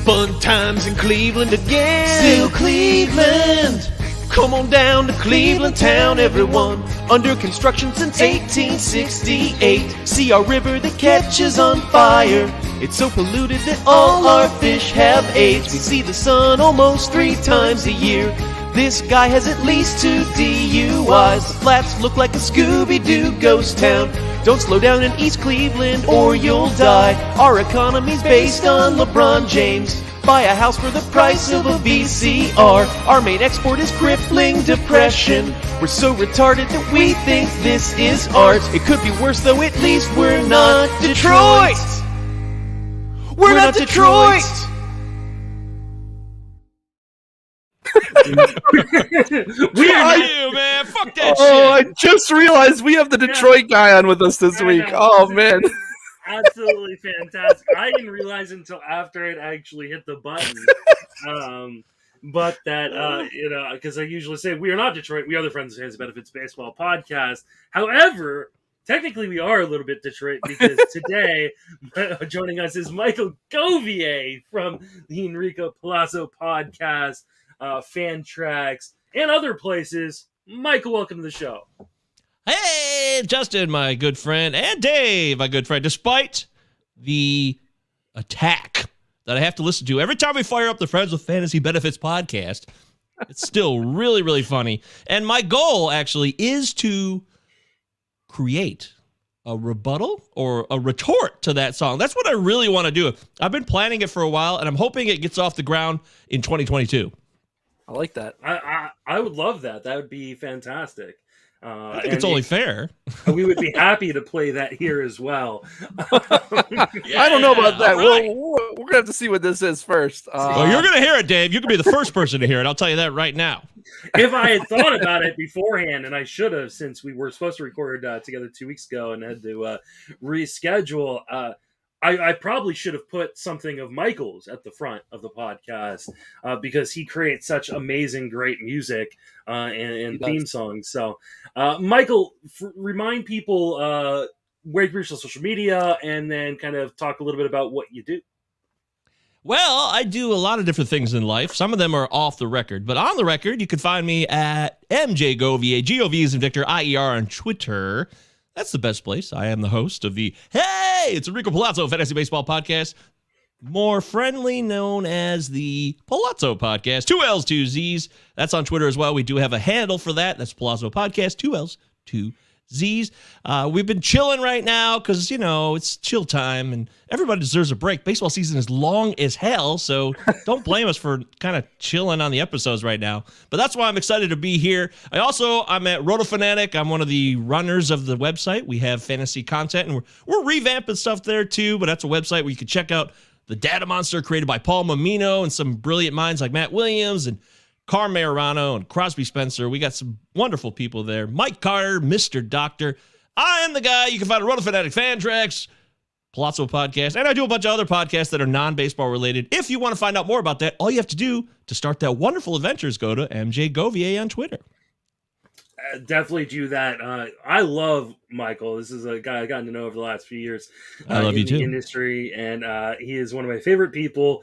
Fun times in Cleveland again. Still Cleveland. Come on down to Cleveland town, everyone. Under construction since 1868. See our river that catches on fire. It's so polluted that all our fish have AIDS. We see the sun almost 3 times a year. This guy has at least 2 DUIs. The flats look like a Scooby-Doo ghost town. Don't slow down in East Cleveland or you'll die. Our economy's based on LeBron James. Buy a house for the price of a VCR. Our main export is crippling depression. We're so retarded that we think this is art. It could be worse though, at least we're not Detroit. We're not Detroit. We are you, man. Fuck that shit. I just realized we have the Detroit guy on with us this week. Oh, man. Absolutely fantastic. I didn't realize until after it actually hit the button. But that, because I usually say we are not Detroit. We are the Friends of Fantasy Benefits Baseball podcast. However, technically we are a little bit Detroit because today joining us is Michael Govier from the Enrico Palazzo podcast, Fan Tracks, and other places. Michael, welcome to the show. Hey, Justin, my good friend, and Dave, my good friend. Despite the attack that I have to listen to every time we fire up the Friends with Fantasy Benefits podcast, it's still really, really funny. And my goal, actually, is to create a rebuttal or a retort to that song. That's what I really want to do. I've been planning it for a while, and I'm hoping it gets off the ground in 2022. I like that. I would love that. That would be fantastic. I think it's only fair. We would be happy to play that here as well. I don't know about that. Right. We're going to have to see what this is first. Well, you're going to hear it, Dave. You can be the first person to hear it. I'll tell you that right now. If I had thought about it beforehand, and I should have, since we were supposed to record together 2 weeks ago and had to reschedule, I probably should have put something of Michael's at the front of the podcast because he creates such amazing, great music and theme songs. So, Michael, remind people where you reach on social media and then kind of talk a little bit about what you do. Well, I do a lot of different things in life. Some of them are off the record, but on the record, you can find me at MJ Govier, G-O-V as in Victor, I-E-R on Twitter. That's the best place. I am the host of the Hey, it's Enrico Palazzo Fantasy Baseball podcast, more friendly known as the Palazzo Podcast. 2 L's, 2 Z's. That's on Twitter as well. We do have a handle for that. That's Palazzo Podcast, 2 L's, 2 Z's. We've been chilling right now because, it's chill time and everybody deserves a break. Baseball season is long as hell, so don't blame us for kind of chilling on the episodes right now. But that's why I'm excited to be here. I'm at Rotofanatic. I'm one of the runners of the website. We have fantasy content, and we're revamping stuff there too, but that's a website where you can check out the Data Monster created by Paul Mamino and some brilliant minds like Matt Williams and Carm Mayorano and Crosby Spencer. We got some wonderful people there. Mike Carter, Mr. Doctor. I am the guy. You can find a Rotofanatic Fan Tracks, Palazzo Podcast, and I do a bunch of other podcasts that are non-baseball related. If you want to find out more about that, all you have to do to start that wonderful adventure is go to MJ Govier on Twitter. Definitely do that. I love Michael. This is a guy I've gotten to know over the last few years I love you in too. the industry, and he is one of my favorite people.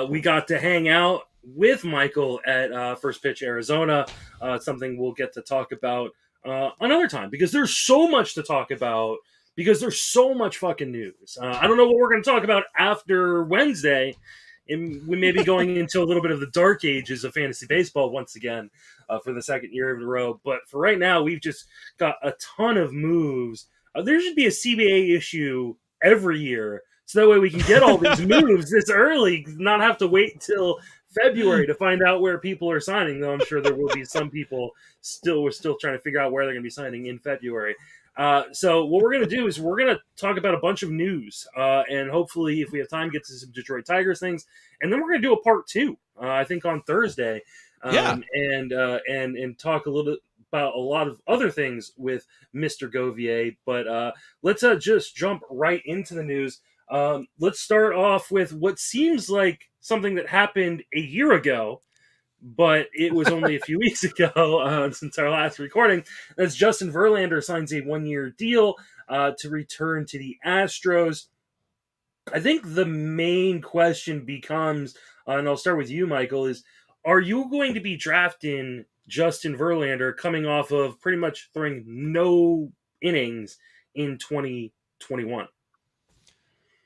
We got to hang out with Michael at First Pitch Arizona. It's something we'll get to talk about another time because there's so much to talk about because there's so much fucking news. I don't know what we're going to talk about after Wednesday. And we may be going into a little bit of the dark ages of fantasy baseball once again for the second year in a row. But for right now, we've just got a ton of moves. There should be a CBA issue every year. So that way we can get all these moves this early, not have to wait until February to find out where people are signing. Though I'm sure there will be some people we're still trying to figure out where they're going to be signing in February. So what we're going to do is we're going to talk about a bunch of news and hopefully if we have time, get to some Detroit Tigers things. And then we're going to do a part 2, I think on Thursday and talk a little bit about a lot of other things with Mr. Govier. But let's just jump right into the news. Let's start off with what seems like something that happened a year ago, but it was only a few weeks ago since our last recording. That's Justin Verlander signs a 1-year deal to return to the Astros. I think the main question becomes, and I'll start with you, Michael, is are you going to be drafting Justin Verlander coming off of pretty much throwing no innings in 2021?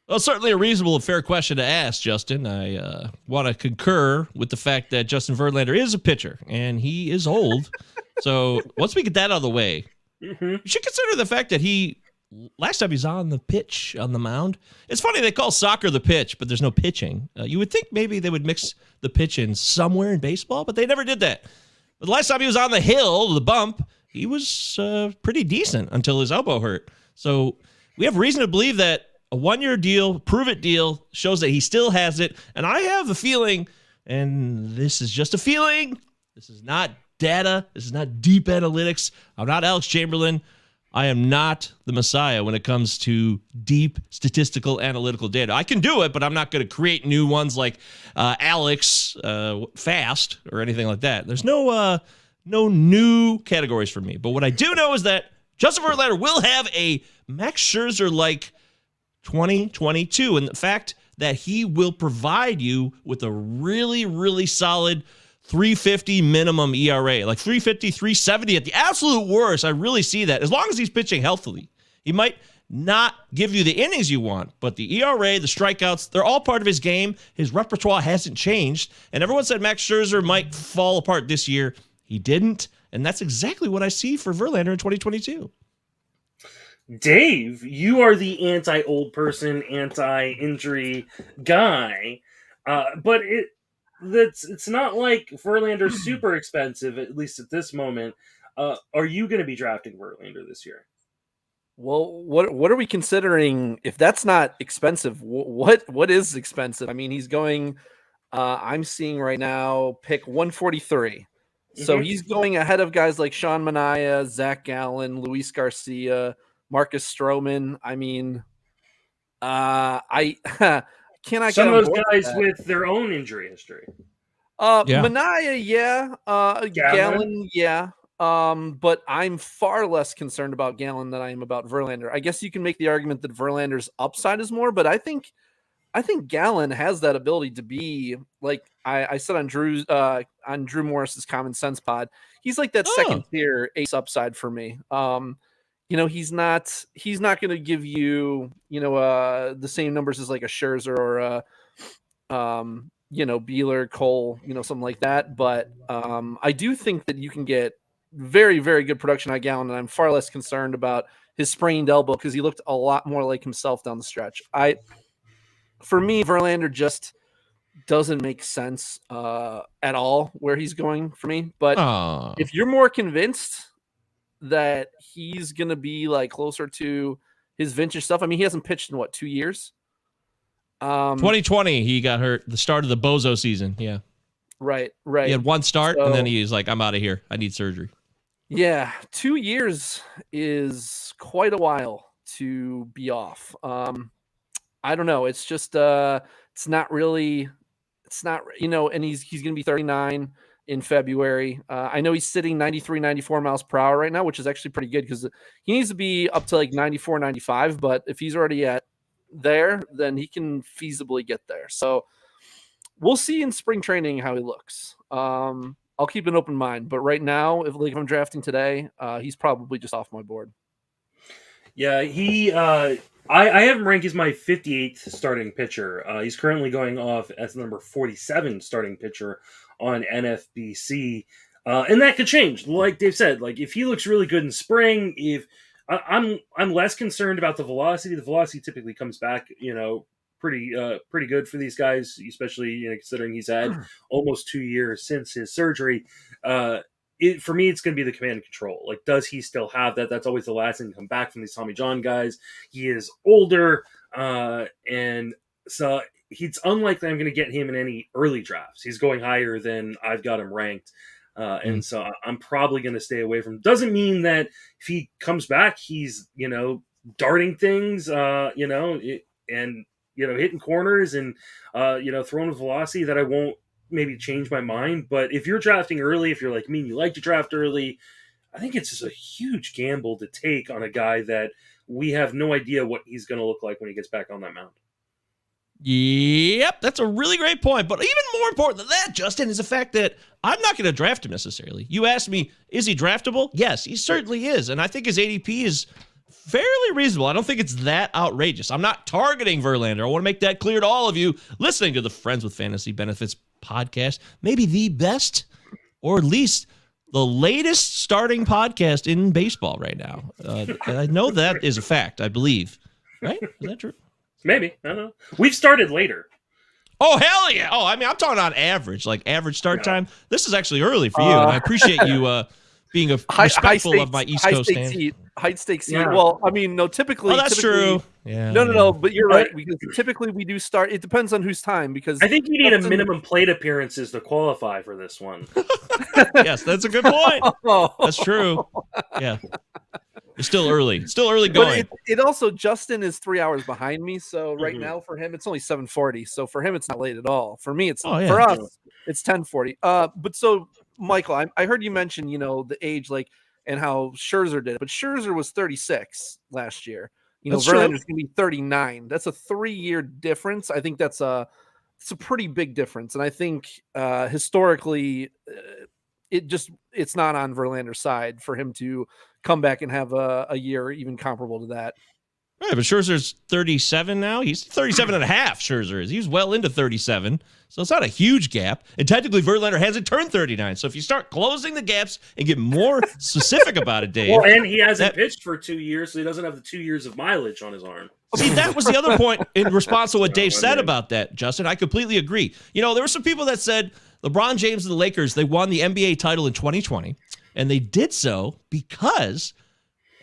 Well, certainly a reasonable and fair question to ask, Justin. I want to concur with the fact that Justin Verlander is a pitcher, and he is old. So once we get that out of the way, you should consider the fact that last time he's on the pitch, on the mound. It's funny, they call soccer the pitch, but there's no pitching. You would think maybe they would mix the pitch in somewhere in baseball, but they never did that. But the last time he was on the hill, the bump, he was pretty decent until his elbow hurt. So we have reason to believe that a one-year deal, prove-it deal, shows that he still has it. And I have a feeling, and this is just a feeling, this is not data, this is not deep analytics. I'm not Alex Chamberlain. I am not the Messiah when it comes to deep statistical analytical data. I can do it, but I'm not going to create new ones like Alex Fast or anything like that. There's no new categories for me. But what I do know is that Justin Verlander will have a Max Scherzer-like 2022, and the fact that he will provide you with a really, really solid 350 minimum ERA, like 350, 370 at the absolute worst. I really see that. As long as he's pitching healthily, he might not give you the innings you want, but the ERA, the strikeouts, they're all part of his game. His repertoire hasn't changed, and everyone said Max Scherzer might fall apart this year. He didn't, and that's exactly what I see for Verlander in 2022. Dave, you are the anti-old person, anti-injury guy, but it's not like Verlander's super expensive, at least at this moment. Are you going to be drafting Verlander this year? Well, what are we considering? If that's not expensive, what is expensive? I mean, he's going. I'm seeing right now pick 143. So he's going ahead of guys like Sean Manaea, Zach Gallen, Luis Garcia, Marcus Stroman. I mean, I cannot some get of those guys with their own injury history. Manaea, yeah. Gallen, yeah. But I'm far less concerned about Gallen than I am about Verlander. I guess you can make the argument that Verlander's upside is more, but I think Gallen has that ability to be like I said on Drew Morris's Common Sense pod. He's like that second tier ace upside for me. He's not going to give you, the same numbers as like a Scherzer or Beeler, Cole, something like that. But I do think that you can get very, very good production out of Gallen, and I'm far less concerned about his sprained elbow because he looked a lot more like himself down the stretch. For me, Verlander just doesn't make sense at all where he's going for me. But if you're more convinced that he's going to be like closer to his vintage stuff, I mean, he hasn't pitched in 2 years? 2020, he got hurt the start of the bozo season. Yeah. Right. He had one start, and then he's like, I'm out of here. I need surgery. Yeah, 2 years is quite a while to be off. I don't know. It's just and he's going to be 39 in February. I know he's sitting 93, 94 miles per hour right now, which is actually pretty good because he needs to be up to like 94, 95. But if he's already at there, then he can feasibly get there. So we'll see in spring training how he looks. I'll keep an open mind, but right now, if I'm drafting today, he's probably just off my board. Yeah, I have him ranked as my 58th starting pitcher. He's currently going off as the number 47 starting pitcher on NFBC, and that could change. Like Dave said, like if he looks really good in spring, I'm less concerned about the velocity. The velocity typically comes back, pretty good for these guys, especially considering he's had almost 2 years since his surgery. For me, it's going to be the command and control. Like, does he still have that? That's always the last thing to come back from these Tommy John guys. He is older, and so it's unlikely I'm going to get him in any early drafts. He's going higher than I've got him ranked. And so I'm probably going to stay away from him. Doesn't mean that if he comes back, he's, darting things, and hitting corners and, throwing with velocity that I won't maybe change my mind. But if you're drafting early, if you're like me and you like to draft early, I think it's just a huge gamble to take on a guy that we have no idea what he's going to look like when he gets back on that mound. Yep, that's a really great point. But even more important than that, Justin, is the fact that I'm not going to draft him necessarily. You asked me, is he draftable? Yes, he certainly is. And I think his ADP is fairly reasonable. I don't think it's that outrageous. I'm not targeting Verlander. I want to make that clear to all of you listening to the Friends with Fantasy Benefits podcast. Maybe the best, or at least the latest starting podcast in baseball right now. And I know that is a fact, I believe. Right? Is that true? Maybe. I don't know. We've started later. Oh, hell yeah. Oh, I mean, I'm talking on average, like average start time. This is actually early for you, and I appreciate you being respectful of my East Coast stand. High stakes heat. Well, I mean, no, typically. Oh, that's true. Yeah. No, but you're right. Because typically we do start. It depends on whose time. Because I think you need a minimum plate appearances to qualify for this one. Yes, that's a good point. That's true. Yeah. It's still early. Still early going. But it also, Justin is 3 hours behind me. So right now for him, it's only 7:40. So for him, it's not late at all. For me, it's for us, it's 10:40. But so Michael, I heard you mention, the age, like, and how Scherzer did it, but Scherzer was 36 last year. Verlander's going to be 39. That's a 3-year difference. I think it's a pretty big difference. And I think historically, it's not on Verlander's side for him to come back and have a year even comparable to that. Right, but Scherzer's 37 now. He's 37 and a half, Scherzer is. He's well into 37, so it's not a huge gap. And technically, Verlander hasn't turned 39. So if you start closing the gaps and get more specific about it, Dave. Well, and he hasn't pitched for 2 years, so he doesn't have the 2 years of mileage on his arm. See, that was the other point in response to what Dave said about that, Justin. I completely agree. There were some people that said LeBron James and the Lakers, they won the NBA title in 2020, and they did so because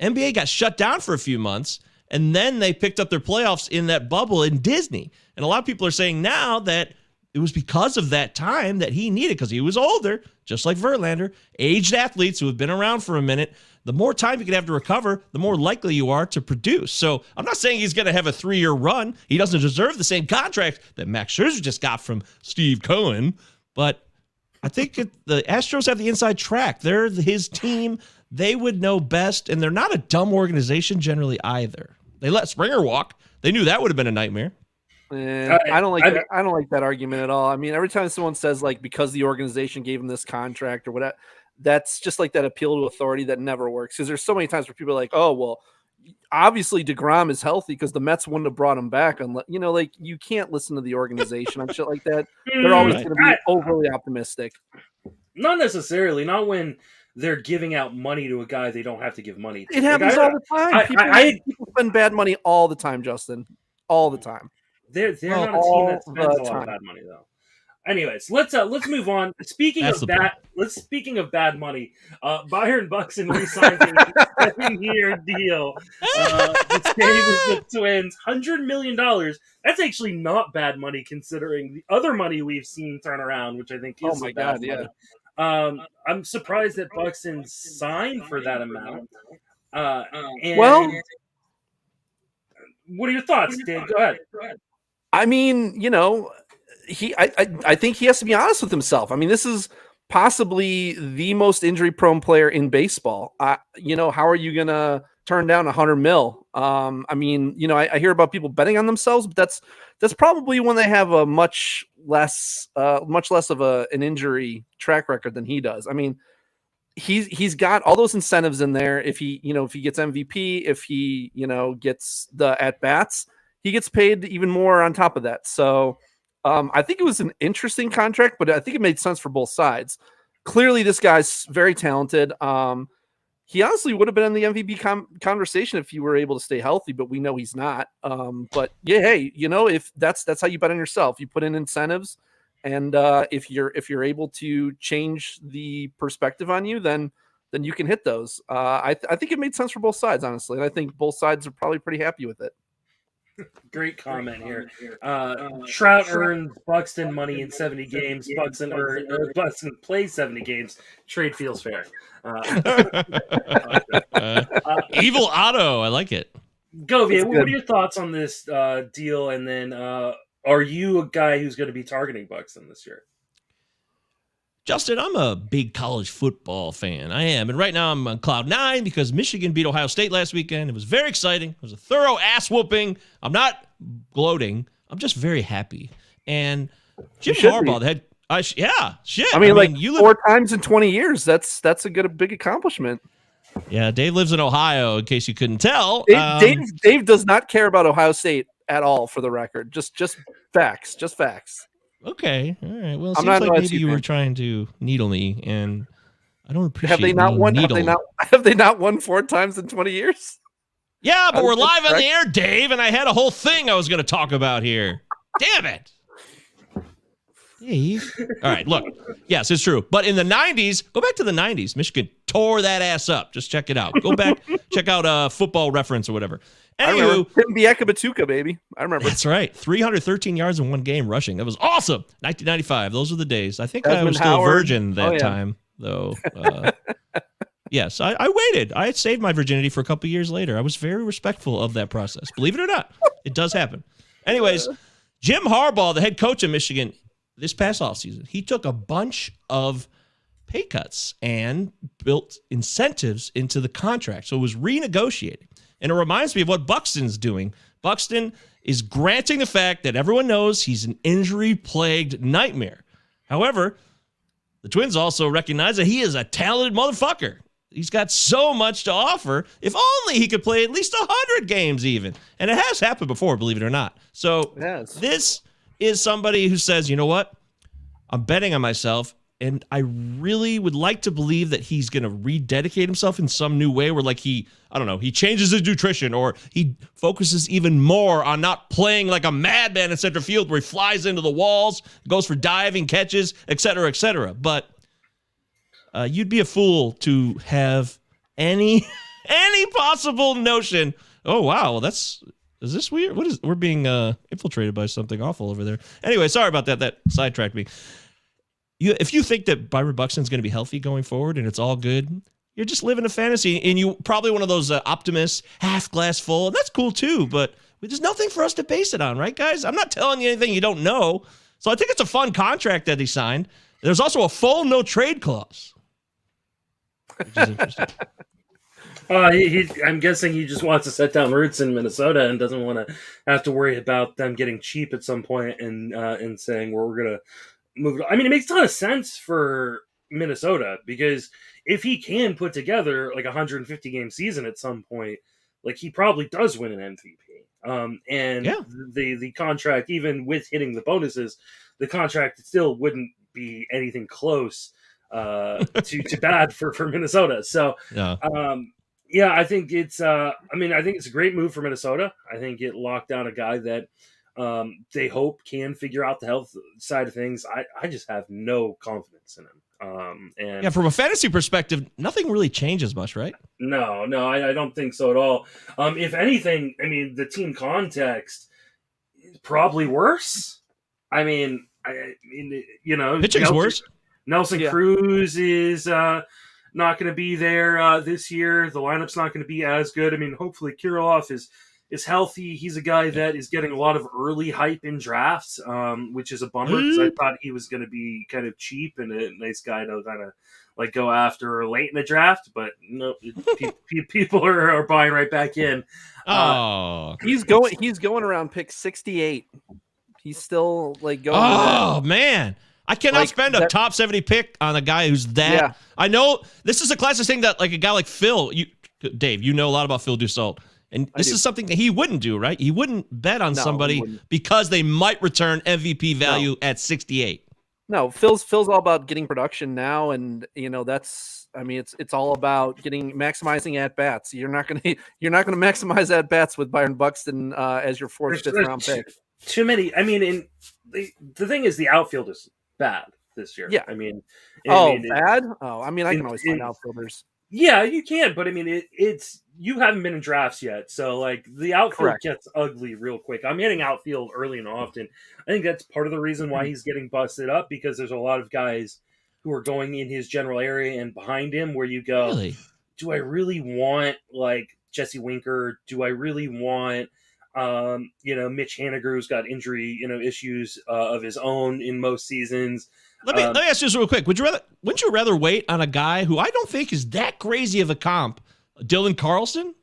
NBA got shut down for a few months, and then they picked up their playoffs in that bubble in Disney. And a lot of people are saying now that it was because of that time that he needed, because he was older, just like Verlander, aged athletes who have been around for a minute. The more time you can have to recover, the more likely you are to produce. So I'm not saying he's going to have a 3-year run. He doesn't deserve the same contract that Max Scherzer just got from Steve Cohen. But I think the Astros have the inside track. They're his team. They would know best, and they're not a dumb organization generally either. They let Springer walk. They knew that would have been a nightmare. I don't like that argument at all. I mean, every time someone says, like, because the organization gave him this contract or whatever, that's just like that appeal to authority that never works. Because there's so many times where people are like, oh, well, obviously DeGrom is healthy because the Mets wouldn't have brought him back. Unless, like, you can't listen to the organization on shit like that. They're always going to be overly optimistic. Not necessarily. Not when they're giving out money to a guy they don't have to give money to. It happens all the time. People spend bad money all the time, Justin. All the time. They're not a team that spends a lot of bad money, though. Anyways, let's move on. Speaking of bad money, Byron Buxton re-signed a 7-year deal to stay with the Twins. $100 million. That's actually not bad money considering the other money we've seen turn around, which I think is bad money. I'm surprised that Buxton signed for that amount. What are your thoughts, Dave? Go ahead. I mean, I think he has to be honest with himself. I mean, this is possibly the most injury-prone player in baseball. How are you gonna turn down $100 million? I mean, I hear about people betting on themselves, but that's probably when they have a much less of an injury track record than he does. I mean, he's got all those incentives in there. If he gets MVP, if he gets the at bats, he gets paid even more on top of that. So I think it was an interesting contract, but I think it made sense for both sides. Clearly, this guy's very talented. He honestly would have been in the MVP conversation if he were able to stay healthy, but we know he's not. But yeah, hey, if that's how you bet on yourself, you put in incentives, and if you're able to change the perspective on you, then you can hit those. I think it made sense for both sides, honestly, and I think both sides are probably pretty happy with it. Great comment here. Trout earned Buxton money in 70 games. Buxton plays 70 games. Trade feels fair. Evil Otto. I like it. Govier, what are your thoughts on this deal? And then are you a guy who's going to be targeting Buxton this year? Justin, I'm a big college football fan. I am. And right now I'm on cloud 9 because Michigan beat Ohio State last weekend. It was very exciting. It was a thorough ass whooping. I'm not gloating. I'm just very happy. And Jim should Harbaugh, be. the head, shit. I mean, like you 4 times in 20 years. That's a big accomplishment. Yeah, Dave lives in Ohio, in case you couldn't tell. Dave does not care about Ohio State at all, for the record. Just facts. Just facts. Okay. All right. Well, it I'm seems not like an maybe OSU you were fan. trying to needle me, and I don't appreciate Have they not being won? needled. Have they not won 4 times in 20 years? Yeah, but we're That's live on the correct. air, Dave, and I had a whole thing I was going to talk about here. Damn it. Dave. All right, look. Yes, it's true. But in the 90s, go back to the 90s. Michigan tore that ass up. Just check it out. Go back, check out Football Reference or whatever. I remember Tim Biekabatuka, baby. I remember. That's right. 313 yards in one game rushing. That was awesome. 1995. Those were the days. I think I Desmond was still a Howard. virgin that time, though. Yes, I waited. I saved my virginity for a couple years later. I was very respectful of that process. Believe it or not, it does happen. Anyways, Jim Harbaugh, the head coach of Michigan, this past offseason, he took a bunch of pay cuts and built incentives into the contract. So it was renegotiated. And it reminds me of what Buxton's doing. Buxton is granting the fact that everyone knows he's an injury-plagued nightmare. However, the Twins also recognize that he is a talented motherfucker. He's got so much to offer. If only he could play at least 100 games even. And it has happened before, believe it or not. So This is somebody who says, you know what? I'm betting on myself, and I really would like to believe that he's going to rededicate himself in some new way where, like, he changes his nutrition, or he focuses even more on not playing like a madman in center field where he flies into the walls, goes for diving catches, et cetera, et cetera. But you'd be a fool to have any possible notion. Oh, wow, is this weird? We're being infiltrated by something awful over there. Anyway, sorry about that. That sidetracked me. If you think that Byron Buxton's going to be healthy going forward and it's all good, you're just living a fantasy, and you probably one of those optimists, half glass full, and that's cool too. But there's nothing for us to base it on, right, guys? I'm not telling you anything you don't know. So I think it's a fun contract that he signed. There's also a full no trade clause, which is interesting. I'm guessing he just wants to set down roots in Minnesota and doesn't want to have to worry about them getting cheap at some point and saying, well, we're going to move. I mean, it makes a ton of sense for Minnesota, because if he can put together like a 150 game season at some point, like, he probably does win an MVP. The contract, even with hitting the bonuses, the contract still wouldn't be anything close to bad for Minnesota. So, I think it's I think it's a great move for Minnesota. I think it locked down a guy that they hope can figure out the health side of things. I just have no confidence in him. And from a fantasy perspective, nothing really changes much, right? No, I don't think so at all. If anything, I mean, the team context is probably worse. I mean, pitching's worse. Nelson Cruz is not going to be there this year. The lineup's not going to be as good. I mean, hopefully Kirilloff is healthy. He's a guy that is getting a lot of early hype in drafts, which is a bummer, because I thought he was going to be kind of cheap and a nice guy to kind of like go after late in the draft. But no, people are buying right back in. He's going around pick 68. He's still like going. Oh man, I cannot spend a top 70 pick on a guy who's that. Yeah. I know this is a classic thing that, like, a guy like Phil, Dave, you know a lot about Phil Dussault. And this is something that he wouldn't do, right? He wouldn't bet on somebody because they might return MVP value at 68. No, Phil's all about getting production now, and it's all about maximizing at bats. You're not gonna maximize at bats with Byron Buxton as your 4th, 5th round pick. Too many. I mean, the thing is, the outfield is bad this year. Yeah. I mean, bad. I can always find outfielders. Yeah, you can, but I mean, it's you haven't been in drafts yet, so like the outfield gets ugly real quick. I'm hitting outfield early and often. I think that's part of the reason why he's getting busted up, because there's a lot of guys who are going in his general area and behind him, where you go, really? Do I really want like Jesse Winker? Do I really want Mitch Haniger, who's got injury issues of his own in most seasons? Let me ask you this real quick. Wouldn't you rather wait on a guy who I don't think is that crazy of a comp, Dylan Carlson,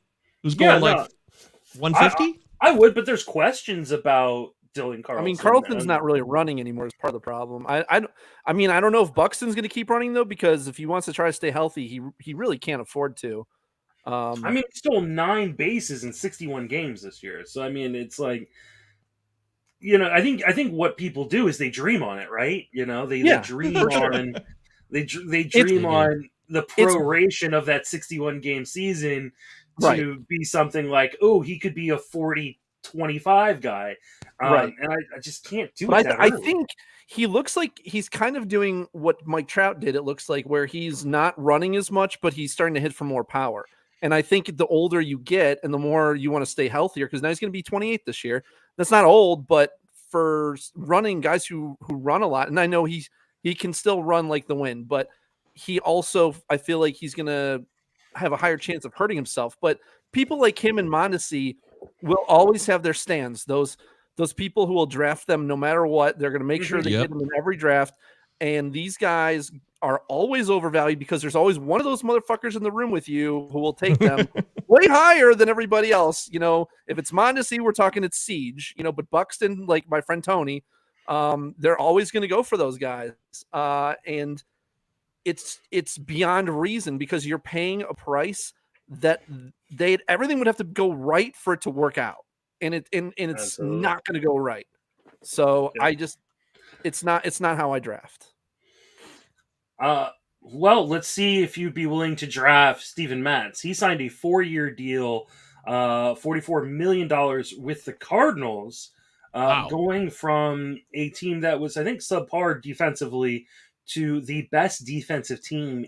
who's going 150? I would, but there's questions about Dylan Carlson. I mean, Carlton's not really running anymore is part of the problem. I mean, I don't know if Buxton's going to keep running though, because if he wants to try to stay healthy, he really can't afford to. I mean, he stole 9 bases in 61 games this year. So I mean, it's like, I think what people do is they dream on it, right? They dream on they dream on the proration of that 61 game season to be something like, oh, he could be a 40-25 guy. Right. And I just can't do it. But I think he looks like he's kind of doing what Mike Trout did. It looks like, where he's not running as much, but he's starting to hit for more power. And I think the older you get and the more you want to stay healthier, because now he's going to be 28 this year. That's not old, but for running guys who run a lot, and I know he can still run like the wind, but he also, I feel like he's going to have a higher chance of hurting himself. But people like him and Mondesi will always have their stands. Those people who will draft them no matter what. They're going to make sure they get them in every draft. And these guys are always overvalued because there's always one of those motherfuckers in the room with you who will take them way higher than everybody else. If it's Mondesi, we're talking it's Siege, but Buxton, like my friend Tony, they're always going to go for those guys. And it's beyond reason, because you're paying a price that everything would have to go right for it to work out. And it's Absolutely. Not going to go right. So it's not how I draft. Well, let's see if you'd be willing to draft Steven Matz. He signed a 4-year deal, $44 million with the Cardinals, going from a team that was, I think, subpar defensively to the best defensive team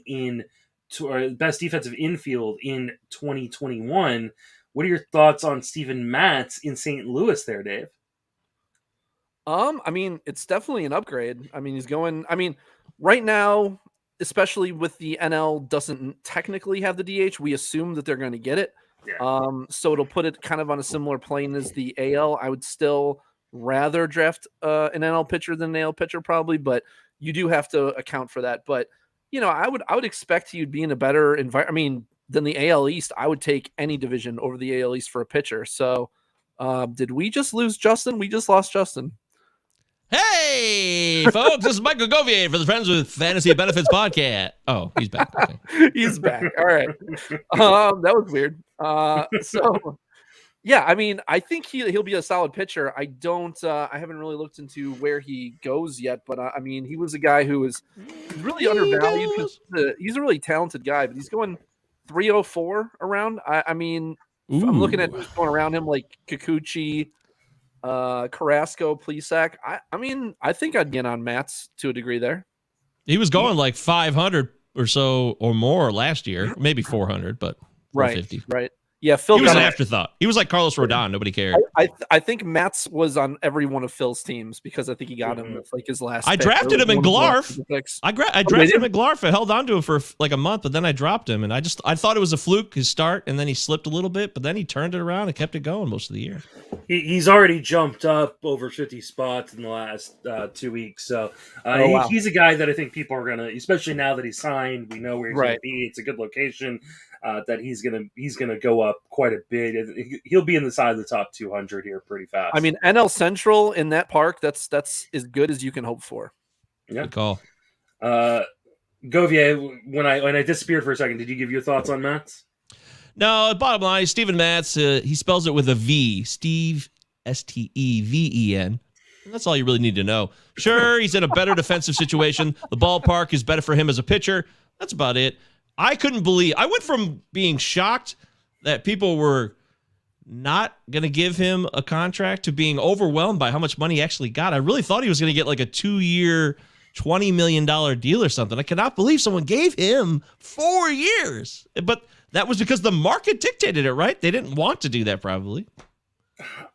best defensive infield in 2021. What are your thoughts on Steven Matz in St. Louis there, Dave? I mean, it's definitely an upgrade. I mean, he's going, right now, especially with the NL doesn't technically have the DH, we assume that they're going to get it. Yeah. So it'll put it kind of on a similar plane as the AL. I would still rather draft an NL pitcher than an AL pitcher probably, but you do have to account for that. But, I would expect you'd be in a better environment. Than the AL East. I would take any division over the AL East for a pitcher. So did we just lose Justin? We just lost Justin. Hey, folks, this is Michael Govier for the Friends with Fantasy Benefits podcast. Oh, he's back. Okay. He's back. All right. That was weird. So, yeah, I think he'll be a solid pitcher. I haven't really looked into where he goes yet, but he was a guy who was really undervalued. He's a really talented guy, but he's going 304 around. I'm looking at who's going around him, like Kikuchi, Carrasco, Plesac. I think I'd get on Matz to a degree there. He was going like 500 or so or more last year, maybe 400, but 450. Right. Yeah, Phil. He was an afterthought. He was like Carlos Rodon. Nobody cared. I think Matz was on every one of Phil's teams because I think he got him with like his last. I drafted him in Glarf. I drafted him in Glarf. I held on to him for like a month, but then I dropped him, and I thought it was a fluke, his start, and then he slipped a little bit, but then he turned it around and kept it going most of the year. He's already jumped up over 50 spots in the last 2 weeks, so he's a guy that I think people are gonna, especially now that he's signed, we know where he's gonna be. It's a good location. That he's gonna go up quite a bit. He'll be in the side of the top 200 here pretty fast. NL Central in that park, that's as good as you can hope for. Yeah. Good call. Govier, when I disappeared for a second, did you give your thoughts on Matz? No, bottom line, Steven Matz, he spells it with a V. Steve, Steven. And that's all you really need to know. Sure, he's in a better defensive situation. The ballpark is better for him as a pitcher. That's about it. I couldn't believe. I went from being shocked that people were not going to give him a contract to being overwhelmed by how much money he actually got. I really thought he was going to get like a 2-year, $20 million deal or something. I cannot believe someone gave him 4 years. But that was because the market dictated it, right? They didn't want to do that probably.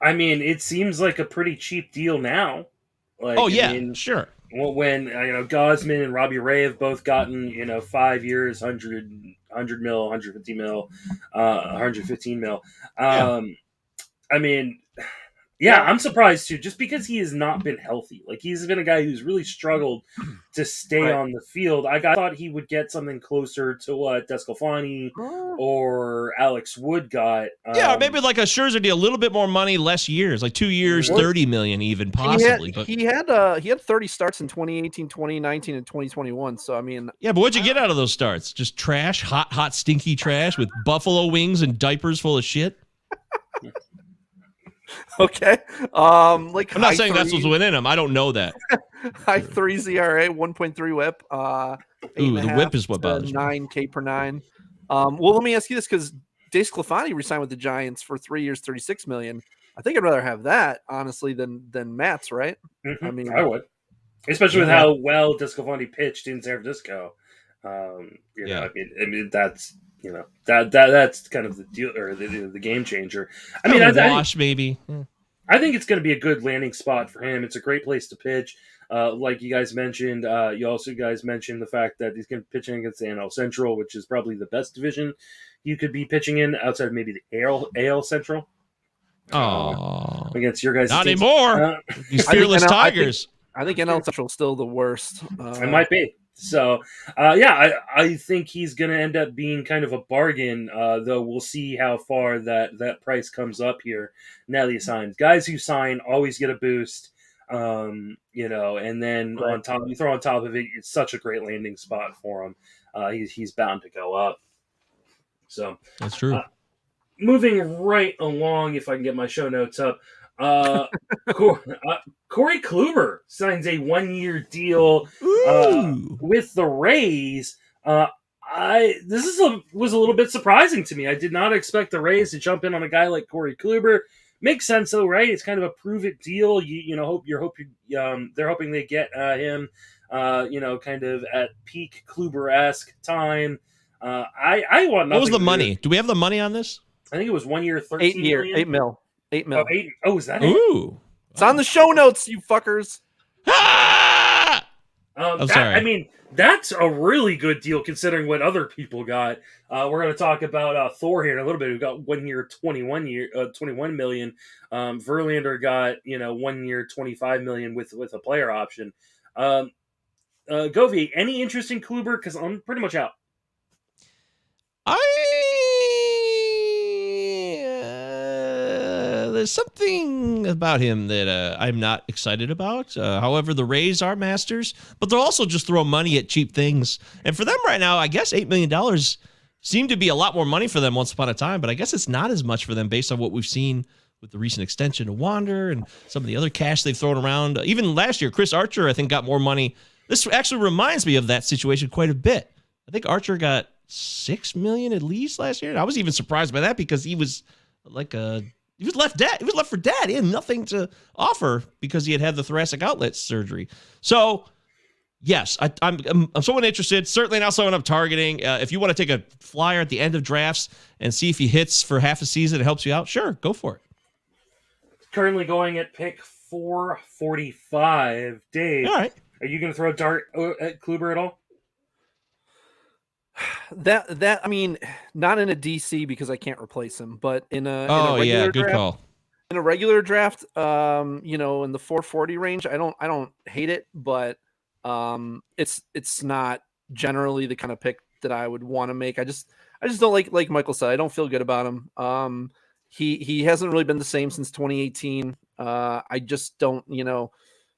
It seems like a pretty cheap deal now. Sure. When Gosman and Robbie Ray have both gotten 5 years, 100 mil, 150 mil, 115 mil. Yeah, I'm surprised too, just because he has not been healthy. Like, he's been a guy who's really struggled to stay on the field. I thought he would get something closer to what Descalfani or Alex Wood got. Yeah, maybe like a Scherzer deal, a little bit more money, less years, like 2 years, $30 million even possibly. He had 30 starts in 2018, 2019, and 2021. So I mean, yeah, but what'd you get out of those starts? Just trash, hot, stinky trash with buffalo wings and diapers full of shit. Okay. Like, I'm not saying that's what's within him. I don't know that. High 3s ERA, 1.3 WHIP. The WHIP is what bothers me. 9 K per 9. Well, let me ask you this, because DeSclafani resigned with the Giants for 3 years, $36 million. I think I'd rather have that, honestly, than Matt's, right? Mm-hmm. I mean, I would, especially with how well DeSclafani pitched in San Francisco. You know, I mean that's. You know, that's kind of the deal, or the game changer. I mean, maybe. I think it's going to be a good landing spot for him. It's a great place to pitch. Like you guys mentioned, you guys mentioned the fact that he's going to be pitching against the NL Central, which is probably the best division you could be pitching in outside of maybe the AL Central. Against your guys' not teams. Anymore. These fearless Tigers. I think NL Central is still the worst. It might be. So, I think he's going to end up being kind of a bargain, though we'll see how far that price comes up here now that he signs. Guys who sign always get a boost, you know, and then on top, you throw on top of it, it's such a great landing spot for him. He's bound to go up. So that's true. Moving right along, if I can get my show notes up, Corey Kluber signs a 1-year deal with the Rays. This was a little bit surprising to me. I did not expect the Rays to jump in on a guy like Corey Kluber. Makes sense though, right? It's kind of a prove it deal. They're hoping they get him, kind of at peak Kluber-esque time. I want nothing. What was the money? Do we have the money on this? I think it was 1 year, 13 million. 8 mil. 8 mil. Is that it? It's on the show notes, you fuckers. I'm sorry. I mean, that's a really good deal considering what other people got. We're going to talk about Thor here in a little bit. Who got 1 year, 21 million. Verlander got 1 year, 25 million with a player option. Govier, any interest in Kluber? Because I'm pretty much out. There's something about him that I'm not excited about. However, the Rays are masters, but they'll also just throw money at cheap things. And for them right now, I guess $8 million seemed to be a lot more money for them once upon a time, but I guess it's not as much for them based on what we've seen with the recent extension of Wander and some of the other cash they've thrown around. Even last year, Chris Archer, I think, got more money. This actually reminds me of that situation quite a bit. I think Archer got $6 million at least last year. I was even surprised by that because he was he was left dead. He was left for dead. He had nothing to offer because he had the thoracic outlet surgery. So, yes, I'm someone interested. Certainly not someone I'm targeting. If you want to take a flyer at the end of drafts and see if he hits for half a season, it helps you out. Sure, go for it. Currently going at pick 445. Dave, all right. Are you going to throw a dart at Kluber at all? That I mean, not in a DC because I can't replace him, but in a regular good draft, call. In a regular draft, in the 440 range, I don't hate it, but it's not generally the kind of pick that I would want to make. I just don't like Michael said. I don't feel good about him. He hasn't really been the same since 2018. I just don't,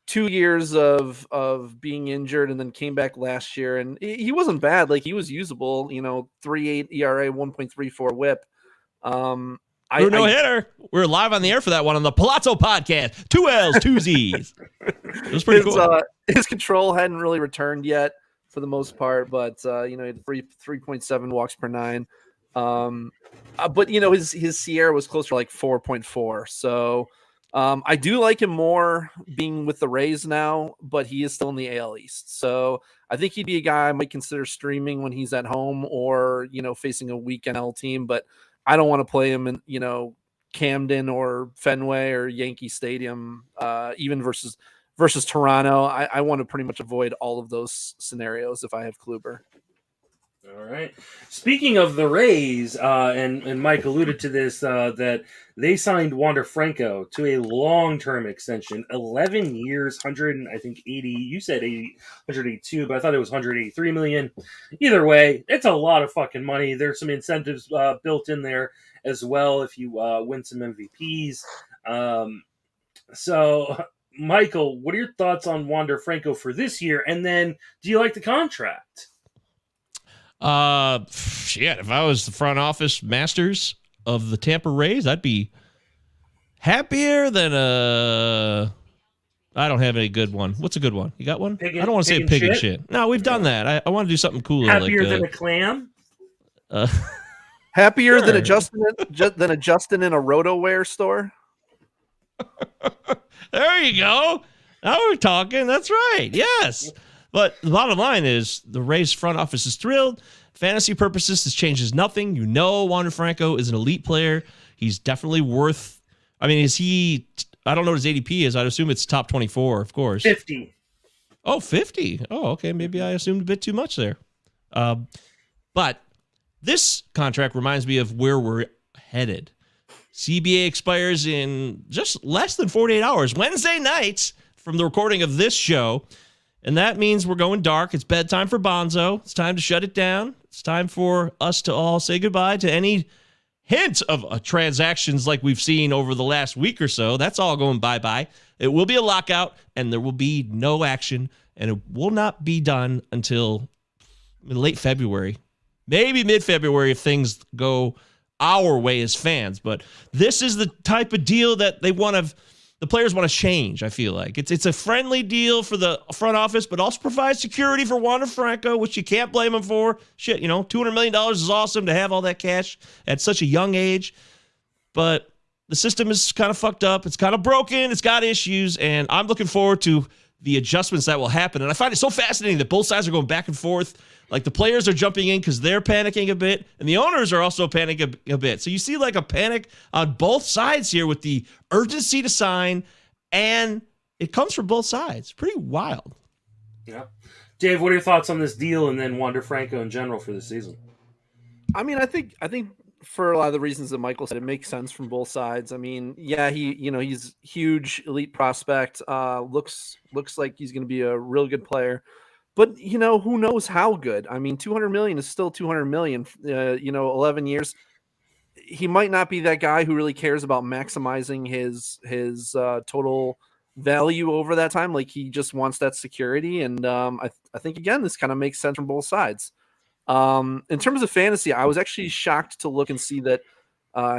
2 years of being injured and then came back last year, and he wasn't bad. Like, he was usable, 3.8 ERA, 1.34 WHIP. No hitter. We're live on the air for that one on the Palazzo podcast. 2 L's, 2 Z's. It was pretty cool. His control hadn't really returned yet for the most part, but he had 3.7 walks per 9. But his Sierra was closer to like 4.4. So I do like him more being with the Rays now, but he is still in the AL East. So I think he'd be a guy I might consider streaming when he's at home or, facing a weak NL team, but I don't want to play him in, Camden or Fenway or Yankee Stadium, even versus Toronto. I want to pretty much avoid all of those scenarios if I have Kluber. All right. Speaking of the Rays, and Mike alluded to this, that they signed Wander Franco to a long-term extension, 11 years, 100, I think 80. You said 80, 182, but I thought it was 183 million. Either way, it's a lot of fucking money. There's some incentives built in there as well if you win some MVPs. So, Michael, what are your thoughts on Wander Franco for this year? And then, do you like the contract? Shit, if I was the front office masters of the Tampa Rays, I'd be happier than I don't have any good one. What's a good one? You got one? I don't want to say pig and shit. No, we've done that. I want to do something cooler. Happier than a clam? Happier than a Justin in a RotoWare store? There you go. Now we're talking. That's right. Yes. But the bottom line is the Rays front office is thrilled. Fantasy purposes, this changes nothing. You know Wander Franco is an elite player. He's definitely worth... I mean, is he... I don't know what his ADP is. I'd assume it's top 24, of course. 50. Oh, 50. Oh, okay. Maybe I assumed a bit too much there. But this contract reminds me of where we're headed. CBA expires in just less than 48 hours. Wednesday nights from the recording of this show. And that means we're going dark. It's bedtime for Bonzo. It's time to shut it down. It's time for us to all say goodbye to any hint of transactions like we've seen over the last week or so. That's all going bye-bye. It will be a lockout, and there will be no action, and it will not be done until late February, maybe mid-February if things go our way as fans. But this is the type of deal that they want to... The players want to change, I feel like. It's a friendly deal for the front office, but also provides security for Wander Franco, which you can't blame him for. Shit, $200 million is awesome to have all that cash at such a young age. But the system is kind of fucked up. It's kind of broken. It's got issues, and I'm looking forward to the adjustments that will happen. And I find it so fascinating that both sides are going back and forth. Like the players are jumping in because they're panicking a bit, and the owners are also panicking a bit. So you see like a panic on both sides here with the urgency to sign, and it comes from both sides. Pretty wild. Yeah. Dave, what are your thoughts on this deal and then Wander Franco in general for this season? I mean, I think for a lot of the reasons that Michael said, it makes sense from both sides. I mean, yeah, he's huge elite prospect. Looks like he's going to be a real good player. But, who knows how good? I mean, 200 million is still 200 million, 11 years. He might not be that guy who really cares about maximizing his total value over that time. Like he just wants that security. And I think, again, this kind of makes sense from both sides. In terms of fantasy, I was actually shocked to look and see that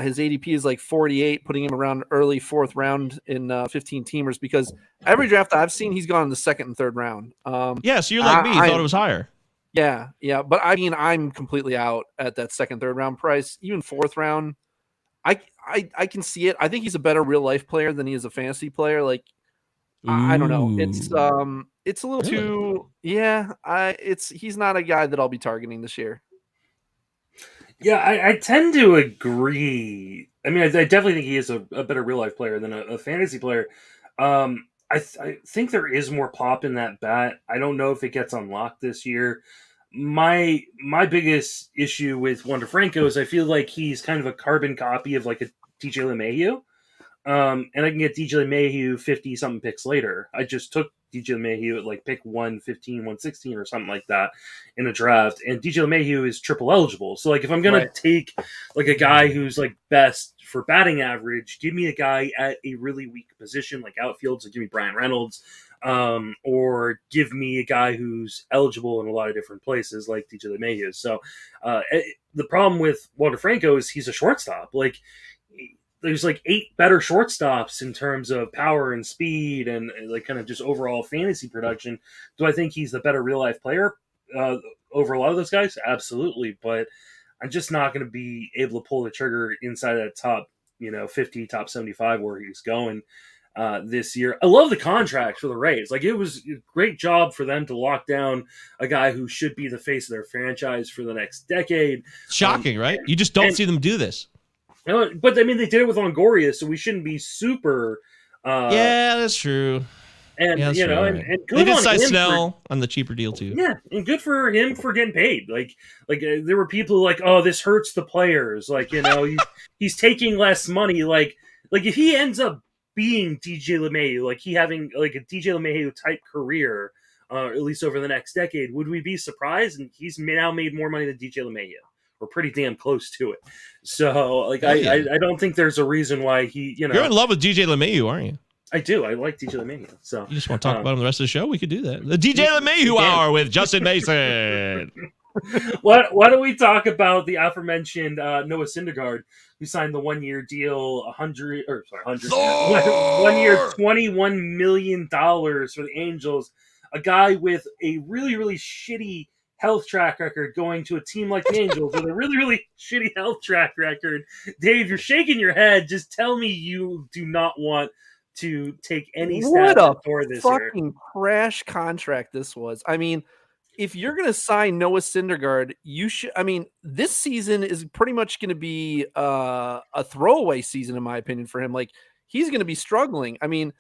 his ADP is like 48, putting him around early fourth round in 15 teamers, because every draft I've seen, he's gone in the second and third round. Yeah, so you're like me, thought it was higher. Yeah. But I mean, I'm completely out at that second, third round price. Even fourth round, I can see it. I think he's a better real life player than he is a fantasy player. Like, I don't know. It's a little too, he's not a guy that I'll be targeting this year. Yeah, I tend to agree. I mean, I definitely think he is a better real life player than a fantasy player. I think there is more pop in that bat. I don't know if it gets unlocked this year. My biggest issue with Wander Franco is I feel like he's kind of a carbon copy of like a DJ LeMahieu. And I can get DJ LeMahieu 50 something picks later. I just took DJ LeMahieu at like pick 115, 116 or something like that in a draft. And DJ LeMahieu is triple eligible. So like if I'm going to take like a guy who's like best for batting average, give me a guy at a really weak position like outfield. So give me Brian Reynolds, or give me a guy who's eligible in a lot of different places like DJ LeMahieu. So the problem with Wander Franco is he's a shortstop. Like there's like 8 better shortstops in terms of power and speed and like kind of just overall fantasy production. Do I think he's the better real life player over a lot of those guys? Absolutely. But I'm just not going to be able to pull the trigger inside that top, 50, top 75 where he's going this year. I love the contract for the Rays. Like it was a great job for them to lock down a guy who should be the face of their franchise for the next decade. Shocking, right? You just don't see them do this. But I mean, they did it with Longoria, so we shouldn't be super. Yeah, that's true. And Yeah, you know, right. and They good did on sign him Snell on the cheaper deal too. yeah, and good for him for getting paid. There were people like, oh, this hurts the players. Like, you know, he's taking less money. Like if he ends up being DJ LeMahieu, like he having like a DJ LeMahieu type career, at least over the next decade, would we be surprised? And he's now made more money than DJ LeMahieu. We're pretty damn close to it. So, like, I don't think there's a reason why he, you know. You're in love with DJ LeMahieu, aren't you? I do. I like DJ LeMahieu. So you just want to talk about him the rest of the show? We could do that. The DJ LeMahieu Hour with Justin Mason. Why don't we talk about the aforementioned Noah Syndergaard, who signed the 1 year deal, 1 year, $21 million for the Angels. A guy with a really, really shitty health track record going to a team like the Angels with a really, really shitty health track record. Dave, you're shaking your head. Just tell me you do not want to take any stab for this fucking crash contract this was. I mean, if you're going to sign Noah Syndergaard, you should. I mean, this season is pretty much going to be a throwaway season, in my opinion, for him. Like, he's going to be struggling. I mean,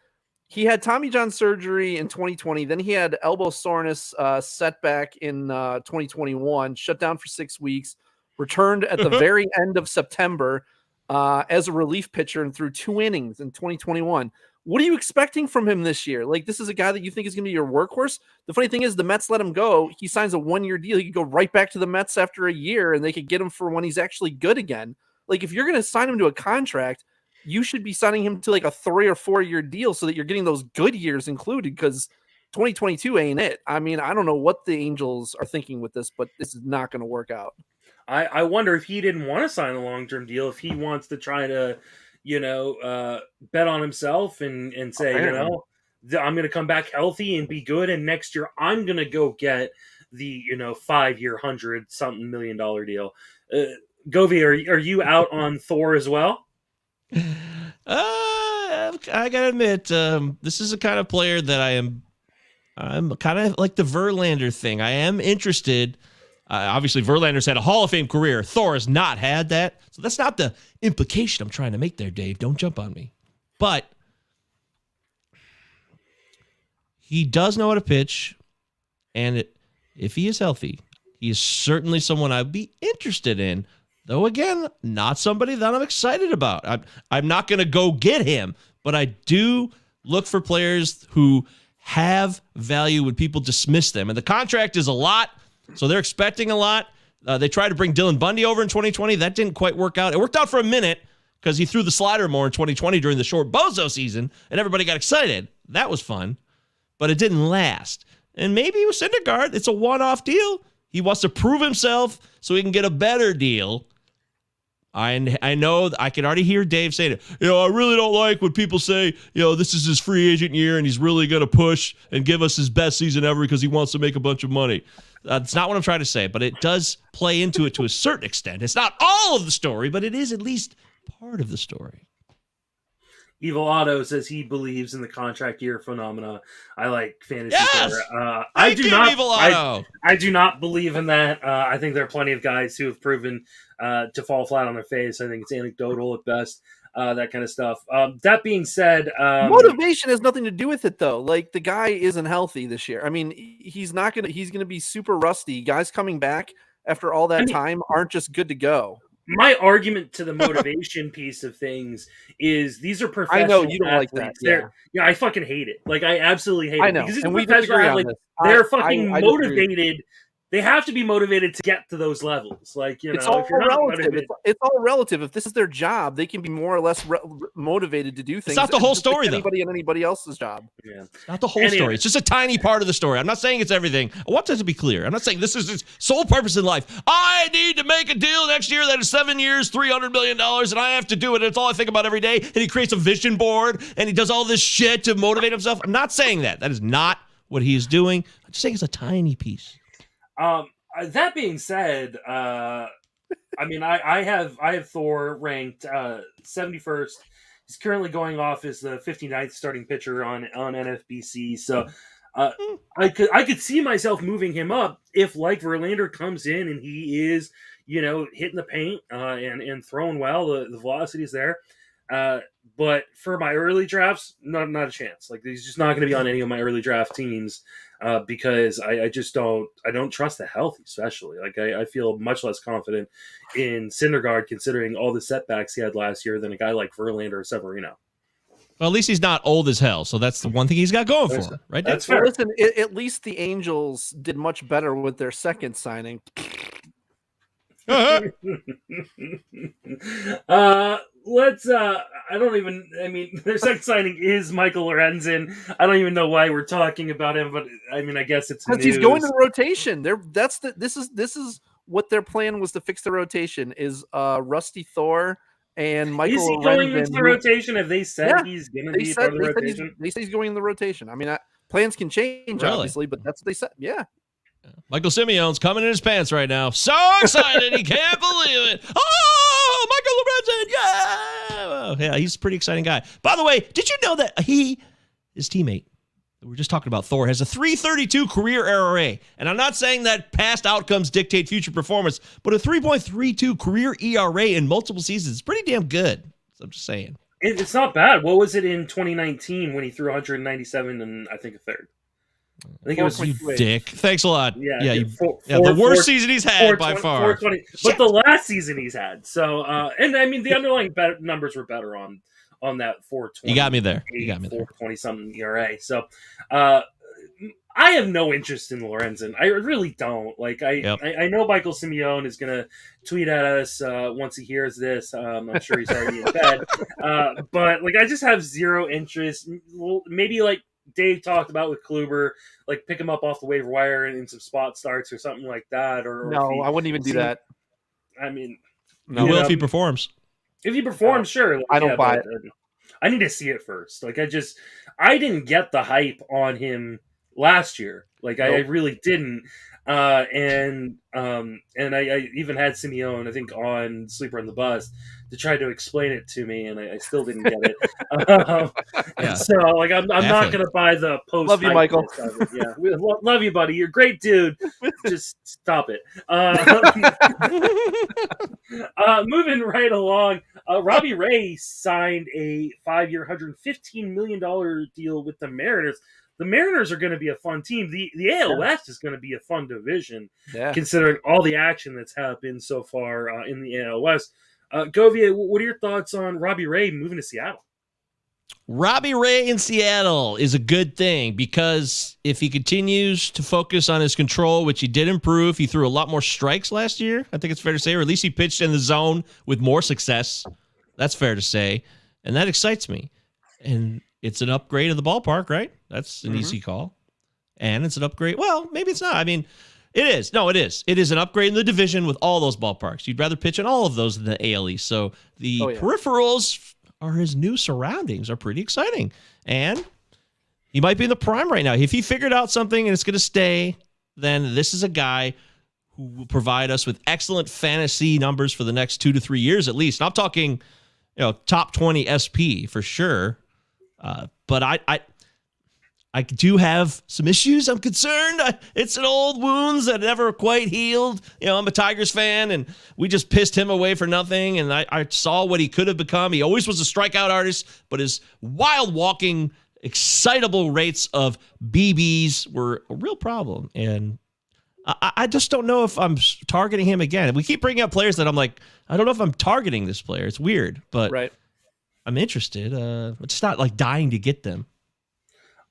he had Tommy John surgery in 2020. Then he had elbow soreness setback in 2021, shut down for 6 weeks, returned at the very end of September as a relief pitcher and threw 2 innings in 2021. What are you expecting from him this year? Like, this is a guy that you think is going to be your workhorse. The funny thing is the Mets let him go. He signs a 1 year deal. He could go right back to the Mets after a year and they could get him for when he's actually good again. Like, if you're going to sign him to a contract, you should be signing him to like a 3 or 4 year deal so that you're getting those good years included, because 2022 ain't it. I mean, I don't know what the Angels are thinking with this, but this is not going to work out. I wonder if he didn't want to sign a long-term deal, if he wants to try to, you know, bet on himself and say, you know, I'm going to come back healthy and be good, and next year I'm going to go get the, you know, 5 year, $100-something million deal. Govier, are you out on Thor as well? I gotta admit, this is a kind of player that I'm kind of like the Verlander thing. I am interested. Obviously, Verlander's had a Hall of Fame career. Thor has not had that. So that's not the implication I'm trying to make there, Dave. Don't jump on me. But he does know how to pitch. And if he is healthy, he is certainly someone I'd be interested in. Though, again, not somebody that I'm excited about. I'm not going to go get him. But I do look for players who have value when people dismiss them. And the contract is a lot. So they're expecting a lot. They tried to bring Dylan Bundy over in 2020. That didn't quite work out. It worked out for a minute because he threw the slider more in 2020 during the short Bozo season, and everybody got excited. That was fun, but it didn't last. And maybe with Syndergaard, it's a one-off deal. He wants to prove himself so he can get a better deal. I know I can already hear Dave saying it. You know, I really don't like when people say, you know, this is his free agent year and he's really going to push and give us his best season ever because he wants to make a bunch of money. That's not what I'm trying to say, but it does play into it to a certain extent. It's not all of the story, but it is at least part of the story. Evil Otto says he believes in the contract year phenomena. I like fantasy. Yes! I do not. Evil Otto. I do not believe in that. I think there are plenty of guys who have proven to fall flat on their face. I think it's anecdotal at best. That kind of stuff. That being said, motivation has nothing to do with it, though. Like, the guy isn't healthy this year. I mean, he's gonna be super rusty. Guys coming back after all that time aren't just good to go. My argument to the motivation piece of things is these are professional. I know you don't athletes. like that. Yeah, I fucking hate it. Like, I absolutely hate it. I know, because these and we professional disagree on athletes, this. they're fucking I motivated. They have to be motivated to get to those levels. Like, you know, it's all if you're not relative. motivated, It's all relative. If this is their job, they can be more or less motivated to do things. It's not the whole just like story, though. anybody and anybody else's job. yeah. Not the whole story. It's just a tiny part of the story. I'm not saying it's everything. I want that to be clear. I'm not saying this is his sole purpose in life. I need to make a deal next year that is 7 years, $300 million, and I have to do it. It's all I think about every day. And he creates a vision board, and he does all this shit to motivate himself. I'm not saying that. That is not what he is doing. I'm just saying it's a tiny piece. That being said, I mean, I have Thor ranked 71st. He's currently going off as the 59th starting pitcher on NFBC. So I could see myself moving him up if, like, Verlander comes in and he is, you know, hitting the paint and throwing well. The velocity is there. But for my early drafts, not a chance. Like he's just not going to be on any of my early draft teams because I just don't trust the health, especially. Like I feel much less confident in Syndergaard considering all the setbacks he had last year than a guy like Verlander or Severino. Well, at least he's not old as hell, so that's the one thing he's got going for him, right? That's Well, fair. listen, at least the Angels did much better with their second signing. Their second signing is Michael Lorenzen. I don't even know why we're talking about him, but I mean, I guess it's because he's going to the rotation. This is what their plan was to fix the rotation is Rusty Thor and Michael. Is he going into the rotation? Have they said he's going to be part of the rotation? They say he's going in the rotation. I mean, plans can change, obviously, but that's what they said. Yeah. Michael Simeon's coming in his pants right now. So excited. He can't believe it. Oh, Michael Lorenzen. Yeah. Yeah, he's a pretty exciting guy. By the way, did you know that his teammate, we were just talking about Thor, has a 3.32 career ERA? And I'm not saying that past outcomes dictate future performance, but a 3.32 career ERA in multiple seasons is pretty damn good. So I'm just saying. It's not bad. What was it in 2019 when he threw 197 and I think a third? I think it was you dick. Thanks a lot. Yeah, the worst season he's had by far. 420, but the last season he's had. So, and I mean, the underlying numbers were better on that 420. You got me there. 420 something ERA. So, I have no interest in Lorenzen. I really don't. Like, I know Michael Simeon is gonna tweet at us once he hears this. I'm sure he's already in bed. But like, I just have zero interest. Maybe like Dave talked about with Kluber, like pick him up off the waiver wire and in some spot starts or something like that. Or no, I wouldn't even do that. I mean, no, will if he performs. If he performs, sure. Like, I don't buy it. I need to see it first. Like I didn't get the hype on him last year. Like I really didn't. And I even had Simeon, I think, on Sleeper on the Bus to try to explain it to me, and I still didn't get it. So, like, I'm not going to buy the post. Love you, Michael. Yeah, love you, buddy. You're a great dude. Just stop it. Moving right along, Robbie Ray signed a 5-year, $115 million deal with the Mariners. The Mariners are going to be a fun team. The AL West is going to be a fun division, considering all the action that's happened so far in the AL West. Govier, what are your thoughts on Robbie Ray moving to Seattle? Robbie Ray in Seattle is a good thing because if he continues to focus on his control, which he did improve, he threw a lot more strikes last year, I think it's fair to say, or at least he pitched in the zone with more success. That's fair to say, and that excites me. And it's an upgrade of the ballpark, right? That's an easy call. And it's an upgrade. Well, maybe it's not. I mean, it is. No, it is. It is an upgrade in the division with all those ballparks. You'd rather pitch in all of those than the AL East. So the peripherals are his new surroundings are pretty exciting. And he might be in the prime right now. If he figured out something and it's going to stay, then this is a guy who will provide us with excellent fantasy numbers for the next 2 to 3 years at least. And I'm talking, top 20 SP for sure. But I do have some issues. I'm concerned. It's an old wounds that never quite healed. I'm a Tigers fan, and we just pissed him away for nothing. And I saw what he could have become. He always was a strikeout artist, but his wild walking, excitable rates of BBs were a real problem. And I just don't know if I'm targeting him again. We keep bringing up players that I'm like, I don't know if I'm targeting this player. It's weird, but I'm interested. It's not like dying to get them.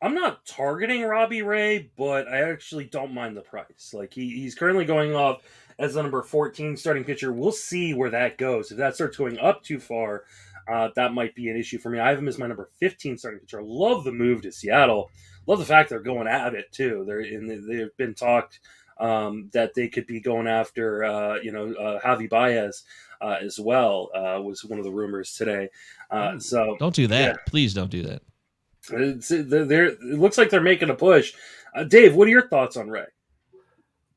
I'm not targeting Robbie Ray, but I actually don't mind the price. Like he's currently going off as the number 14 starting pitcher. We'll see where that goes. If that starts going up too far, that might be an issue for me. I have him as my number 15 starting pitcher. I love the move to Seattle. Love the fact they're going at it too. They've been talked that they could be going after Javi Baez as well. Was one of the rumors today. So don't do that. Yeah. Please don't do that. It looks like they're making a push. Dave, what are your thoughts on Ray?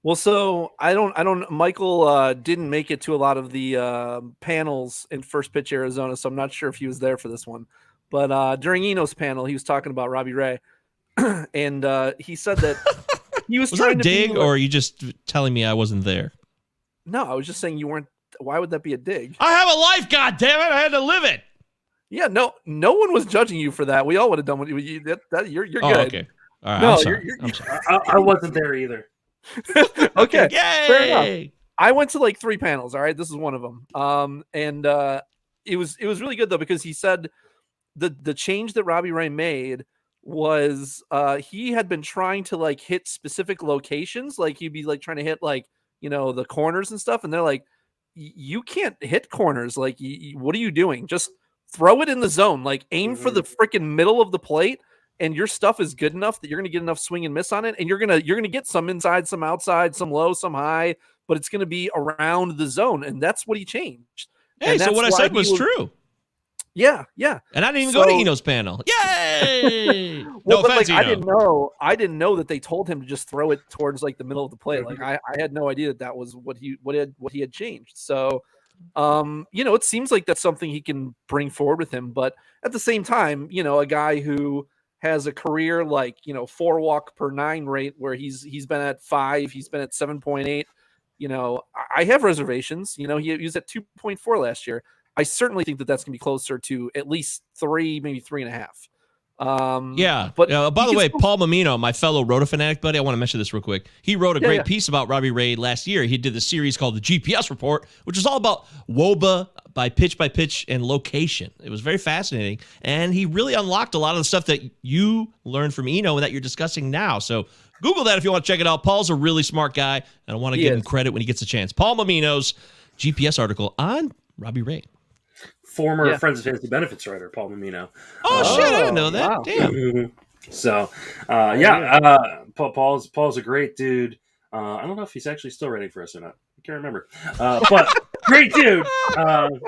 Well, so I don't. Michael didn't make it to a lot of the panels in First Pitch Arizona, so I'm not sure if he was there for this one. But during Eno's panel, he was talking about Robbie Ray, and he said that he was trying that a dig, or are you just telling me I wasn't there? No, I was just saying you weren't. Why would that be a dig? I have a life, goddammit! I had to live it. Yeah, no one was judging you for that. We all would have done what you. You're Oh, good. okay. All right. No, I'm sorry. you're I'm sorry. I wasn't there either. Okay, fair enough. Yay! I went to like 3 panels. All right, this is one of them. And it was really good though, because he said the change that Robbie Ray made was he had been trying to like hit specific locations, like he'd be like trying to hit like the corners and stuff, and they're like, you can't hit corners. Like, what are you doing? Just throw it in the zone. Like, aim for the freaking middle of the plate, and your stuff is good enough that you're gonna get enough swing and miss on it, and you're gonna get some inside, some outside, some low, some high, but it's gonna be around the zone, and that's what he changed. Hey, so what I said was true. Yeah. And I didn't even go to Eno's panel. Yay! Well, No but offense, like, Eno. I didn't know that they told him to just throw it towards like the middle of the plate. Like I had no idea that was what he had changed. So, it seems like that's something he can bring forward with him. But at the same time, a guy who has a career like 4 walk per 9 rate, where he's been at 5, he's been at 7.8. I have reservations. He was at 2.4 last year. I certainly think that that's going to be closer to at least 3, maybe 3.5. Yeah. But by the way, Paul Mamino, my fellow Rotofanatic buddy, I want to mention this real quick. He wrote a great piece about Robbie Ray last year. He did the series called the GPS Report, which was all about WOBA by pitch and location. It was very fascinating. And he really unlocked a lot of the stuff that you learned from Eno and that you're discussing now. So Google that if you want to check it out. Paul's a really smart guy, and I want to give him credit when he gets a chance. Paul Mamino's GPS article on Robbie Ray. Former Friends of Fantasy Benefits writer, Paul Mamino. Oh, shit, I didn't know that. Wow. Damn. So, Paul's a great dude. I don't know if he's actually still writing for us or not. I can't remember. But great dude.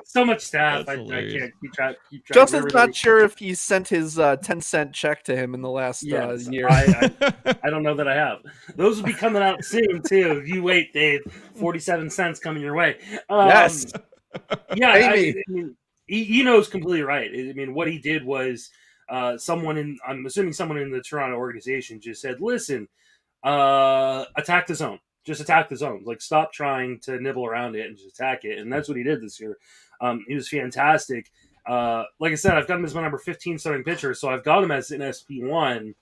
So much staff. I can't keep track. Justin's not sure if he sent his 10-cent check to him in the last year. I don't know that I have. Those will be coming out soon, too. You wait, Dave. 47 cents coming your way. Yes. Yeah, I mean, he knows completely right. I mean, what he did was I'm assuming someone in the Toronto organization just said, listen, attack the zone. Just attack the zone. Like, stop trying to nibble around it and just attack it. And that's what he did this year. He was fantastic. Like I said, I've got him as my number 15 starting pitcher, so I've got him as an SP1.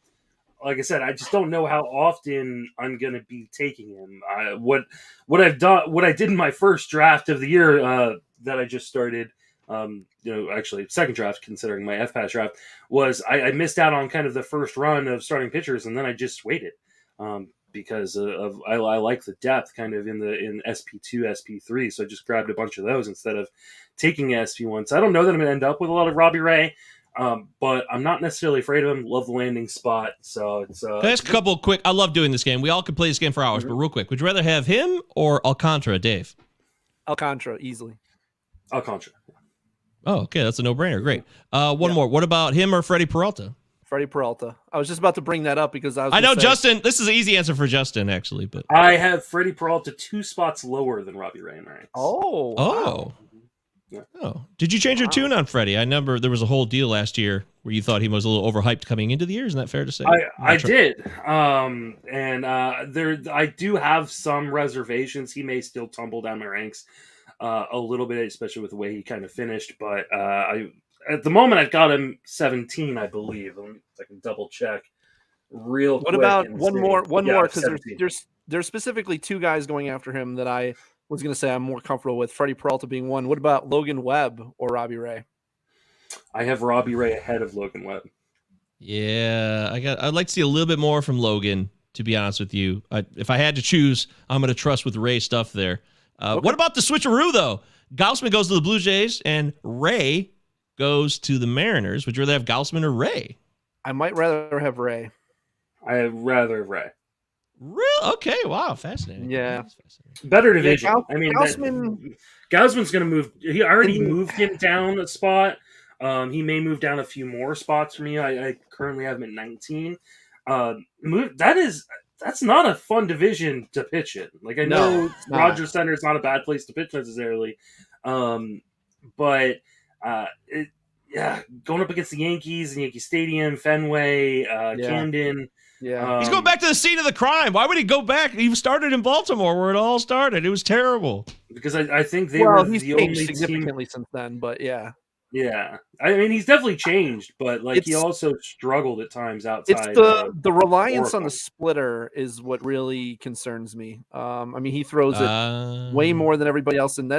Like I said, I just don't know how often I'm going to be taking him. What I did in my first draft of the year that I just started, actually second draft considering my FPAS draft, was I missed out on kind of the first run of starting pitchers, and then I just waited because I like the depth kind of in SP2, SP3, so I just grabbed a bunch of those instead of taking SP1. So I don't know that I'm going to end up with a lot of Robbie Ray. But I'm not necessarily afraid of him. Love the landing spot. So it's Can I ask a couple quick? I love doing this game. We all could play this game for hours, but real quick, would you rather have him or Alcantara, Dave? Alcantara, easily. Alcantara. Oh, okay, that's a no-brainer. Great. One more. What about him or Freddie Peralta? Freddie Peralta. I was just about to bring that up because I know Justin. This is an easy answer for Justin, actually, but I have Freddie Peralta 2 spots lower than Robbie Ray in ranks. Oh. Wow. Yeah. Oh, did you change your tune on Freddie? I remember there was a whole deal last year where you thought he was a little overhyped coming into the year. Isn't that fair to say? I did. I do have some reservations. He may still tumble down my ranks a little bit, especially with the way he kind of finished. But at the moment, I've got him 17, I believe. Let me see if I can double check real quick. What about one more? Because there's specifically 2 guys going after him that I was going to say I'm more comfortable with, Freddie Peralta being one. What about Logan Webb or Robbie Ray? I have Robbie Ray ahead of Logan Webb. Yeah, I'd like to see a little bit more from Logan, to be honest with you. If I had to choose, I'm going to trust with Ray stuff there. Okay. What about the switcheroo, though? Gaussman goes to the Blue Jays, and Ray goes to the Mariners. Would you rather have Gaussman or Ray? I might rather have Ray. I'd rather have Ray. Real? Okay, wow, fascinating. Yeah. Better division. Gaussman's going to move. He already moved him down a spot. He may move down a few more spots for me. I currently have him at 19. That's not a fun division to pitch in. Like, I know Rogers Center is not a bad place to pitch necessarily, but going up against the Yankees and Yankee Stadium, Fenway, Camden. Yeah, he's going back to the scene of the crime. Why would he go back? He started in Baltimore, where it all started. It was terrible. Because I think they were he's the only significantly team since then. But yeah, Yeah, I mean he's definitely changed, but like he also struggled at times outside. It's the reliance on the splitter is what really concerns me. I mean he throws it way more than everybody else, and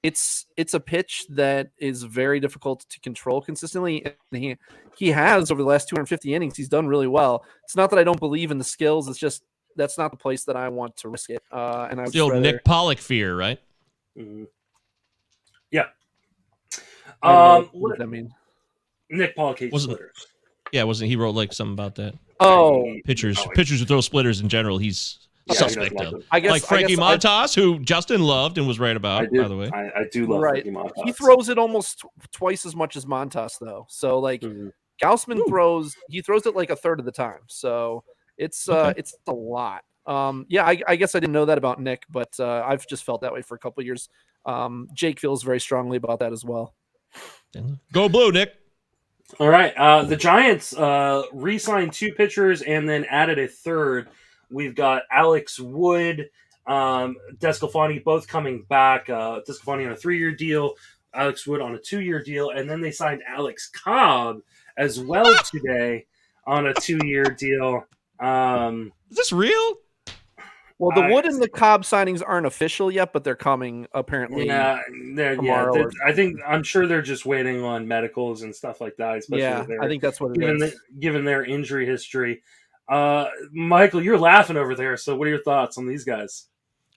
it's a pitch that is very difficult to control consistently. And he has over the last 250 innings, he's done really well. It's not that I don't believe in the skills; it's just that's not the place that I want to risk it. And I it's the old Nick Pollock fear, right? Mm-hmm. Yeah. What does that mean? Nick Pollock hates splitters. Yeah, wasn't he wrote like something about that? Oh, pitchers who throw splitters in general, he's suspect of. I guess Frankie Montas, who Justin loved and was right about, by the way. I do love Frankie Montas. He throws it almost twice as much as Montas, though. So like Gaussman throws it like a third of the time. So it's a lot. Yeah, I guess I didn't know that about Nick, but I've just felt that way for a couple of years. Jake feels very strongly about that as well. Go blue, Nick. All right. The Giants re-signed 2 pitchers and then added a third. We've got Alex Wood, Descalfani both coming back. Descalfani on a 3-year deal, Alex Wood on a 2-year deal, and then they signed Alex Cobb as well today on a 2-year deal. Is this real? Well, the Wood and the Cobb signings aren't official yet, but they're coming apparently. Yeah, I'm sure they're just waiting on medicals and stuff like that. Especially I think that's what it is. Given their injury history. Michael, you're laughing over there. So what are your thoughts on these guys?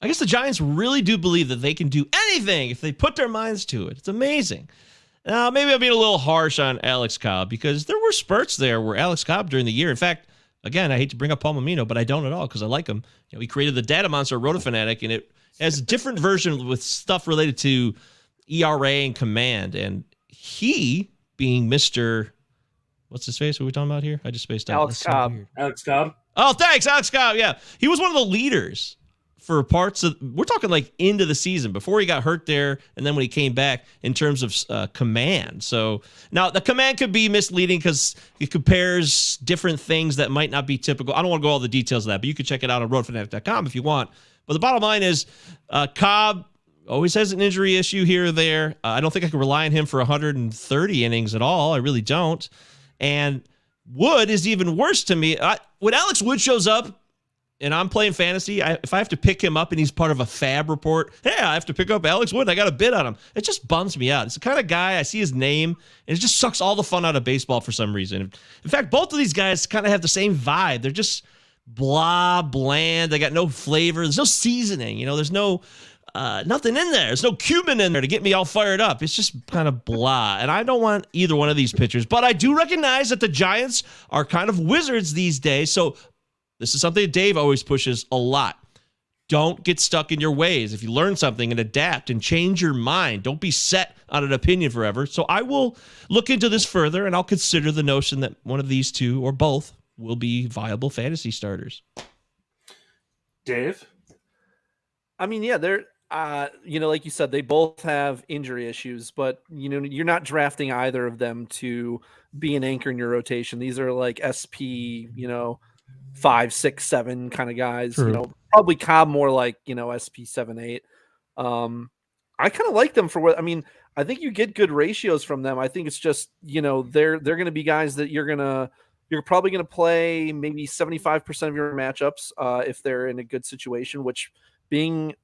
I guess the Giants really do believe that they can do anything if they put their minds to it. It's amazing. Now, maybe I'm being a little harsh on Alex Cobb because there were spurts there where Alex Cobb during the year, in fact, again, I hate to bring up Paul Mamino, but I don't at all because I like him. You know, he created the Data Monster Rotofanatic, and it has a different version with stuff related to ERA and command. And he, being Mr. What's his face? What are we talking about here? I just spaced out. Alex Cobb. Alex Cobb. Oh, thanks, Alex Cobb. Yeah, he was one of the leaders for parts of. We're talking like into the season before he got hurt there, and then when he came back in terms of command. So now the command could be misleading because it compares different things that might not be typical. I don't want to go all the details of that, but you can check it out on roadfanatic.com if you want. But the bottom line is, Cobb always has an injury issue here or there. I don't think I can rely on him for 130 innings at all. I really don't. And Wood is even worse to me. When Alex Wood shows up and I'm playing fantasy, if I have to pick him up and he's part of a fab report, hey, I have to pick up Alex Wood. I got a bid on him. It just bums me out. It's the kind of guy, I see his name, and it just sucks all the fun out of baseball for some reason. In fact, both of these guys kind of have the same vibe. They're just bland. They got no flavor. There's no seasoning. You know, there's no nothing in there. There's no cumin in there to get me all fired up. It's just kind of blah. And I don't want either one of these pitchers. But I do recognize that the Giants are kind of wizards these days. So this is something that Dave always pushes a lot. Don't get stuck in your ways. If you learn something and adapt and change your mind, don't be set on an opinion forever. So I will look into this further, and I'll consider the notion that one of these two or both will be viable fantasy starters. Dave? I mean, yeah, they're like you said, they both have injury issues, but you're not drafting either of them to be an anchor in your rotation. These are like SP, 5, 6, 7 kind of guys. True. Probably Cobb more like SP 7, 8. I kind of like them for what I mean. I think you get good ratios from them. I think it's just they're going to be guys that you're probably going to play maybe 75% of your matchups if they're in a good situation. Which being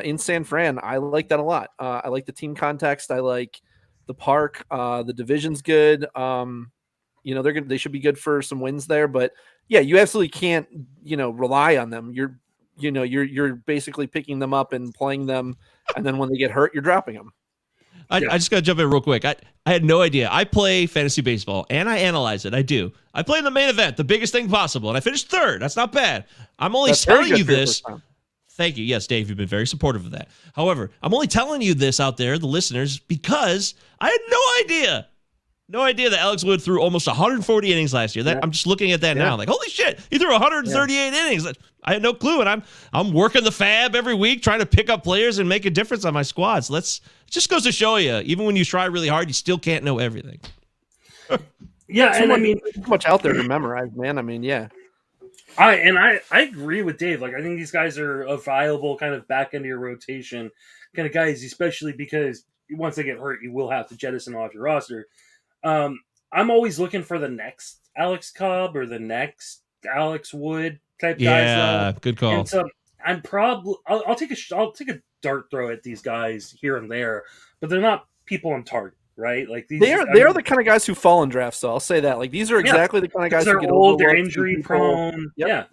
in San Fran, I like that a lot. I like the team context. I like the park. The division's good. They should be good for some wins there. But yeah, you absolutely can't rely on them. You're basically picking them up and playing them, and then when they get hurt, you're dropping them. I just got to jump in real quick. I had no idea. I play fantasy baseball, and I analyze it. I do. I play in the main event, the biggest thing possible, and I finished third. That's not bad. I'm only telling you this. Thank you. Yes, Dave, you've been very supportive of that. However, I'm only telling you this out there, the listeners, because I had no idea that Alex Wood threw almost 140 innings last year. I'm just looking at that now, like, holy shit, he threw 138 innings. I had no clue, and I'm working the fab every week, trying to pick up players and make a difference on my squad. So it just goes to show you, even when you try really hard, you still can't know everything. And I mean, too much out there to memorize, man. I mean, yeah. I agree with Dave. Like, I think these guys are a viable kind of back into your rotation kind of guys, especially because once they get hurt, you will have to jettison off your roster. I'm always looking for the next Alex Cobb or the next Alex Wood type guys. Yeah, good call. And so I'm probably I'll take a dart throw at these guys here and there, but they're not people on target, right? Like these, they are the kind of guys who fall in drafts. So I'll say that. Like these are exactly the kind of guys they're who get old, they're overlooked, injury people. prone. Yep.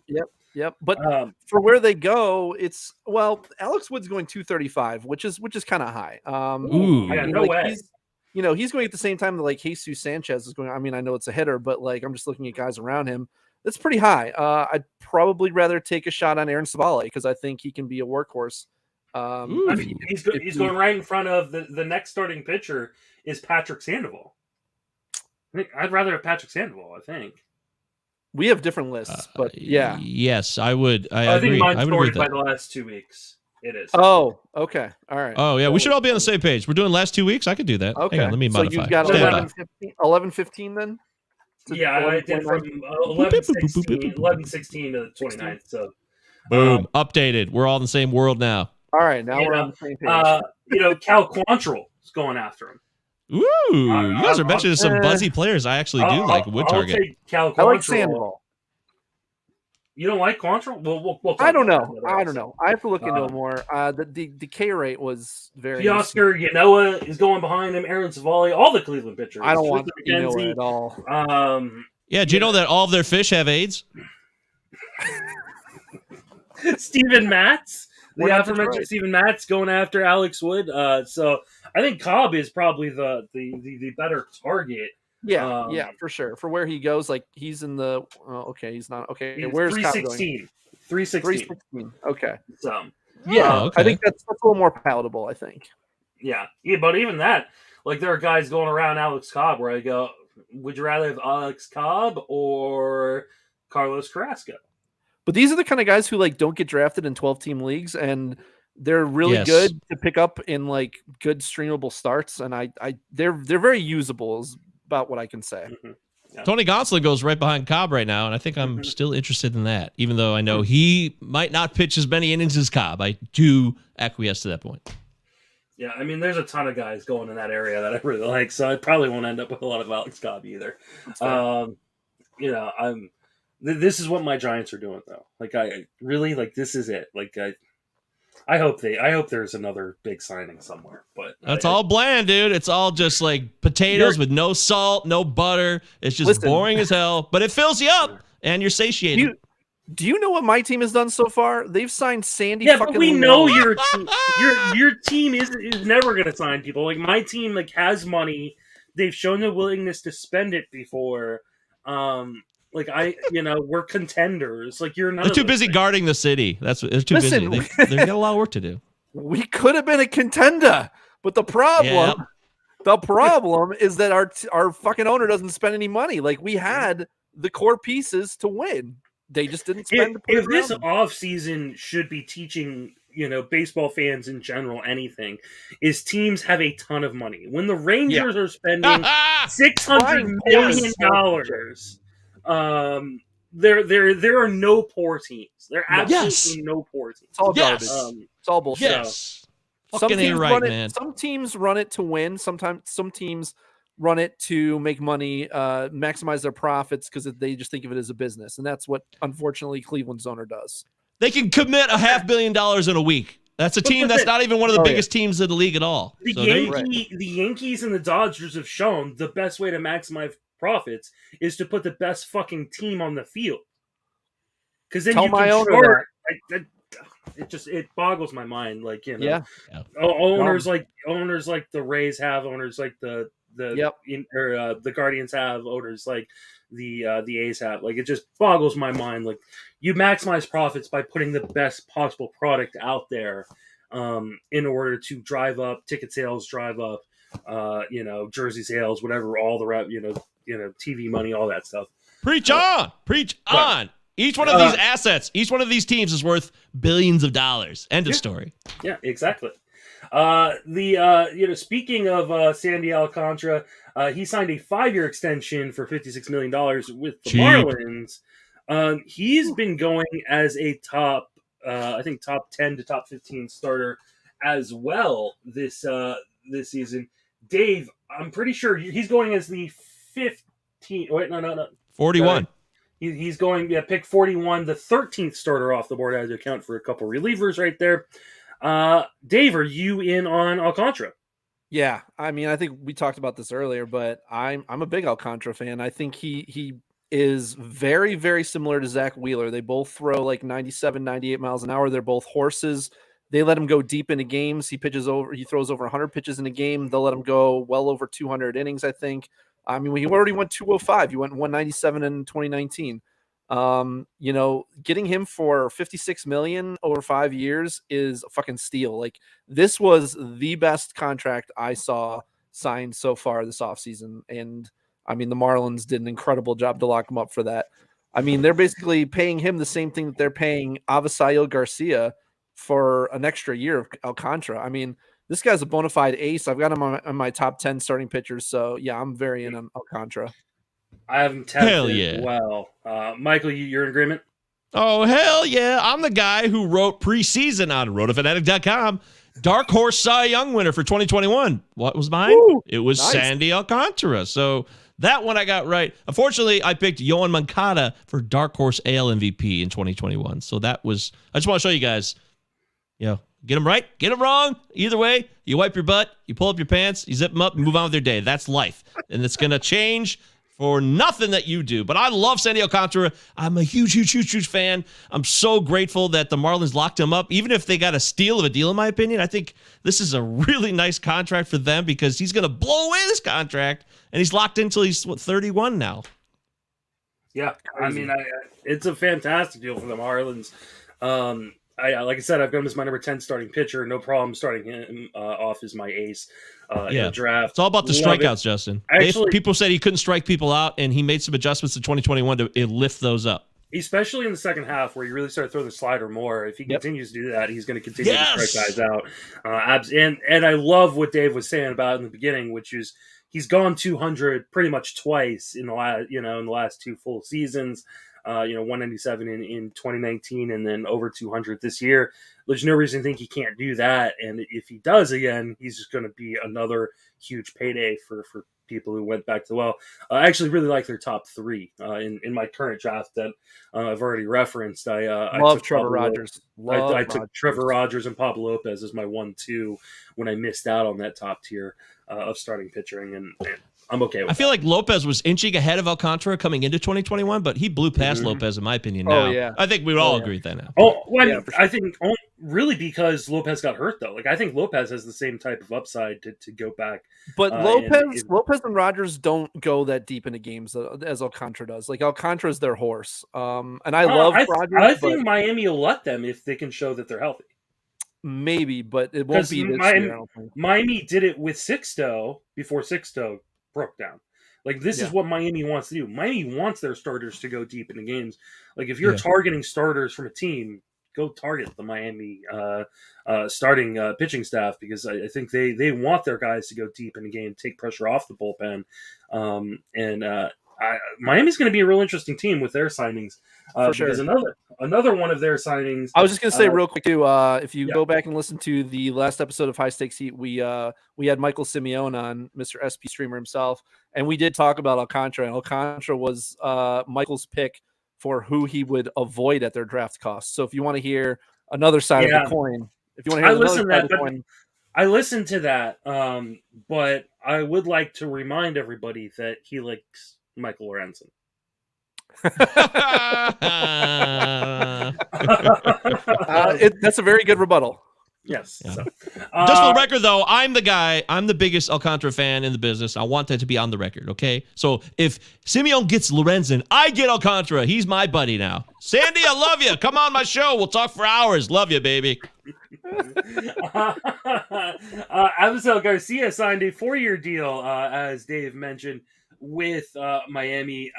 But for where they go, Alex Wood's going 235, which is kind of high. No way. He's going at the same time that like Jesus Sanchez is going. I mean, I know it's a hitter, but like I'm just looking at guys around him. That's pretty high. I'd probably rather take a shot on Aaron Savali because I think he can be a workhorse. He's going right in front of the next starting pitcher is Patrick Sandoval. I'd rather have Patrick Sandoval. I think we have different lists, but yeah. Yes, I would. I agree. think mine's I would agree sorted by the last 2 weeks. It is. Oh, okay. All right. Oh, yeah. We should all be on the same page. We're doing last 2 weeks. I could do that. Okay. Hang on, let me modify. So you've got 11-15 then? Yeah, I did from 11-16 to 29. So, boom, updated. We're all in the same world now. All right, now we're on the same page. Cal Quantrill is going after him. Ooh, you guys are mentioning some buzzy players. I actually do like Wood Target. I'll take Cal Quantrill. I like Sandoval. You don't like Quantrill? We'll I don't know. I have to look into it more. The K rate was very. Oscar Yanoa is going behind him. Aaron Savali, all the Cleveland pitchers. I don't want Yanoa at all. Yeah, do you know that all of their fish have AIDS? Steven Matz, the aforementioned Steven Matz, going after Alex Wood. So I think Cobb is probably the better target. Yeah, for sure. For where he goes, like he's in the. He's not. Okay, where's 316? 316. Okay. So I think that's a little more palatable. I think. Yeah, but even that, like there are guys going around Alex Cobb where I go, would you rather have Alex Cobb or Carlos Carrasco? But these are the kind of guys who like don't get drafted in 12-team leagues, and they're really good to pick up in like good streamable starts, and they're very usable. Is about what I can say. Mm-hmm. Yeah. Tony Gonsolin goes right behind Cobb right now, and I think I'm still interested in that, even though I know he might not pitch as many innings as Cobb. I do acquiesce to that point. Yeah, I mean, there's a ton of guys going in that area that I really like, so I probably won't end up with a lot of Alex Cobb either. This is what my Giants are doing, though. Like, I really like this is it. Like, I hope there's another big signing somewhere, but that's all bland, dude. It's all just like potatoes with no salt, no butter. It's just boring as hell, but it fills you up and you're satiated. Do you know what my team has done so far? They've signed Sandy. Yeah, but we know your team is never going to sign people. Like my team, like has money. They've shown the willingness to spend it before. We're contenders. Like you're not. They're too busy guarding the city. They're too busy. They've got a lot of work to do. We could have been a contender, but the problem is that our fucking owner doesn't spend any money. Like we had the core pieces to win. They just didn't spend. If this offseason should be teaching, baseball fans in general anything, is teams have a ton of money. When the Rangers are spending $600 million. There are no poor teams. There are absolutely no poor teams. It's all garbage. It's all bullshit. Yes. Fucking A right, man. Some teams run it to win. Sometimes some teams run it to make money, maximize their profits because they just think of it as a business. And that's what, unfortunately, Cleveland's owner does. They can commit $500 million in a week. That's a team that's not even one of the biggest teams in the league at all. The Yankees and the Dodgers have shown the best way to maximize profits is to put the best fucking team on the field. Because then it boggles my mind. Like owners like the Rays have, owners like the Guardians have, owners like the A's have. Like it just boggles my mind. Like you maximize profits by putting the best possible product out there, in order to drive up ticket sales, drive up, jersey sales, whatever, all the TV money, all that stuff. Preach on. Each one of these assets, each one of these teams is worth billions of dollars. End of story. Yeah, exactly. Speaking of Sandy Alcantara, he signed a 5-year extension for $56 million with the Marlins. He's been going as a top 10 to top 15 starter as well this this season. Dave, I'm pretty sure he's going as the 15. Wait, no. 41. He's going pick 41, the 13th starter off the board. I had to account for a couple relievers right there. Dave, are you in on Alcantara? Yeah, I mean, I think we talked about this earlier, but I'm a big Alcantara fan. I think he is very, very similar to Zach Wheeler. They both throw like 97, 98 miles an hour. They're both horses. They let him go deep into games. He throws over 100 pitches in a game. They'll let him go well over 200 innings, I think. I mean, he already went 205. He went 197 in 2019. Getting him for $56 million over 5 years is a fucking steal. Like, this was the best contract I saw signed so far this offseason. And I mean, the Marlins did an incredible job to lock him up for that. I mean, they're basically paying him the same thing that they're paying Avisail Garcia for an extra year of Alcantara. I mean, this guy's a bona fide ace. I've got him on my top 10 starting pitchers. So yeah, I'm very in on Alcantara. I have him tested Hell yeah. as well. Michael, you're in agreement? Oh, hell yeah. I'm the guy who wrote preseason on rotofanatic.com. Dark Horse Cy Young winner for 2021. What was mine? Ooh, it was nice. Sandy Alcantara. So that one I got right. Unfortunately, I picked Yohan Moncada for Dark Horse AL MVP in 2021. So that was, I just want to show you guys, get them right, get them wrong. Either way, you wipe your butt, you pull up your pants, you zip them up, and move on with your day. That's life. And it's going to change for nothing that you do. But I love Sandy Alcantara. I'm a huge fan. I'm so grateful that the Marlins locked him up. Even if they got a steal of a deal, in my opinion, I think this is a really nice contract for them because he's going to blow away this contract, and he's locked in until he's, 31 now. Yeah, I mean, it's a fantastic deal for the Marlins. Like I said, I've got him as my number 10 starting pitcher. No problem starting him off as my ace in the draft. It's all about the strikeouts, Justin. People said he couldn't strike people out, and he made some adjustments in 2021 to lift those up. Especially in the second half where he really started throwing the slider more. If he continues to do that, he's going to continue to strike guys out. And I love what Dave was saying about in the beginning, which is he's gone 200 pretty much twice in the last two full seasons. 197 in 2019 and then over 200 this year. There's no reason to think he can't do that. And if he does again, he's just going to be another huge payday for people who went back to the well. I actually really like their top three in my current draft that I've already referenced. I love Trevor Rogers. I took Trevor Rogers and Pablo Lopez as my 1-2 when I missed out on that top tier of starting pitching, and I'm okay with I feel like Lopez was inching ahead of Alcantara coming into 2021, but he blew past Lopez, in my opinion, now. Oh, yeah. I think we would all agree with that now. Oh, well, yeah, I think really because Lopez got hurt, though. Like, I think Lopez has the same type of upside to go back. But Lopez and Rogers don't go that deep into games as Alcantara does. Like, Alcantara is their horse. And I love Rogers. I think Miami will let them if they can show that they're healthy. Maybe, but it won't be this year. Miami did it with Sixto before Sixto broke down. Like, this is what Miami wants to do. Miami wants their starters to go deep into games. Like, if you're targeting starters from a team, go target the Miami starting pitching staff, because I think they want their guys to go deep in the game, take pressure off the bullpen. Miami's going to be a real interesting team with their signings. Because another one of their signings. I was just going to say real quick too. If you go back and listen to the last episode of High Stakes Heat, we had Michael Simeone on, Mr. SP Streamer himself, and we did talk about Alcantara. And Alcantara was Michael's pick for who he would avoid at their draft costs. So if you want to hear another side of the coin, I listened to that, but I would like to remind everybody that he likes Michael Lorenzen. That's a very good rebuttal. Yes. Yeah. So, just for the record, though, I'm the biggest Alcantara fan in the business. I want that to be on the record, okay? So if Simeone gets Lorenzen, I get Alcantara. He's my buddy now. Sandy, I love you. Come on my show. We'll talk for hours. Love you, baby. Avisail Garcia signed a 4-year deal, as Dave mentioned, with Miami.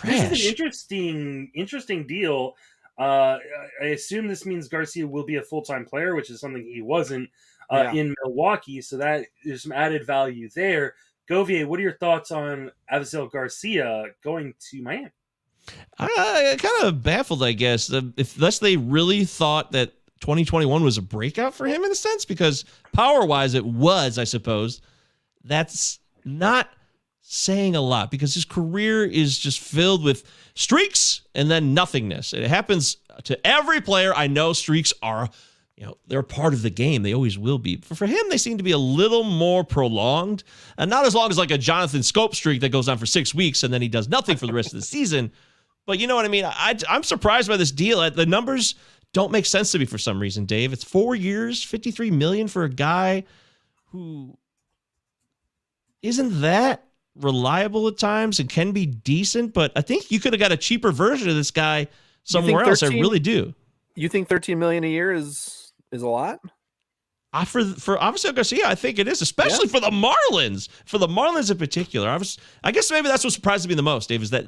This is an interesting deal. I assume this means Garcia will be a full-time player, which is something he wasn't in Milwaukee. So that there's some added value there. Govier, what are your thoughts on Avisail Garcia going to Miami? Kind of baffled, I guess. Unless they really thought that 2021 was a breakout for him in a sense, because power-wise it was, I suppose. That's not saying a lot because his career is just filled with streaks and then nothingness. It happens to every player. I know streaks are, they're part of the game. They always will be. For him, they seem to be a little more prolonged, and not as long as like a Jonathan Scope streak that goes on for 6 weeks and then he does nothing for the rest of the season. But you know what I mean? I'm surprised by this deal. The numbers don't make sense to me for some reason, Dave. It's 4 years, $53 million for a guy who isn't that reliable at times and can be decent, but I think you could have got a cheaper version of this guy somewhere else. I really do. You think $13 million a year is a lot? For Avisail Garcia, I think it is, especially for the Marlins. For the Marlins in particular, I guess maybe that's what surprised me the most, Dave, is that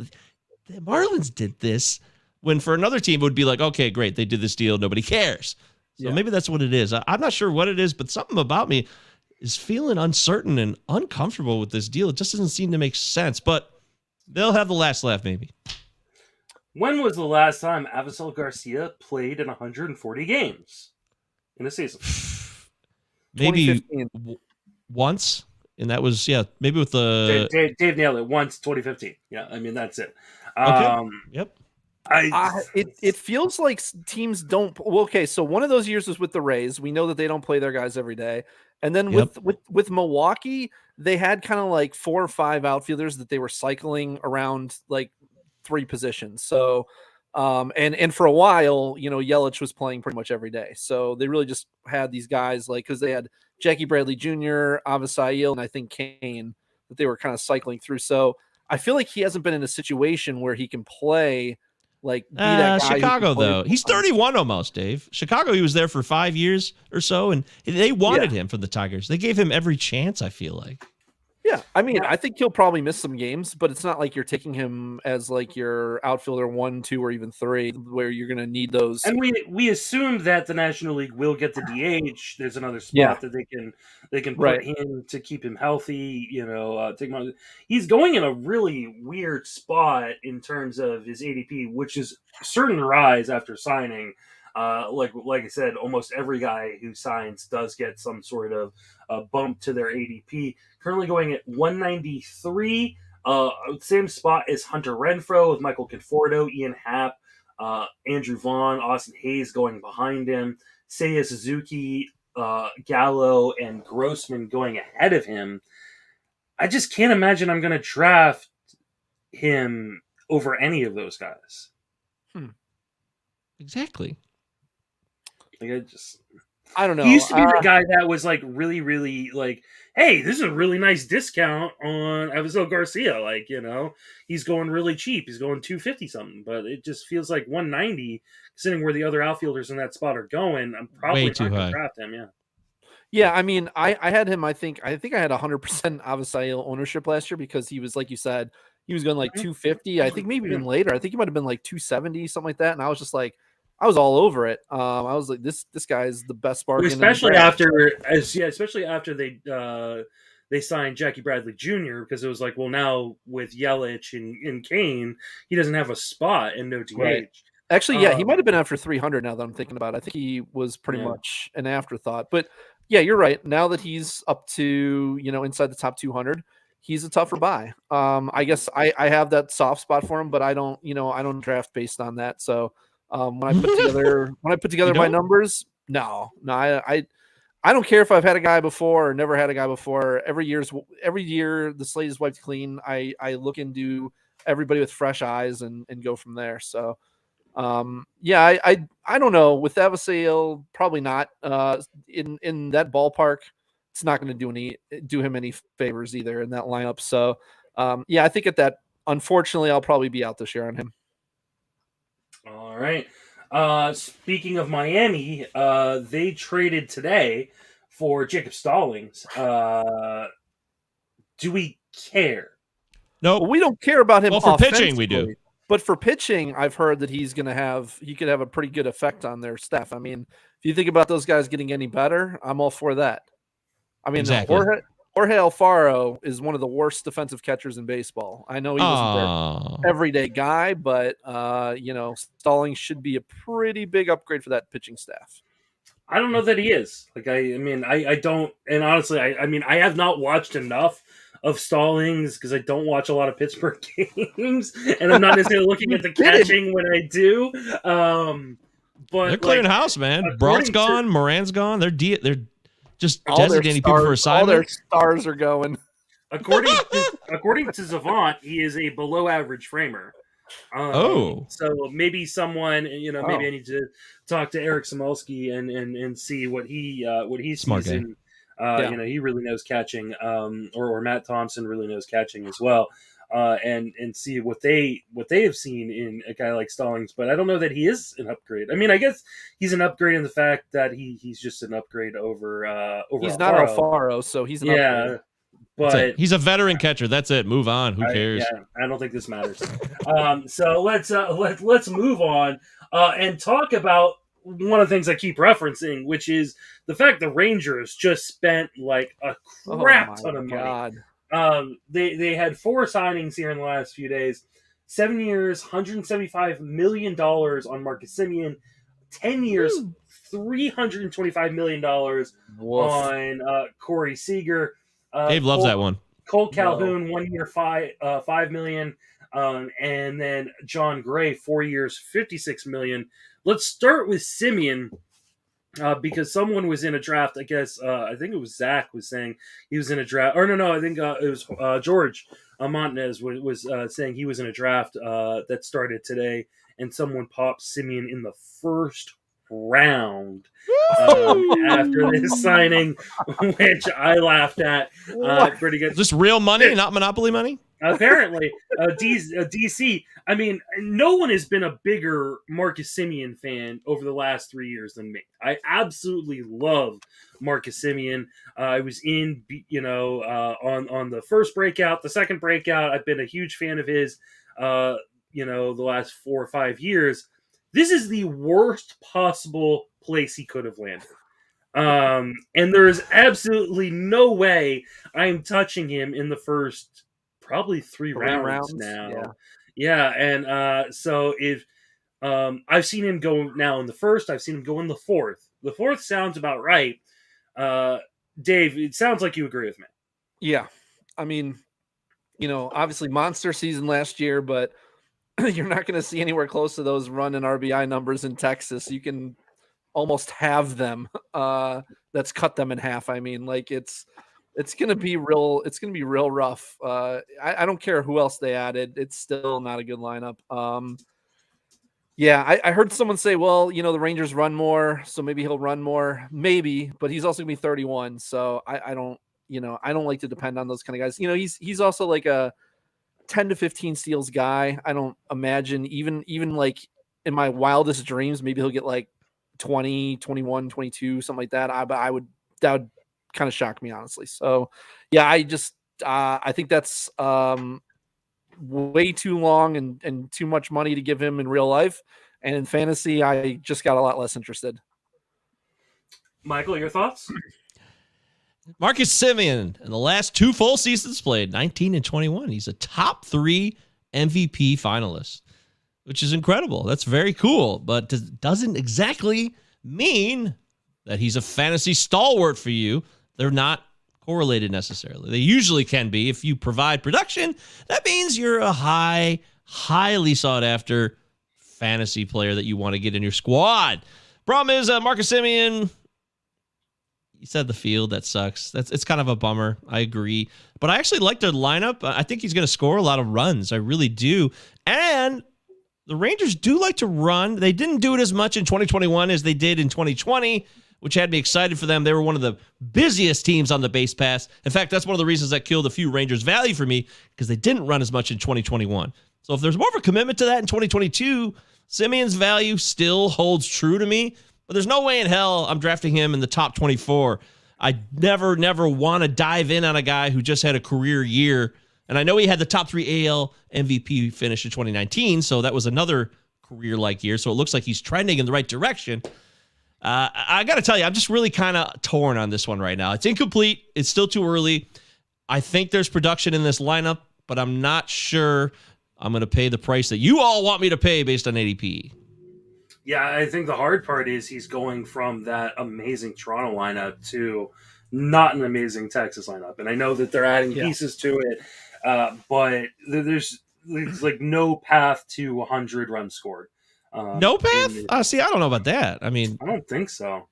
the Marlins did this when for another team it would be like, okay, great, they did this deal, nobody cares. So maybe that's what it is. I'm not sure what it is, but something about me is feeling uncertain and uncomfortable with this deal. It just doesn't seem to make sense, but they'll have the last laugh maybe. When was the last time Avisail Garcia played in 140 games in a season? Maybe once, and that was, maybe with the... Dave nailed it. Once, 2015. Yeah, I mean, that's it. Okay. Yep. It feels like teams don't. Well, okay, so one of those years was with the Rays. We know that they don't play their guys every day. And then with Milwaukee, they had kind of like 4 or 5 outfielders that they were cycling around like 3 positions. So, and for a while, Yelich was playing pretty much every day. So they really just had these guys because they had Jackie Bradley Jr., Avisail, and I think Kane that they were kind of cycling through. So I feel like he hasn't been in a situation where he can play. Be that guy Chicago, though. He's 31 almost, Dave. Chicago, he was there for 5 years or so, and they wanted him from the Tigers. They gave him every chance, I feel like. Yeah, I mean, I think he'll probably miss some games, but it's not like you're taking him as like your outfielder 1, 2, or even 3, where you're going to need those. And we assume that the National League will get the DH. There's another spot that they can put him to keep him healthy. Take him on. He's going in a really weird spot in terms of his ADP, which is certain rise after signing. Like I said, almost every guy who signs does get some sort of bump to their ADP. Currently going at 193. Same spot as Hunter Renfroe with Michael Conforto, Ian Happ, Andrew Vaughn, Austin Hayes going behind him, Seiya Suzuki, Gallo, and Grossman going ahead of him. I just can't imagine I'm going to draft him over any of those guys. Exactly. I don't know. He used to be the guy that was like really, really like, hey, this is a really nice discount on Avisail Garcia. He's going really cheap. He's going $250 something, but it just feels like 190, considering where the other outfielders in that spot are going. I'm probably not going to draft him. Yeah. Yeah, I mean, I had him. I think I had 100% Avisail ownership last year because he was, like you said, he was going like 250. I think maybe even later. I think he might have been like 270, something like that. And I was just like, I was all over it. I was like, this guy is the best bargain. Especially after they signed Jackie Bradley Jr. because it was like, well, now with Yelich and Kane, he doesn't have a spot and no DH. Right. Actually, he might have been after 300 now that I'm thinking about it. I think he was pretty much an afterthought. But yeah, you're right. Now that he's up to, inside the top 200, he's a tougher buy. I guess I have that soft spot for him, but I don't draft based on that. So when I put together my numbers, no, I don't care if I've had a guy before or never had a guy before. Every year the slate is wiped clean. I look into everybody with fresh eyes and go from there. So I don't know, with Avisail, probably not in that ballpark. It's not going to do him any favors either in that lineup. So I think at that, unfortunately, I'll probably be out this year on him. All right. Speaking of Miami, they traded today for Jacob Stallings. Do we care? No, we don't care about him. Well, for pitching, we do. But for pitching, I've heard that he could have a pretty good effect on their staff. I mean, if you think about those guys getting any better, I'm all for that. I mean, exactly. Jorge Alfaro is one of the worst defensive catchers in baseball. I know he wasn't their everyday guy, but Stallings should be a pretty big upgrade for that pitching staff. I don't know that he is. Like, I don't, and honestly, I have not watched enough of Stallings because I don't watch a lot of Pittsburgh games, and I'm not necessarily looking at the catching when I do. But they're clearing house, man. Brault's gone, Moran's gone. They're just designating people for assignment. All their stars are going. According to Savant, he is a below average framer. So maybe someone, maybe I need to talk to Eric Samolsky and see what he Smart sees in. He really knows catching, or Matt Thompson really knows catching as well, and see what they have seen in a guy like Stallings. But I don't know that he is an upgrade. I mean, I guess he's an upgrade in the fact that he's just an upgrade over. He's not Alfaro, so he's an upgrade. But he's a veteran catcher. That's it. Move on. Who cares? I don't think this matters. So let's move on and talk about one of the things I keep referencing, which is the fact the Rangers just spent like a crap ton of money. They had 4 signings here in the last few days. 7 years, $175 million on Marcus Semien. 10 years, $325 million on Corey Seager. Dave loves that one. Cole Calhoun, 1 year, $5 million, and then John Gray, 4 years, $56 million. Let's start with Semien, because someone was in a draft. I guess I think it was Zach was saying he was in a draft. Or no, I think it was George Montanez was saying he was in a draft that started today, and someone popped Semien in the first round after this signing, which I laughed at pretty good. Is this real money, not Monopoly money? Apparently, DC. I mean, no one has been a bigger Marcus Semien fan over the last 3 years than me. I absolutely love Marcus Semien. I was in, on the first breakout, the second breakout. I've been a huge fan of his, the last 4 or 5 years. This is the worst possible place he could have landed. And there is absolutely no way I am touching him in the first probably three rounds now. Yeah. And so if I've seen him go now in the first, I've seen him go in the fourth. The fourth sounds about right. Dave, it sounds like you agree with me. Yeah. I mean, obviously monster season last year, but you're not going to see anywhere close to those run and RBI numbers in Texas. You can almost have them. That's cut them in half. I mean, like it's going to be real. It's going to be real rough. I don't care who else they added. It's still not a good lineup. I heard someone say, well, the Rangers run more, so maybe he'll run more, maybe, but he's also gonna be 31. So I don't like to depend on those kind of guys. He's also like a 10 to 15 steals guy. I don't imagine even like in my wildest dreams, maybe he'll get like 20, 21, 22, something like that. That would kind of shock me, honestly. So yeah, I think that's way too long and too much money to give him in real life. And in fantasy, I just got a lot less interested. Michael, your thoughts? Marcus Semien, in the last 2 full seasons played, 19 and 21. He's a top 3 MVP finalist, which is incredible. That's very cool, but doesn't exactly mean that he's a fantasy stalwart for you. They're not correlated necessarily. They usually can be. If you provide production, that means you're a highly sought after fantasy player that you want to get in your squad. Problem is, Marcus Semien, you said the field, that sucks. It's kind of a bummer. I agree. But I actually like their lineup. I think he's going to score a lot of runs. I really do. And the Rangers do like to run. They didn't do it as much in 2021 as they did in 2020, which had me excited for them. They were one of the busiest teams on the base pass. In fact, that's one of the reasons that killed a few Rangers value for me, because they didn't run as much in 2021. So if there's more of a commitment to that in 2022, Semien's value still holds true to me. But there's no way in hell I'm drafting him in the top 24. I never want to dive in on a guy who just had a career year. And I know he had the top 3 AL MVP finish in 2019, so that was another career-like year. So it looks like he's trending in the right direction. I got to tell you, I'm just really kind of torn on this one right now. It's incomplete. It's still too early. I think there's production in this lineup, but I'm not sure I'm going to pay the price that you all want me to pay based on ADP. Yeah, I think the hard part is he's going from that amazing Toronto lineup to not an amazing Texas lineup. And I know that they're adding pieces to it, but there's like no path to 100 runs scored. No path? See, I don't know about that. I mean, I don't think so.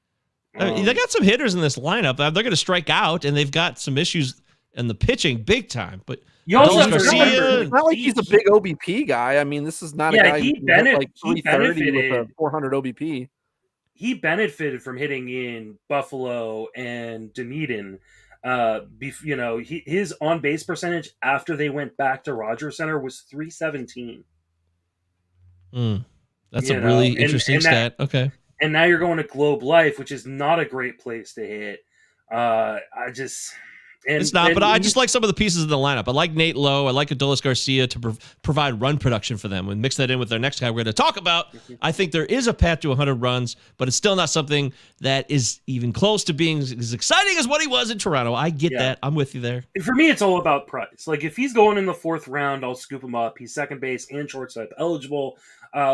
They got some hitters in this lineup. They're going to strike out, and they've got some issues in the pitching big time. But you also have it's not like he's a big OBP guy. I mean, this is not a guy who hit like 330 with a 400 OBP. He benefited from hitting in Buffalo and Dunedin. His on base percentage after they went back to Rogers Center was 317. That's a really interesting stat. Okay. And now you're going to Globe Life, which is not a great place to hit. It's not, but I just like some of the pieces in the lineup. I like Nate Lowe. I like Adolis Garcia to provide run production for them. And mix that in with their next guy we're going to talk about. I think there is a path to 100 runs, but it's still not something that is even close to being as exciting as what he was in Toronto. I get that. I'm with you there. For me, it's all about price. Like, if he's going in the 4th round, I'll scoop him up. He's second base and shortstop eligible,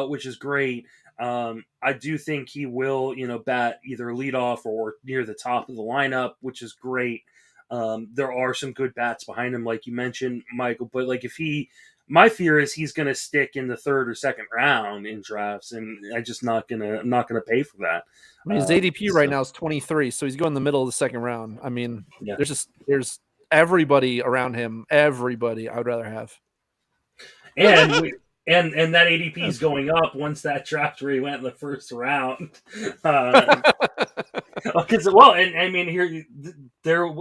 which is great. I do think he will, bat either leadoff or near the top of the lineup, which is great. There are some good bats behind him, like you mentioned, Michael. But like, my fear is he's going to stick in the 3rd or 2nd round in drafts, and I'm not gonna pay for that. I mean, his ADP right now is 23, so he's going in the middle of the 2nd round. I mean, there's everybody around him. Everybody I would rather have. And that ADP is going up once that draft where he went in the 1st round. There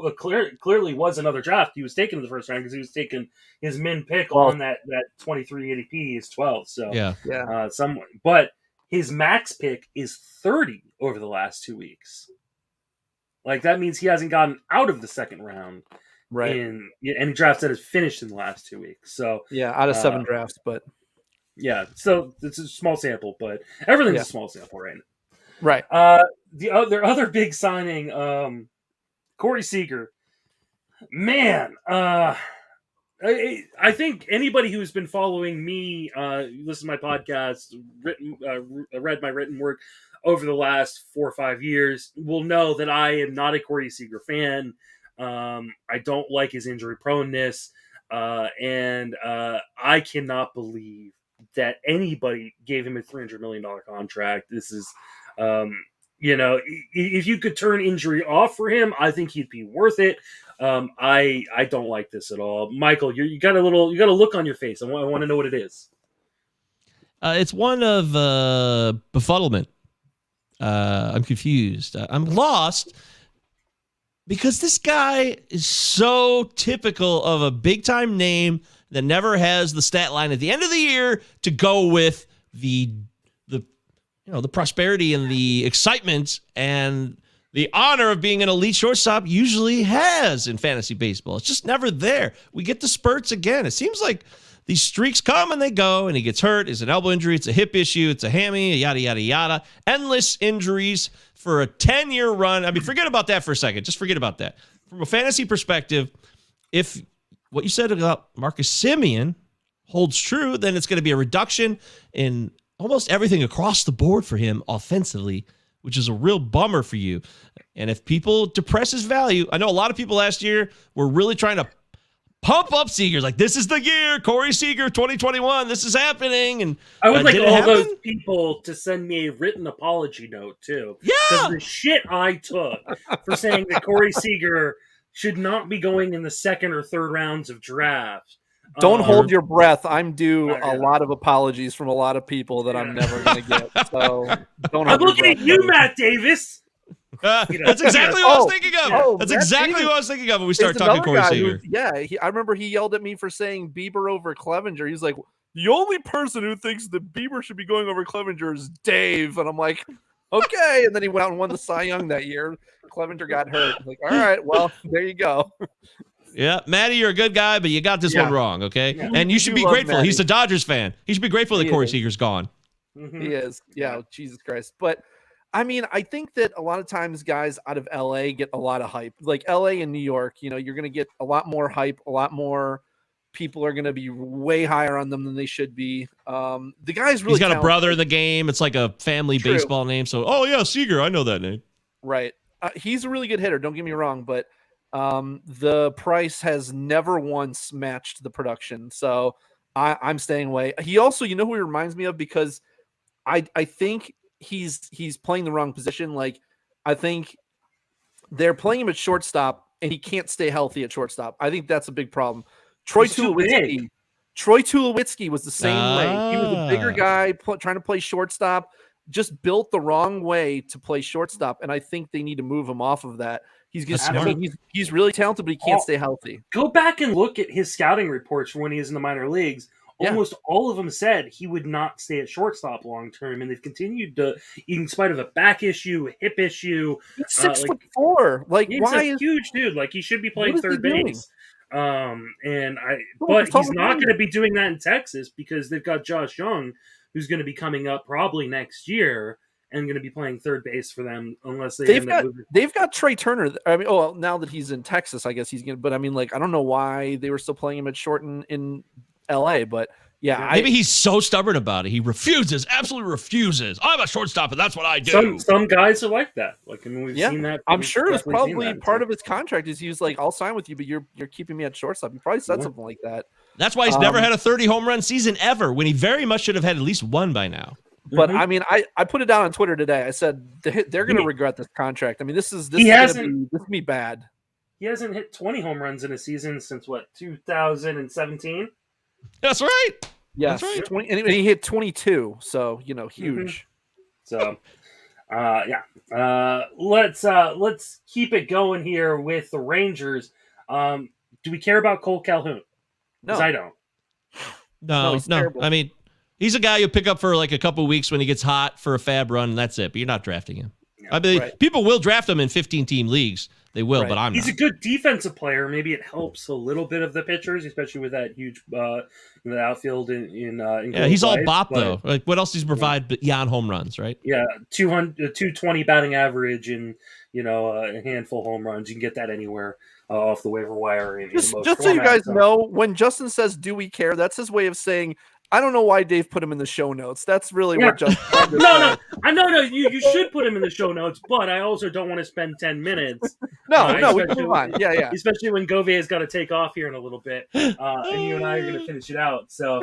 clearly was another draft. He was taken in the 1st round because he was taking his min pick on that 23 ADP is 12. So but his max pick is 30 over the last 2 weeks. Like, that means he hasn't gotten out of the 2nd round. Right. And any drafts that has finished in the last 2 weeks. So out of 7 drafts, but. Yeah, so it's a small sample, but everything's a small sample right now. Right. Their other big signing, Corey Seager. Man, I think anybody who's been following me, listen to my podcast, read my written work over the last 4 or 5 years, will know that I am not a Corey Seager fan. I don't like his injury proneness, and I cannot believe that anybody gave him a $300 million contract. This is, if you could turn injury off for him, I think he'd be worth it. I don't like this at all. Michael, you got a look on your face. I want to know what it is. It's one of befuddlement. I'm confused. I'm lost because this guy is so typical of a big time name that never has the stat line at the end of the year to go with the prosperity and the excitement and the honor of being an elite shortstop usually has in fantasy baseball. It's just never there. We get the spurts again. It seems like these streaks come and they go, and he gets hurt. It's an elbow injury. It's a hip issue. It's a hammy, yada, yada, yada. Endless injuries for a 10-year run. I mean, forget about that for a second. Just forget about that. From a fantasy perspective, if what you said about Marcus Semien holds true, then it's going to be a reduction in almost everything across the board for him offensively, which is a real bummer for you. And if people depress his value, I know a lot of people last year were really trying to pump up Seager. Like, this is the year, Corey Seager 2021, this is happening. And I would like all those people to send me a written apology note, too. Yeah. Because the shit I took for saying that Corey Seager should not be going in the 2nd or 3rd rounds of drafts. Don't hold your breath. I'm due a lot of apologies from a lot of people that I'm never going to get. So don't. I'm looking at you, Matt Davis. That's exactly what I was thinking of. That's exactly what I was thinking of when we start talking Corey Seager. I remember he yelled at me for saying Bieber over Clevenger. He's like, the only person who thinks that Bieber should be going over Clevenger is Dave. And I'm like, okay. And then he went out and won the Cy Young that year. Clevenger got hurt. I'm like, all right, well, there you go. Yeah, Matty, you're a good guy, but you got this one wrong, okay? Yeah. And you should be grateful. Matty. He's a Dodgers fan. He should be grateful that Corey Seager's gone. Mm-hmm. He is. Yeah, Jesus Christ. But, I mean, I think that a lot of times guys out of L.A. get a lot of hype. Like L.A. and New York, you're going to get a lot more hype, a lot more people are going to be way higher on them than they should be. The guy's really he's got talented. a brother in the game. It's like a family baseball name. So, oh yeah, Seager, I know that name. Right. He's a really good hitter. Don't get me wrong, but the price has never once matched the production. So I'm staying away. He also, you know who he reminds me of, because I think he's playing the wrong position. Like, I think they're playing him at shortstop and he can't stay healthy at shortstop. I think that's a big problem. Troy Tulowitzki was the same way. He was a bigger guy trying to play shortstop, just built the wrong way to play shortstop. And I think they need to move him off of that. He's really talented, but he can't stay healthy. Go back and look at his scouting reports for when he was in the minor leagues. Almost all of them said he would not stay at shortstop long term, and they've continued to, in spite of a back issue, a hip issue. He's 6'4". Like, he's why a huge dude? Like, he should be playing third base. But he's not going to be doing that in Texas because they've got Josh Young, who's going to be coming up probably next year and going to be playing third base for them unless they've got Trey Turner. I mean, now that he's in Texas, I guess he's going to. But I mean, like, I don't know why they were still playing him at short in LA, but maybe he's so stubborn about it. He absolutely refuses. I'm a shortstop, and that's what I do. Some guys are like that. Like, I mean, we've seen that. I'm sure it's probably part of his contract is he was like, I'll sign with you, but you're keeping me at shortstop. He probably said something like that. That's why he's never had a 30 home run season ever, when he very much should have had at least one by now. But I mean, I put it down on Twitter today. I said they're going to regret this contract. I mean, this is going to be bad. He hasn't hit 20 home runs in a season since 2017. That's right. Yeah, that's right. 20, and he hit 22. So huge. So, let's keep it going here with the Rangers. Do we care about Cole Calhoun? Because I don't. No. I mean, he's a guy you pick up for like a couple of weeks when he gets hot for a fab run, and that's it. But you're not drafting him. Yeah, I mean, people will draft him in 15-team leagues. They will, but I'm not. He's a good defensive player. Maybe it helps a little bit of the pitchers, especially with that huge the outfield in he's all bop, though. Like, what else does he provide beyond home runs, right? Yeah, 220 batting average and, a handful of home runs. You can get that anywhere off the waiver wire. Just so you guys know, when Justin says, do we care, that's his way of saying, I don't know why Dave put him in the show notes. That's really what Justin No, you should put him in the show notes, but I also don't want to spend 10 minutes. No, we can move on. Yeah. Especially when Govier's got to take off here in a little bit, and you and I are going to finish it out. So,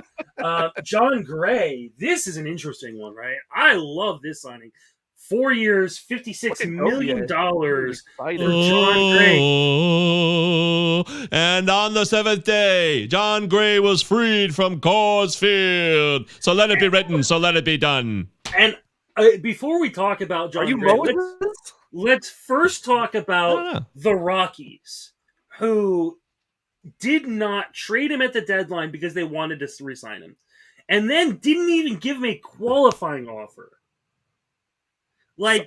John Gray, this is an interesting one, right? I love this signing. 4 years, $56 million for John Gray. And on the seventh day, John Gray was freed from Coors Field. So let it be written, so let it be done. And before we talk about John Gray, let's first talk about the Rockies, who did not trade him at the deadline because they wanted to re-sign him. And then didn't even give him a qualifying offer. I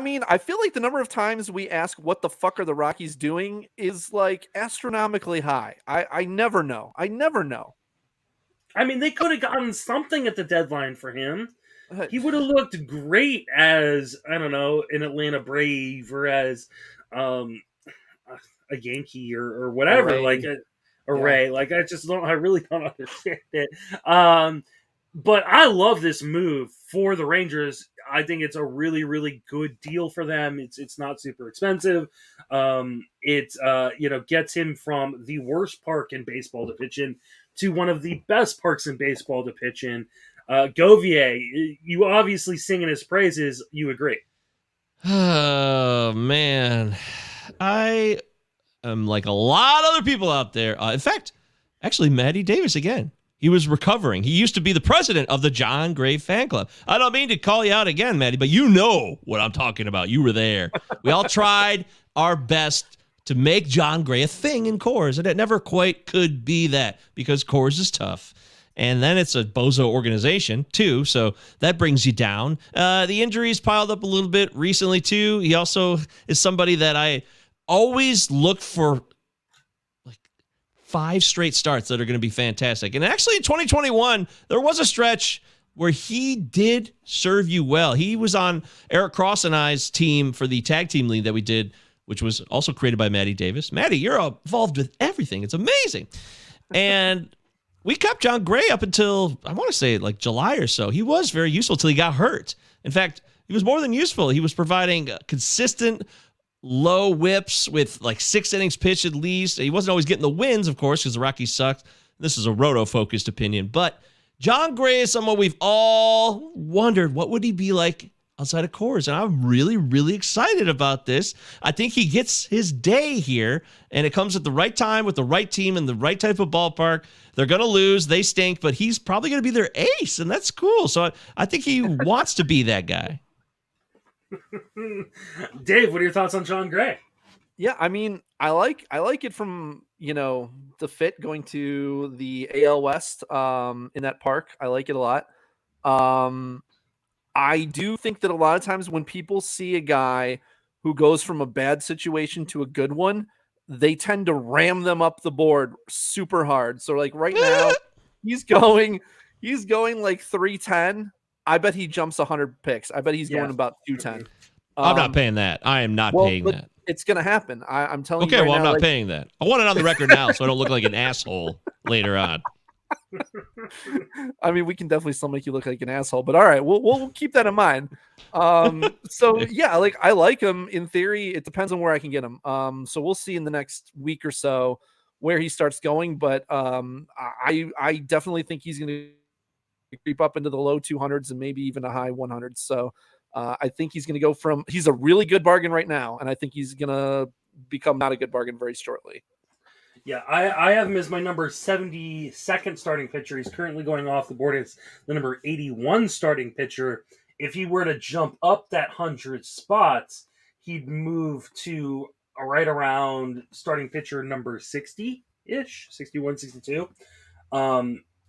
mean, I feel like the number of times we ask what the fuck are the Rockies doing is like astronomically high. I never know. I mean, they could have gotten something at the deadline for him. He would have looked great as, I don't know, an Atlanta Brave or as a Yankee or whatever, a Ray. Like, I really don't understand it. But I love this move for the Rangers. I think it's a really, really good deal for them. It's not super expensive. It gets him from the worst park in baseball to pitch in to one of the best parks in baseball to pitch in. Govier, you obviously sing in his praises. You agree? Oh man, I am like a lot of other people out there. In fact, actually, Maddie Davis again. He was recovering. He used to be the president of the John Gray fan club. I don't mean to call you out again, Maddie, but you know what I'm talking about. You were there. We all tried our best to make John Gray a thing in Coors, and it never quite could be that because Coors is tough. And then it's a bozo organization, too, so that brings you down. The injuries piled up a little bit recently, too. He also is somebody that I always look for 5 straight starts that are going to be fantastic. And actually in 2021, there was a stretch where he did serve you well. He was on Eric Cross and I's team for the tag team league that we did which was also created by Maddie Davis. Maddie, you're involved with everything. It's amazing. And we kept John Gray up until, I want to say, like July or so. He was very useful until he got hurt. In fact, he was more than useful. He was providing consistent low whips with like 6 innings pitched at least. He wasn't always getting the wins, of course, because the Rockies sucked. This is a roto-focused opinion. But John Gray is someone we've all wondered, what would he be like outside of Coors? And I'm really, really excited about this. I think he gets his day here, and it comes at the right time with the right team and the right type of ballpark. They're going to lose. They stink, but he's probably going to be their ace, and that's cool. So I think he wants to be that guy. Dave, what are your thoughts on John Gray? Yeah, I mean, I like it from, the fit going to the AL West in that park. I like it a lot. I do think that a lot of times when people see a guy who goes from a bad situation to a good one, they tend to ram them up the board super hard. So like right now, he's going like 310. I bet he jumps 100 picks. I bet he's going about 210. I'm not paying that. I am not paying that. It's going to happen. I'm telling you. Okay, right well, now, I'm not paying that. I want it on the record now so I don't look like an asshole later on. I mean, we can definitely still make you look like an asshole, but all right, we'll keep that in mind. So yeah, like I like him in theory. It depends on where I can get him. So we'll see in the next week or so where he starts going, but I definitely think he's going to creep up into the low 200s and maybe even a high 100s. So I think he's going to go from, he's a really good bargain right now, and I think he's going to become not a good bargain very shortly. Yeah, I have him as my number 72nd starting pitcher. He's currently going off the board as the number 81 starting pitcher. If he were to jump up that 100 spots, he'd move to right around starting pitcher number 60-ish, 61, 62.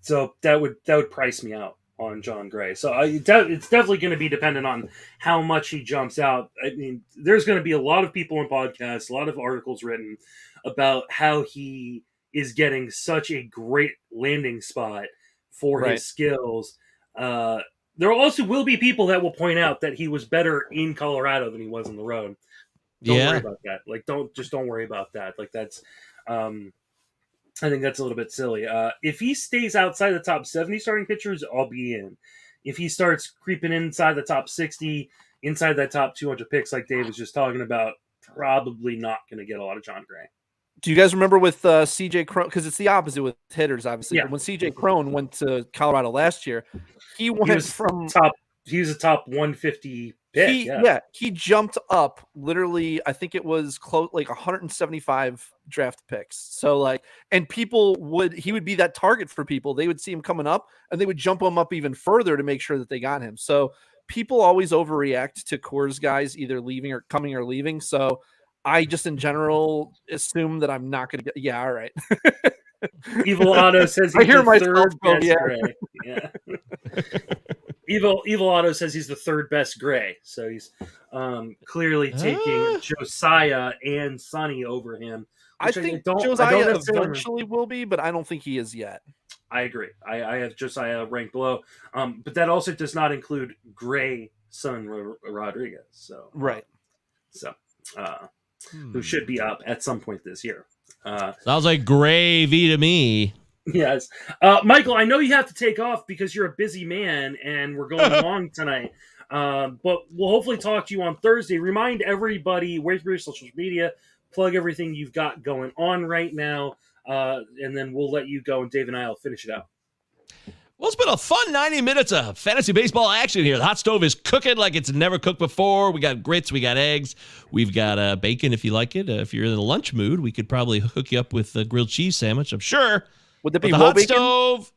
So that would price me out on John Gray. So it's definitely going to be dependent on how much he jumps out. I mean, there's going to be a lot of people in podcasts, a lot of articles written about how he is getting such a great landing spot for his skills. There also will be people that will point out that he was better in Colorado than he was on the road. Don't worry about that. Like, don't worry about that. Like, that's, I think that's a little bit silly. If he stays outside the top 70 starting pitchers, I'll be in. If he starts creeping inside the top 60, inside that top 200 picks, like Dave was just talking about, probably not going to get a lot of John Gray. Do you guys remember with CJ Cron? Because it's the opposite with hitters, obviously. Yeah. But when CJ Cron went to Colorado last year, he was a top 150 pick. He jumped up literally. I think it was close, like 175 draft picks. So like, and he would be that target for people. They would see him coming up, and they would jump him up even further to make sure that they got him. So people always overreact to Coors guys either leaving or coming or leaving. So I just in general assume that I'm not going to get. Yeah, all right. Evil Otto says he's the third best Gray. Yeah. Evil Otto says he's the third best Gray, so he's clearly taking Josiah and Sonny over him. I think Josiah eventually will be, but I don't think he is yet. I agree. I have Josiah ranked below, but that also does not include Gray son Rodriguez. So who should be up at some point this year. Sounds like gravy to me. Yes. Michael, I know you have to take off because you're a busy man and we're going long tonight. But we'll hopefully talk to you on Thursday. Remind everybody where your social media, plug everything you've got going on right now, and then we'll let you go, and Dave and I will finish it out. Well, it's been a fun 90 minutes of fantasy baseball action here. The hot stove is cooking like it's never cooked before. We got grits, we got eggs, we've got bacon if you like it. If you're in the lunch mood, we could probably hook you up with a grilled cheese sandwich, I'm sure. Would that be the hot stove?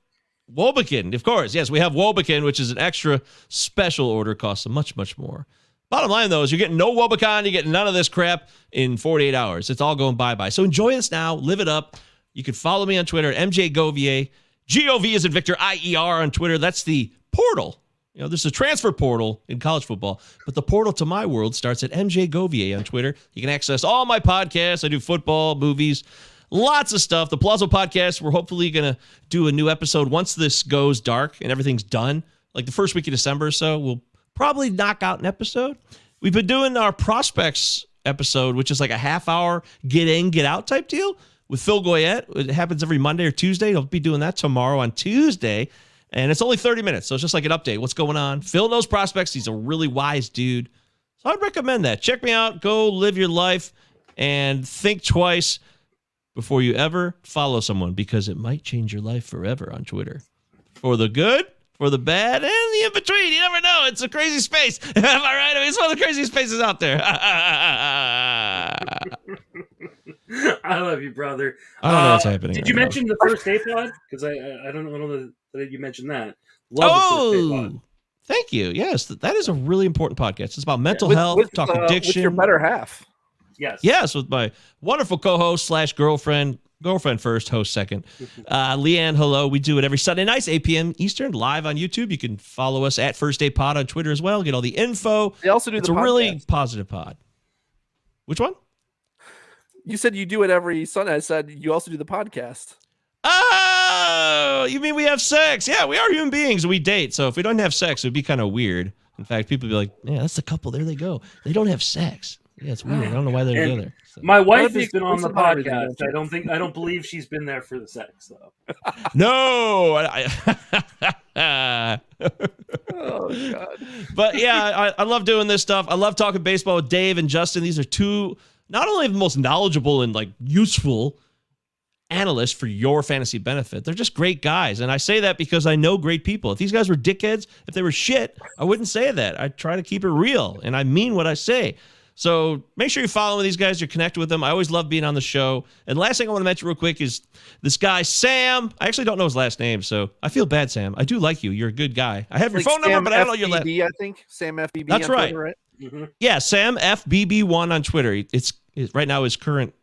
Wobekin, of course. Yes, we have Wobekin, which is an extra special order, costs much, much more. Bottom line, though, is you're getting no Wobekin, you're getting none of this crap in 48 hours. It's all going bye-bye. So enjoy this now, live it up. You can follow me on Twitter at MJ Govier. GOV is in Victor, IER on Twitter. That's the portal. You know, there's a transfer portal in college football, but the portal to my world starts at MJ Govier on Twitter. You can access all my podcasts. I do football, movies, lots of stuff. The Plazo podcast, we're hopefully going to do a new episode once this goes dark and everything's done. Like the first week of December or so, we'll probably knock out an episode. We've been doing our prospects episode, which is like a half-hour get in, get out type deal with Phil Goyette. It happens every Monday or Tuesday. He'll be doing that tomorrow on Tuesday. And it's only 30 minutes, so it's just like an update. What's going on? Phil knows prospects. He's a really wise dude. So I'd recommend that. Check me out. Go live your life and think twice before you ever follow someone, because it might change your life forever on Twitter. For the good, for the bad, and the in-between. You never know. It's a crazy space. Am I right? I mean, it's one of the craziest spaces out there. I love you, brother. I don't know what's happening. Did right you now. mention the first day pod? Because I don't know that you mentioned that. Love the first day pod. Thank you. Yes, that is a really important podcast. It's about mental health, talk addiction. With your better half. Yes, with my wonderful co-host / girlfriend first, host second. Leanne, hello. We do it every Sunday nights, 8 p.m. Eastern, live on YouTube. You can follow us at First Day Pod on Twitter as well. Get all the info. They also do it's the a podcast. really positive pod. Which one? You said you do it every Sunday. I said you also do the podcast. Oh, you mean we have sex? Yeah, we are human beings. We date. So if we don't have sex, it would be kind of weird. In fact, people would be like, yeah, that's the couple. There they go. They don't have sex. Yeah, it's weird. I don't know why they're together. So. My wife has been on the podcast. I don't believe she's been there for the sex though. No. Oh God. But yeah, I love doing this stuff. I love talking baseball with Dave and Justin. These are two not only the most knowledgeable and like useful analysts for your fantasy benefit. They're just great guys. And I say that because I know great people. If these guys were dickheads, if they were shit, I wouldn't say that. I try to keep it real and I mean what I say. So make sure you follow these guys. You're connected with them. I always love being on the show. And last thing I want to mention real quick is this guy, Sam. I actually don't know his last name, so I feel bad, Sam. I do like you. You're a good guy. I have your phone number, but I don't know your last name. I think Sam FBB. That's right. Twitter, right? Mm-hmm. Yeah, Sam FBB1 on Twitter. It's right now his current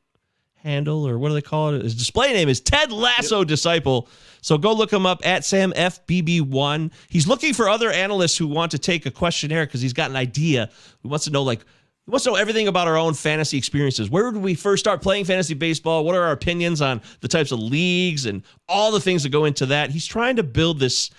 handle, or what do they call it? His display name is Ted Lasso Disciple. So go look him up at Sam FBB1. He's looking for other analysts who want to take a questionnaire because he's got an idea. He wants to know everything about our own fantasy experiences. Where did we first start playing fantasy baseball? What are our opinions on the types of leagues and all the things that go into that? He's trying to build this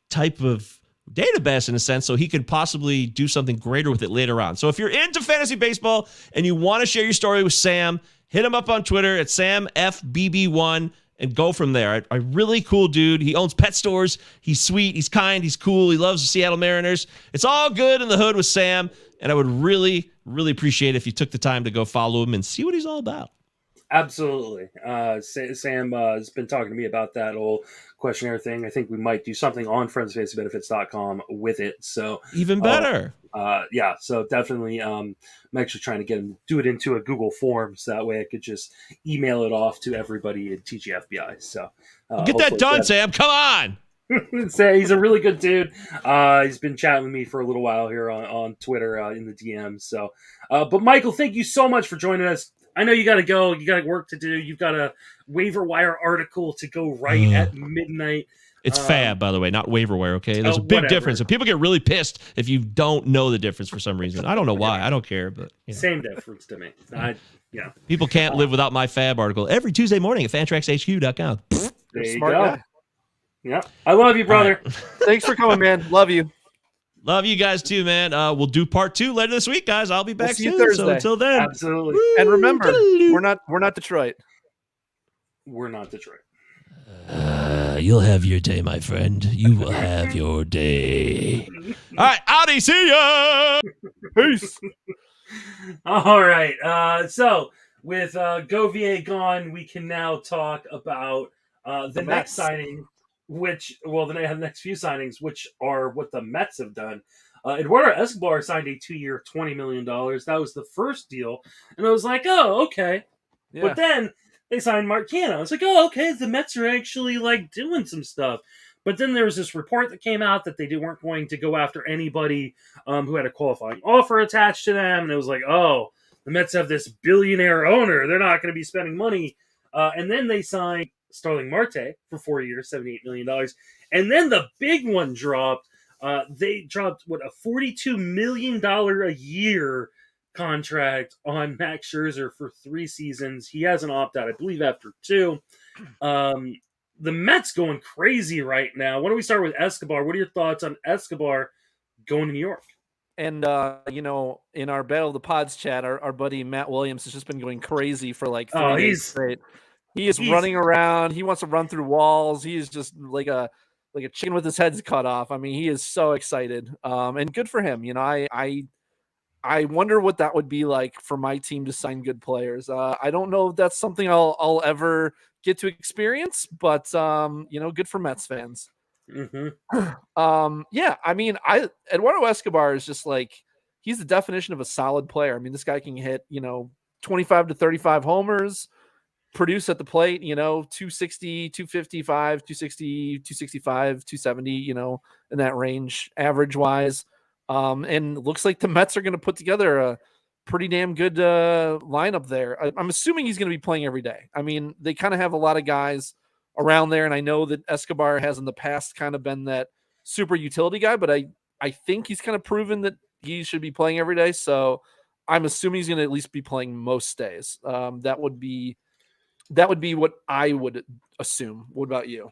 type of database in a sense so he could possibly do something greater with it later on. So if you're into fantasy baseball and you want to share your story with Sam, hit him up on Twitter at SamFBB1 and go from there. A really cool dude. He owns pet stores. He's sweet. He's kind. He's cool. He loves the Seattle Mariners. It's all good in the hood with Sam. And I would really, really appreciate it if you took the time to go follow him and see what he's all about. Absolutely. Sam has been talking to me about that whole questionnaire thing. I think we might do something on friendsfantasybenefits.com with it. So even better. Yeah. So definitely, I'm actually trying to get him do it into a Google form, so that way I could just email it off to everybody at TGFBI. So get that done, Sam. Come on. He's a really good dude. He's been chatting with me for a little while here on Twitter in the DMs. So, but Michael, thank you so much for joining us. I know you got to go. You got work to do. You've got a waiver wire article to go write at midnight. It's FAB, by the way, not waiver wire, okay? There's a big difference. And people get really pissed if you don't know the difference for some reason. I don't know why. I don't care, but... You know. Same difference to me. People can't live without my FAB article every Tuesday morning at fantraxhq.com. There you Smart go. guy. Yeah. I love you, brother. Right. Thanks for coming, man. Love you. Love you guys too, man. We'll do part 2 later this week, guys. I'll be back see you soon. Thursday. So until then, Absolutely. And remember, we're not Detroit. We're not Detroit. you'll have your day, my friend. You will have your day. All right, Audi, see ya. Peace. All right. So with Govier gone, we can now talk about the next signing, the next few signings, which are what the Mets have done. Eduardo Escobar signed a 2-year, $20 million. That was the first deal. And I was like, oh, okay. Yeah. But then they signed Marcano. I was like, oh, okay, the Mets are actually doing some stuff. But then there was this report that came out that they weren't going to go after anybody who had a qualifying offer attached to them. And it was like, oh, the Mets have this billionaire owner. They're not going to be spending money. And then they signed Starling Marte for 4 years, $78 million. And then the big one dropped. They dropped, a $42 million a year contract on Max Scherzer for 3 seasons. He has an opt-out, I believe, after 2. The Mets going crazy right now. Why don't we start with Escobar? What are your thoughts on Escobar going to New York? And in our Battle of the Pods chat, our buddy Matt Williams has just been going crazy for like 3 days straight. He is running around. He wants to run through walls. He is just like a chicken with his head's cut off. I mean, he is so excited. And good for him. I wonder what that would be like for my team to sign good players. I don't know if that's something I'll ever get to experience, but good for Mets fans. Mm-hmm. Yeah, I mean, Eduardo Escobar is just like, he's the definition of a solid player. I mean, this guy can hit 25 to 35 homers, produce at the plate, 260, 255, 260, 265, 270, in that range, average wise. And looks like the Mets are going to put together a pretty damn good lineup there. I'm assuming he's going to be playing every day. I mean, they kind of have a lot of guys around there, and I know that Escobar has in the past kind of been that super utility guy, but I think he's kind of proven that he should be playing every day. So I'm assuming he's going to at least be playing most days. That would be what I would assume. What about you?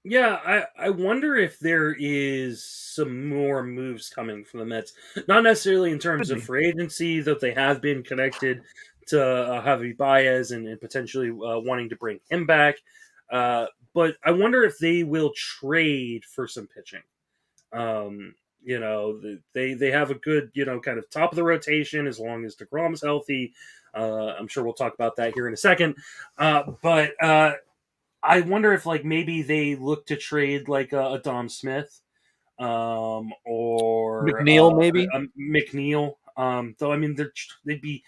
Yeah, I wonder if there is some more moves coming from the Mets. Not necessarily in terms of free agency, though they have been connected to Javi Baez and potentially wanting to bring him back. But I wonder if they will trade for some pitching. They have a good, kind of top of the rotation as long as DeGrom's healthy. I'm sure we'll talk about that here in a second. But I wonder if maybe they look to trade a Dom Smith, or McNeil, maybe McNeil. Though I mean they'd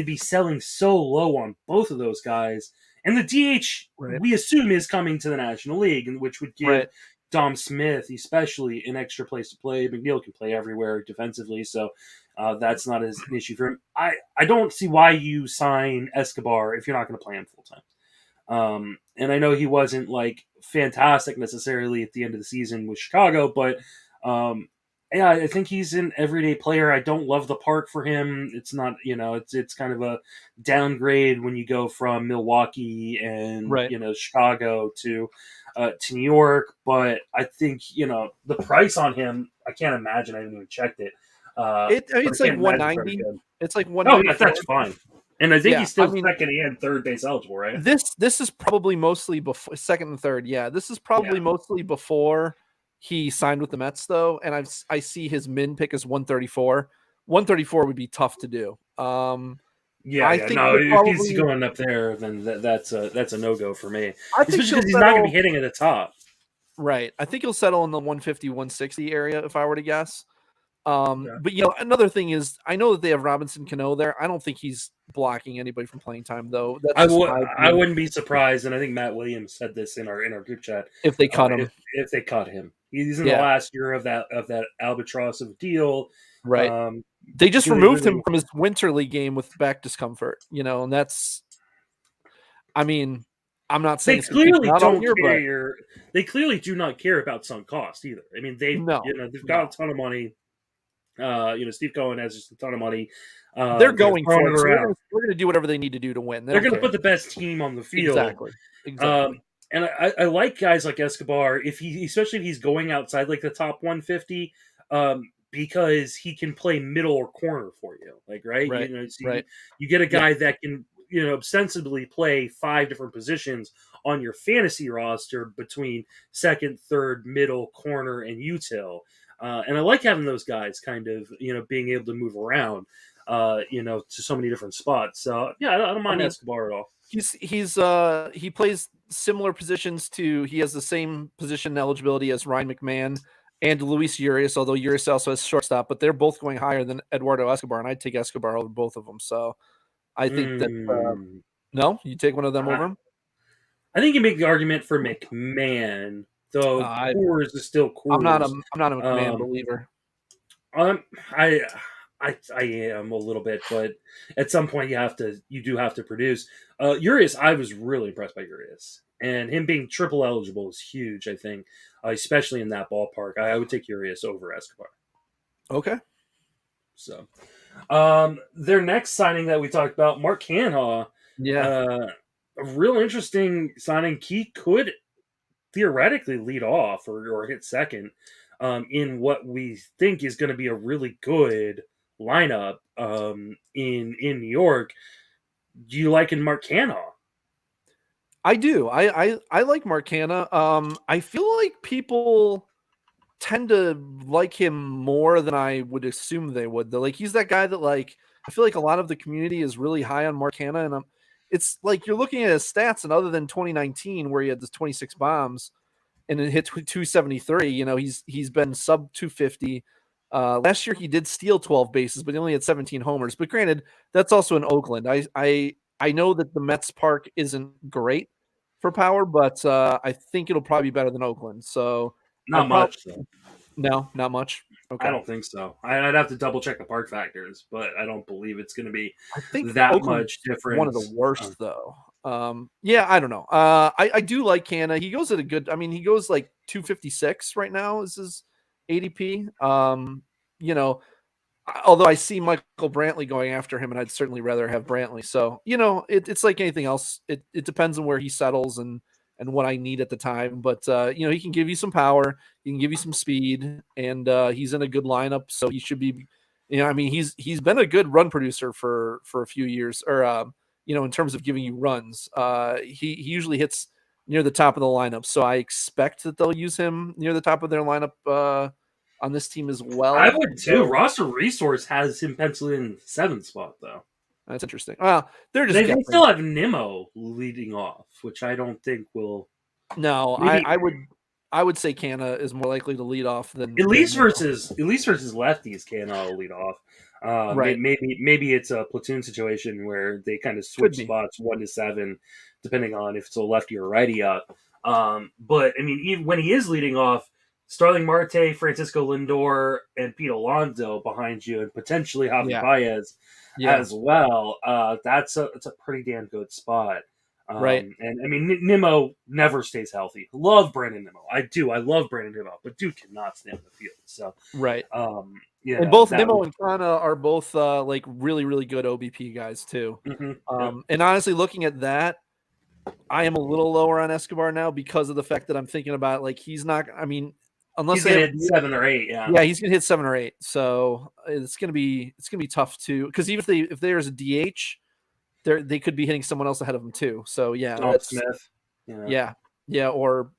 be selling so low on both of those guys, and the DH we assume is coming to the National League, and which would give Dom Smith especially an extra place to play. McNeil can play everywhere defensively, so that's not as an issue for him. I don't see why you sign Escobar if you're not going to play him full time. And I know he wasn't fantastic necessarily at the end of the season with Chicago, but yeah, I think he's an everyday player. I don't love the park for him. It's not, it's kind of a downgrade when you go from Milwaukee and Chicago to New York. But I think the price on him, I can't imagine. I haven't even checked it. It's like 190. It's like 190. Oh yeah, that's fine. And I think he's still second and third base eligible, right? This is probably mostly before second and third. Yeah, this is probably mostly before he signed with the Mets, though. And I see his min pick as 134. 134 would be tough to do. If he's going up there, then that's a no go for me. Especially because he's not going to be hitting at the top. Right. I think he'll settle in the 150, 160 area if I were to guess. But another thing is, I know that they have Robinson Cano there. I don't think he's blocking anybody from playing time, though. I wouldn't be surprised, and I think Matt Williams said this in our group chat. If they cut him, if they cut him, he's in the last year of that albatross of a deal. Right. They just removed him from his winter league game with back discomfort. And that's. I mean, I'm not saying they clearly don't care. They clearly do not care about sunk cost either. I mean, they've got a ton of money. Steve Cohen has just a ton of money. They're going for it. So we're going to do whatever they need to do to win. They're going to put the best team on the field. Exactly. And I like guys like Escobar, especially if he's going outside the top 150, because he can play middle or corner for you. You get a guy that can ostensibly play 5 different positions on your fantasy roster between second, third, middle, corner, and util. And I like having those guys kind of, being able to move around, to so many different spots. So yeah, I don't mind Escobar at all. He plays similar positions he has the same position eligibility as Ryan McMahon and Luis Urias, although Urias also has shortstop, but they're both going higher than Eduardo Escobar, and I'd take Escobar over both of them. So I think that, no, you take one of them over him? I think you make the argument for McMahon. Though Coors is still Coors. I'm not a McMahon believer. I am a little bit, but at some point you do have to produce. Urias, I was really impressed by Urias, and him being triple eligible is huge. I think, especially in that ballpark, I would take Urias over Escobar. Okay. So, their next signing that we talked about, Mark Canha. Yeah. A real interesting signing. He could theoretically lead off or hit second. in what we think is going to be a really good lineup in New York. Do you like in Mark Canha? I do. I like Mark Canha. I feel like people tend to like him more than I would assume they would. Like he's that guy that like I feel like a lot of the community is really high on Mark Canha, and it's like you're looking at his stats, and other than 2019 where he had the 26 bombs and it hit 273, you know, he's been sub 250. Last year he did steal 12 bases, but he only had 17 homers. But granted, that's also in Oakland. I know that the Mets park isn't great for power, but I think it'll probably be better than Oakland. So Not much. Though. No, not much. Okay. I don't think so. I'd have to double check the park factors, but I don't believe it's going to be that Oakland much different. One of the worst, though. Yeah, I don't know. I do like Canha. He goes at a good. I mean, he goes like 256 right now is his ADP. You know, although I see Michael Brantley going after him, and I'd certainly rather have Brantley. So you know, it's like anything else. It depends on where he settles and what I need at the time. But you know, he can give you some power, he can give you some speed, and he's in a good lineup, so he should be. You know, I mean, he's been a good run producer for a few years, or you know, in terms of giving you runs. He usually hits near the top of the lineup, so I expect that they'll use him near the top of their lineup on this team as well. I would too. Roster Resource has him penciled in 7th spot, though. That's interesting. Well, they still have Nimmo leading off, which I don't think will. No, I would say Canha is more likely to lead off than at least versus lefties. Canha will lead off. Right. Maybe it's a platoon situation where they kind of switch spots 1 to 7, depending on if it's a lefty or righty up. But I mean, even when he is leading off, Starling Marte, Francisco Lindor, and Pete Alonso behind you, and potentially Javi Baez as well. It's a pretty damn good spot. Right. And I mean, Nimmo never stays healthy. Love Brandon Nimmo. I do. I love Brandon Nimmo, but dude cannot stay on the field. So right. Yeah. And both Nimmo and Canha are both like really, really good OBP guys too. Mm-hmm. And honestly, looking at that, I am a little lower on Escobar now because of the fact that I'm thinking about like he's not. I mean, unless he's gonna hit 7 or 8, yeah, he's gonna hit 7 or 8. So it's gonna be tough to because even if there's a DH, they could be hitting someone else ahead of them too. So yeah, Smith, yeah, or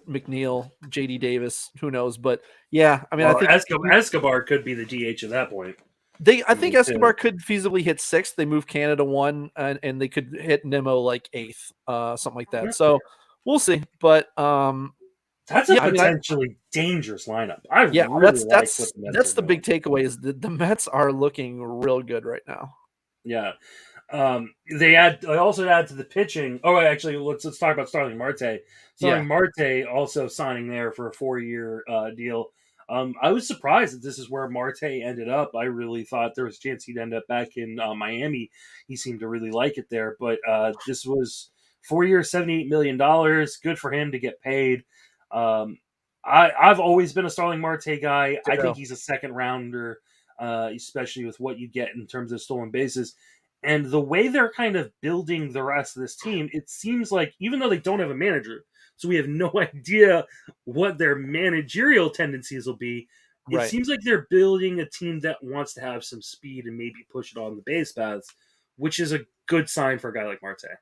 McNeil, JD Davis, who knows? But yeah, I mean, I think Escobar could be the DH at that point. I think Escobar could feasibly hit 6th. They move Canada 1, and they could hit Nimmo like 8th, something like that. So we'll see. But that's a potentially dangerous lineup. That's the big takeaway is that the Mets are looking real good right now. Yeah. They also add to the pitching. Oh, actually, let's talk about Starling Marte. Marte also signing there for a 4-year deal. I was surprised that this is where Marte ended up. I really thought there was a chance he'd end up back in Miami. He seemed to really like it there, but this was 4 years, $78 million. Good for him to get paid. I've always been a Starling Marte guy. I think he's a second rounder, especially with what you get in terms of stolen bases. And the way they're kind of building the rest of this team, it seems like even though they don't have a manager, so we have no idea what their managerial tendencies will be, it seems like they're building a team that wants to have some speed and maybe push it on the base paths, which is a good sign for a guy like Marte.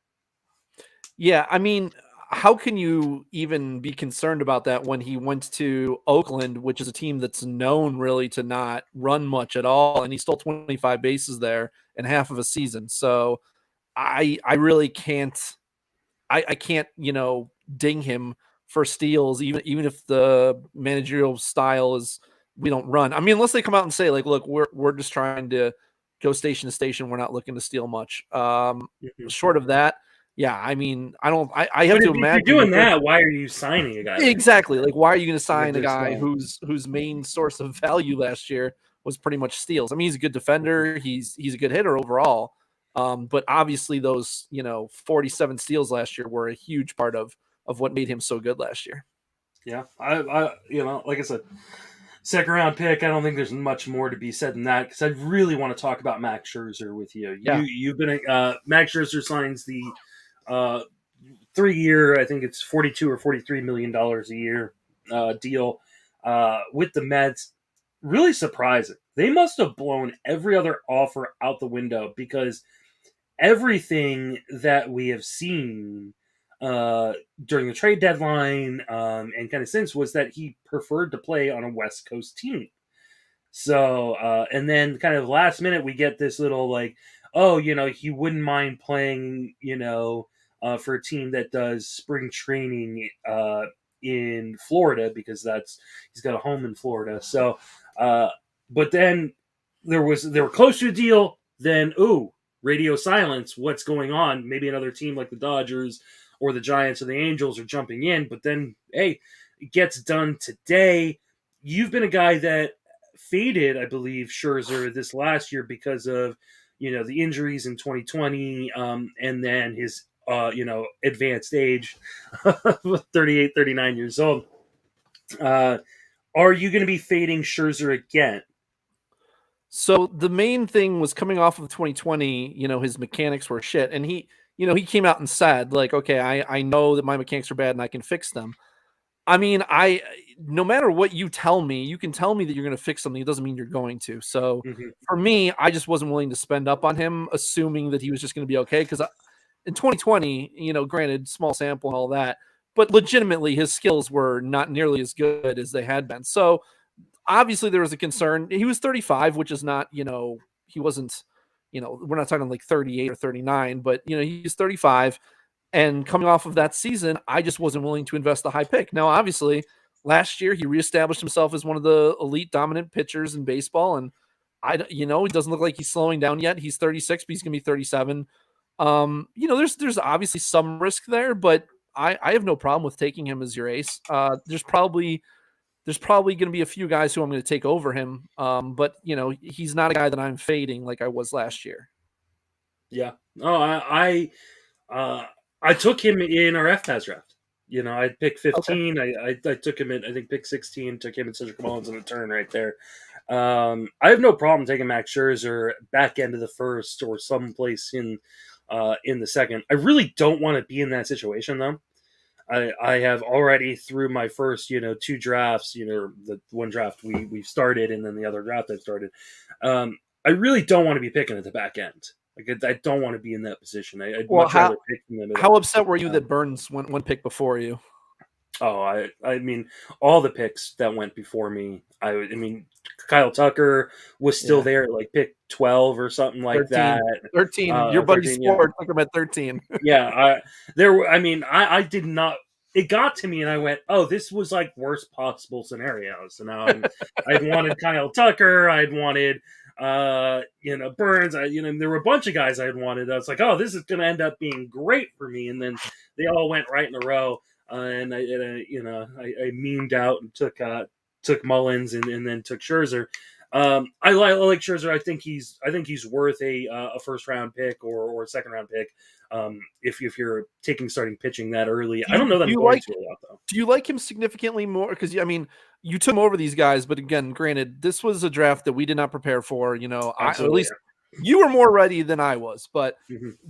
Yeah, I mean, how can you even be concerned about that when he went to Oakland, which is a team that's known really to not run much at all, and he stole 25 bases there in half of a season. So I really can't I can't, ding him for steals, even if the managerial style is we don't run. I mean, unless they come out and say like, look, we're just trying to go station to station. We're not looking to steal much. Short of that, yeah, I mean, I have to imagine if you're doing that. Why are you signing a guy? Exactly. Like, why are you going to sign a guy whose main source of value last year was pretty much steals? I mean, he's a good defender. He's a good hitter overall. But obviously those, 47 steals last year were a huge part of what made him so good last year. Yeah. I like I said, second round pick. I don't think there's much more to be said than that because I really want to talk about Max Scherzer with you. You've been Max Scherzer signs the 3-year, I think it's $42 or $43 million a year deal. with the Mets, really surprising. They must have blown every other offer out the window, because everything that we have seen during the trade deadline and kind of since was that he preferred to play on a West Coast team. So, and then kind of last minute, we get this little like, oh, he wouldn't mind playing, for a team that does spring training in Florida, because he's got a home in Florida. So, but then they were close to a deal. Then, radio silence. What's going on? Maybe another team like the Dodgers or the Giants or the Angels are jumping in. But then, hey, it gets done today. You've been a guy that faded, I believe, Scherzer this last year because of, the injuries in 2020, and then his, advanced age, 38, 39 years old. Are you going to be fading Scherzer again? So the main thing was coming off of 2020, his mechanics were shit. And he came out and said, like, okay, I know that my mechanics are bad and I can fix them. I mean, no matter what you tell me, you can tell me that you're going to fix something. It doesn't mean you're going to. So for me, I just wasn't willing to spend up on him, assuming that he was just going to be okay. Because in 2020, granted, small sample and all that, but legitimately his skills were not nearly as good as they had been. So obviously there was a concern. He was 35, which is not, he wasn't, we're not talking like 38 or 39, but, he's 35. And coming off of that season, I just wasn't willing to invest the high pick. Now, obviously, last year he reestablished himself as one of the elite dominant pitchers in baseball. And he doesn't look like he's slowing down yet. He's 36, but he's going to be 37. There's obviously some risk there, but I have no problem with taking him as your ace. There's probably going to be a few guys who I'm going to take over him. But he's not a guy that I'm fading like I was last year. Yeah. Oh, I took him in our FPAS draft. I picked 15. Okay. I took him at, I think, pick 16. Took him at Cedric Mullins in a turn right there. I have no problem taking Max Scherzer back end of the first or someplace in the second. I really don't want to be in that situation, though. I have already, through my first, 2 drafts, the one draft we've started and then the other draft I've started. I really don't want to be picking at the back end. Like, I don't want to be in that position. I'd much rather pick them. How upset were you that Burns went one pick before you? Oh, I mean, all the picks that went before me. I mean, Kyle Tucker was still there at like pick 12 or something like 13, that. 13. Your buddy Sport took him at 13. Yeah, I did not. It got to me, and I went, "Oh, this was like worst possible scenario." So now I'd wanted Kyle Tucker. I'd wanted. Burns, there were a bunch of guys I had wanted. I was like, oh, this is going to end up being great for me. And then they all went right in a row. And I memed out and took Mullins and then took Scherzer. I like Scherzer. I think he's worth a first round pick or a second round pick. If you're taking starting pitching that early, I don't know that I'm going to a lot, though. Do you like him significantly more? Because you took him over these guys, but again, granted, this was a draft that we did not prepare for. At least you were more ready than I was. But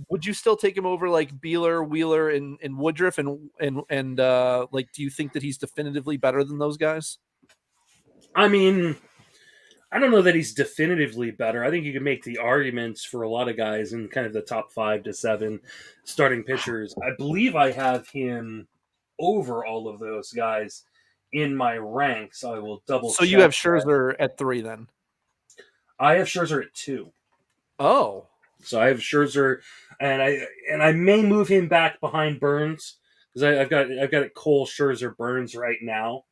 would you still take him over like Beeler, Wheeler, and Woodruff? And like, do you think that he's definitively better than those guys? I mean, I don't know that he's definitively better. I think you can make the arguments for a lot of guys in kind of the top 5 to 7 starting pitchers. I believe I have him over all of those guys in my ranks. I will double check. So you have Scherzer at 3 then? I have Scherzer at 2. Oh. So I have Scherzer, and I may move him back behind Burns, because I've got it Cole, Scherzer, Burns right now.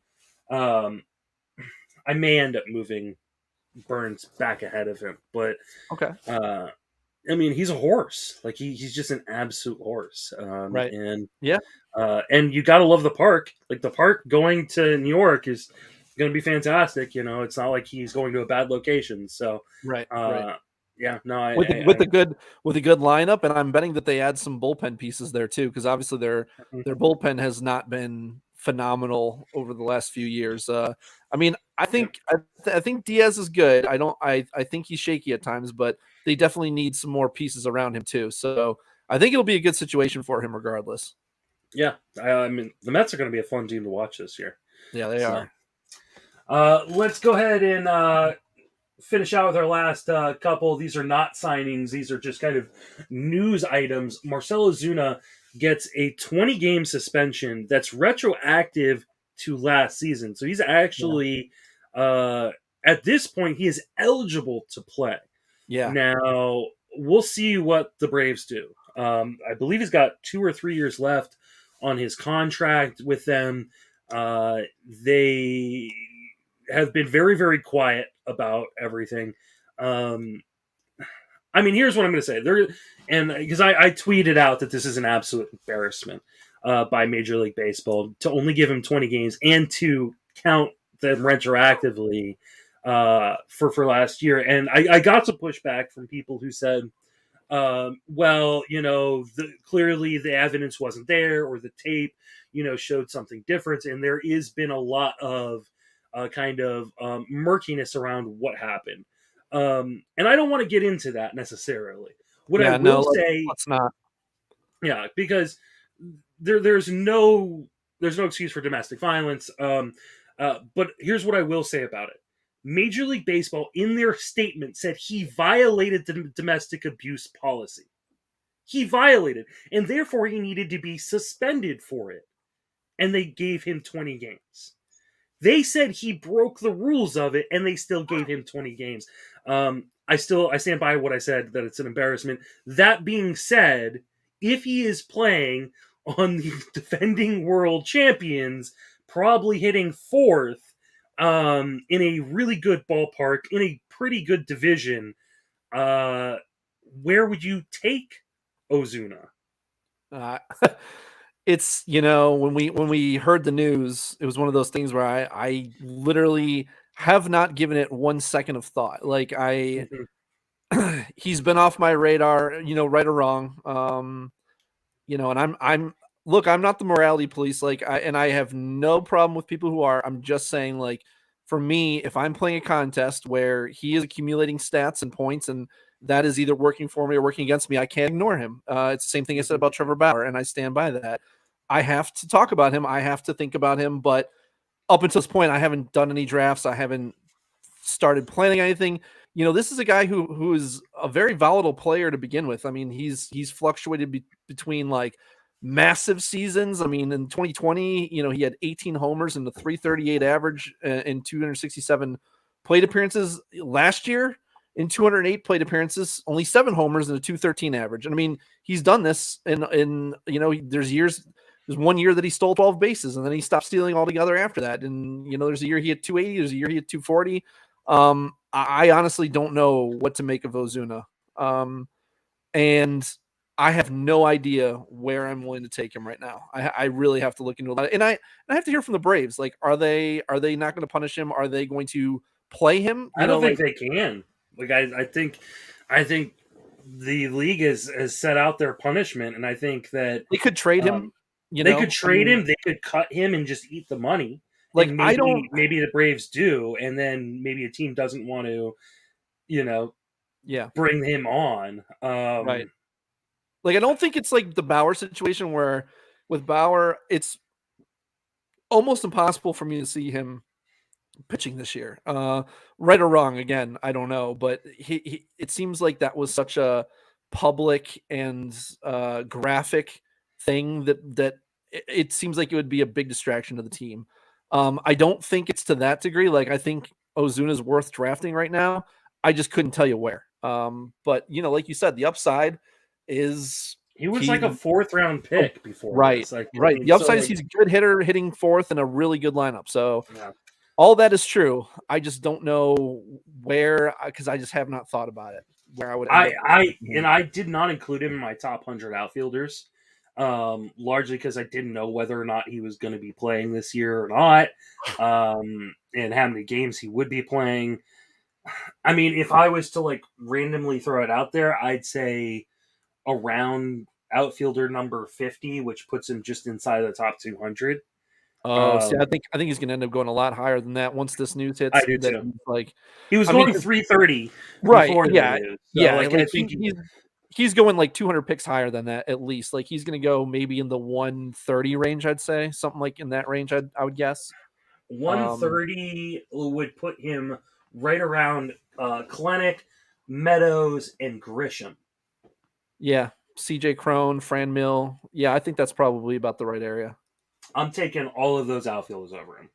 I may end up moving Burns back ahead of him, but okay. I mean, he's a horse. Like he's just an absolute horse. Right. And yeah. And you gotta love the park. Like the park going to New York is going to be fantastic. It's not like he's going to a bad location. So right. Yeah. No. With a good lineup, and I'm betting that they add some bullpen pieces there too, because obviously their bullpen has not been phenomenal over the last few years. I mean, I think Diaz is good. I think he's shaky at times, but they definitely need some more pieces around him too. So I think it'll be a good situation for him regardless. Yeah, I mean, the Mets are going to be a fun team to watch this year. Yeah, they are. Let's go ahead and finish out with our last couple. These are not signings. These are just kind of news items. Marcell Ozuna gets a 20-game suspension that's retroactive to last season. So he's actually, at this point, he is eligible to play. Yeah. Now, we'll see what the Braves do. I believe he's got 2 or 3 years left on his contract with them. They have been very, very quiet about everything. I mean, here's what I'm going to say. Because I tweeted out that this is an absolute embarrassment by Major League Baseball to only give him 20 games and to count them retroactively for last year. And I got some pushback from people who said, well, clearly the evidence wasn't there, or the tape, showed something different. And there has been a lot of murkiness around what happened. And I don't want to get into that necessarily. Let's not. Yeah, because there's no excuse for domestic violence. But here's what I will say about it. Major League Baseball, in their statement, said he violated the domestic abuse policy. He violated, and therefore he needed to be suspended for it. And they gave him 20 games. They said he broke the rules of it, and they still gave him 20 games. I stand by what I said, that it's an embarrassment. That being said, if he is playing on the defending world champions, probably hitting fourth, in a really good ballpark, in a pretty good division, where would you take Ozuna? It's, when we heard the news, it was one of those things where I literally have not given it 1 second of thought. Like he's been off my radar, right or wrong. And I'm not the morality police. I have no problem with people who are. I'm just saying, for me, if I'm playing a contest where he is accumulating stats and points, and that is either working for me or working against me, I can't ignore him. It's the same thing I said about Trevor Bauer, and I stand by that. I have to talk about him. I have to think about him. But up until this point, I haven't done any drafts. I haven't started planning anything. This is a guy who is a very volatile player to begin with. I mean, he's fluctuated between massive seasons. I mean, in 2020, he had 18 homers and a 338 average in 267 plate appearances. Last year, in 208 plate appearances, only 7 homers and a 213 average. And I mean, he's done this in there's 1 year that he stole 12 bases, and then he stopped stealing altogether after that. And, there's a year he hit 280, there's a year he hit 240. I honestly don't know what to make of Ozuna. And I have no idea where I'm willing to take him right now. I really have to look into it. And I have to hear from the Braves. Are they not going to punish him? Are they going to play him? I don't think they can. I think the league has set out their punishment, and I think that they could trade him. They could trade him. They could cut him and just eat the money. Maybe the Braves do, and then maybe a team doesn't want to, bring him on. Right. I don't think it's like the Bauer situation where with Bauer, it's almost impossible for me to see him pitching this year. Right or wrong, again, I don't know, but it seems like that was such a public and graphic thing that it seems like it would be a big distraction to the team. I don't think it's to that degree. I think Ozuna's worth drafting right now. I just couldn't tell you where. But like you said, the upside is he was a 4th round pick before. Right. Right. The upside is he's a good hitter hitting 4th in a really good lineup. So all that is true. I just don't know where, because I just have not thought about it. Where I would. I did not include him in my top 100 outfielders. Largely because I didn't know whether or not he was going to be playing this year or not, and how many games he would be playing. I mean, if I was to randomly throw it out there, I'd say around outfielder number 50, which puts him just inside the top 200. See, I think he's going to end up going a lot higher than that once this news hits. I do too. He was going 330, right? Before yeah, the news. So, I think he's going 200 picks higher than that at least. He's going to go maybe in the 130 range, I'd say, something in that range. I would guess. 130 would put him right around Klenek, Meadows, and Grisham. Yeah, CJ Crone, Fran Mill. Yeah, I think that's probably about the right area. I'm taking all of those outfielders over him.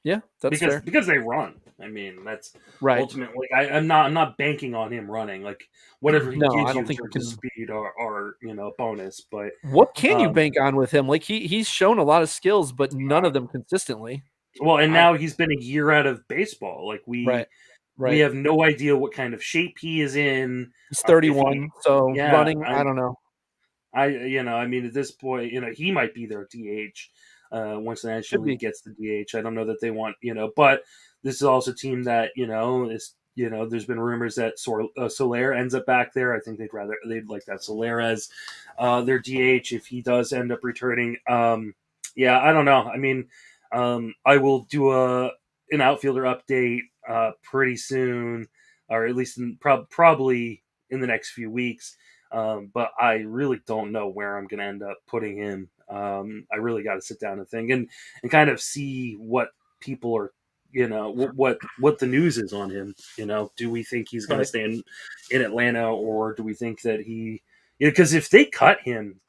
Yeah, that's fair. Because they run. I mean, that's right. Ultimately, I'm not banking on him running. Like whatever he gives I you don't in think terms of speed are a bonus. But what can you bank on with him? Like he's shown a lot of skills, but none of them consistently. Well, and now he's been a year out of baseball. Like we have no idea what kind of shape he is in. He's 31, so running, I don't know. I mean, at this point, he might be their DH once the National League gets the DH. I don't know that they want, but this is also a team that, is, there's been rumors that Soler ends up back there. I think they'd like that Soler as their DH if he does end up returning. I don't know. I mean, I will do an outfielder update pretty soon, or at least probably in the next few weeks. But I really don't know where I'm going to end up putting him. I really got to sit down and think and kind of see what people are, what the news is on him. Do we think he's going to stay in Atlanta, or do we think that because if they cut him,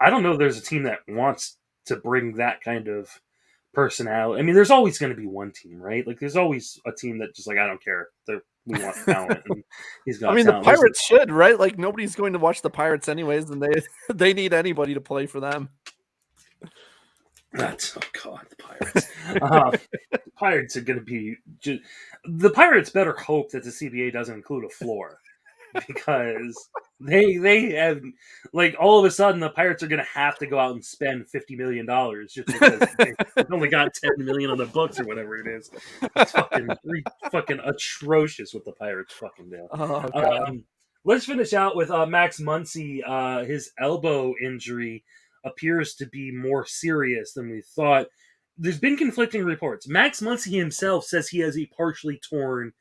I don't know if there's a team that wants to bring that kind of personality. I mean, there's always going to be one team, right? Like there's always a team that just like, I don't care. We want talent. And he's got talent. The Pirates should, right? Like nobody's going to watch the Pirates anyways, and they need anybody to play for them. The Pirates. The Pirates are going to be the Pirates better hope that the CBA doesn't include a floor, because they have, like, all of a sudden the Pirates are going to have to go out and spend $50 million just because they've only got $10 million on the books or whatever it is. It's fucking atrocious what the Pirates fucking do. Let's finish out with Max Muncy. His elbow injury appears to be more serious than we thought. There's been conflicting reports. Max Muncy himself says he has a partially torn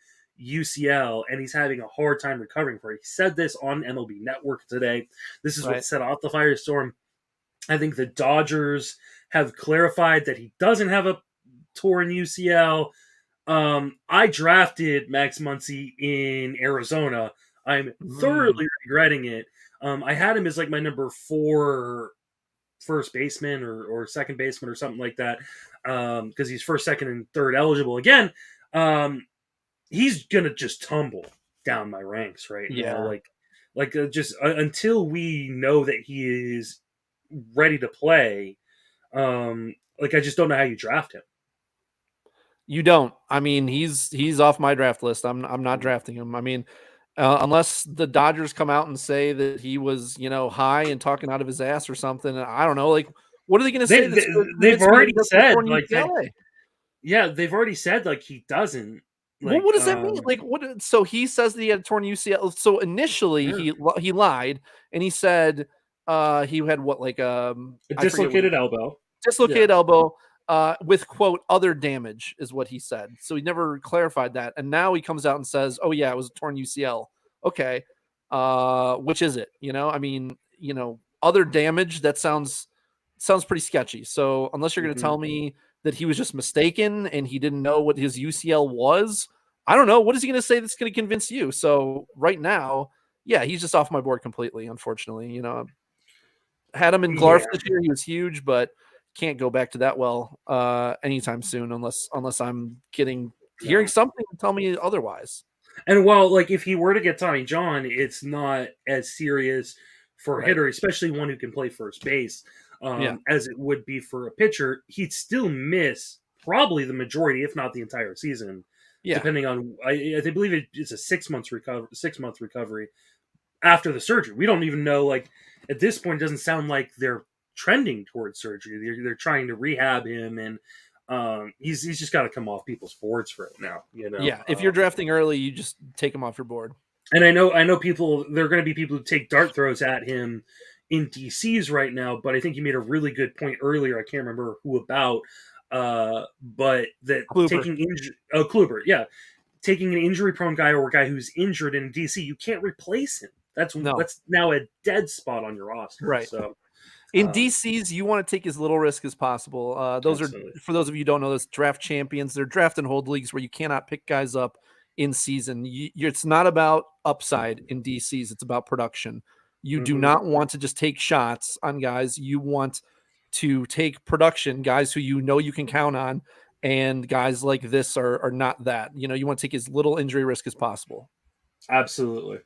UCL and he's having a hard time recovering for it. He said this on MLB Network today. This is what set off the firestorm. I think the Dodgers have clarified that he doesn't have a torn UCL. I drafted Max Muncy in Arizona. I'm thoroughly regretting it. I had him as like my number 4 first baseman or second baseman or something like that, because he's first, second, and third eligible again. He's gonna just tumble down my ranks right now. Just until we know that he is ready to play. I just don't know how you draft him. You don't. I mean, he's off my draft list. I'm not drafting him. I mean, unless the Dodgers come out and say that he was, high and talking out of his ass or something. I don't know. Like, what are they going to say? They've already said, they've already said, like, he doesn't. Like, what does that mean? Like, what? So he says that he had a torn UCL. So initially he lied and he said he had a dislocated elbow. Dislocated elbow. With quote other damage is what he said. So he never clarified that, and now he comes out and says, "Oh yeah, it was a torn UCL." Okay, which is it? I mean, other damage. That sounds pretty sketchy. So unless you're going to tell me that he was just mistaken and he didn't know what his UCL was, I don't know. What is he going to say that's going to convince you? So right now, yeah, he's just off my board completely. Unfortunately, had him in Glarf this year. He was huge, but can't go back to that well anytime soon unless I'm hearing something to tell me otherwise. And while, like, if he were to get Tommy John, it's not as serious for a hitter, especially one who can play first base, as it would be for a pitcher. He'd still miss probably the majority, if not the entire season, depending on. I believe it's a 6 month recovery after the surgery. We don't even know. Like, at this point, it doesn't sound like they're trending towards surgery. They're trying to rehab him, and he's just got to come off people's boards for it now. If you're drafting early, you just take him off your board. And I know people. There are going to be people who take dart throws at him in DCs right now. But I think you made a really good point earlier. I can't remember who about, but that Kluber. Kluber, taking an injury-prone guy or a guy who's injured in DC, you can't replace him. That's now a dead spot on your roster. Right. So. In DCs, you want to take as little risk as possible. Those Absolutely. are, for those of you who don't know this, draft champions. They're draft and hold leagues where you cannot pick guys up in season. It's not about upside in DCs. It's about production. You do not want to just take shots on guys. You want to take production, guys who you know you can count on, and guys like this are not that. You know, you want to take as little injury risk as possible. Absolutely.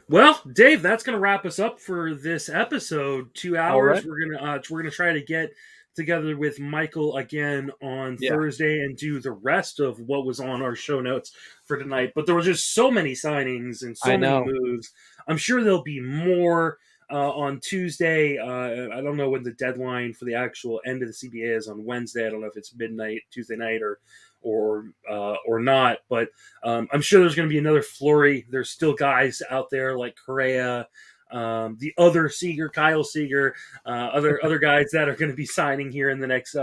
Well, Dave, that's going to wrap us up for this episode. 2 hours. Right. We're gonna try to get together with Michael again on Thursday and do the rest of what was on our show notes for tonight. But there were just so many signings and so many moves. I'm sure there'll be more on Tuesday. I don't know when the deadline for the actual end of the CBA is on Wednesday. I don't know if it's midnight Tuesday night or not, but I'm sure there's going to be another flurry. There's still guys out there like Correa, the other Seager, Kyle Seager, other guys that are going to be signing here in the next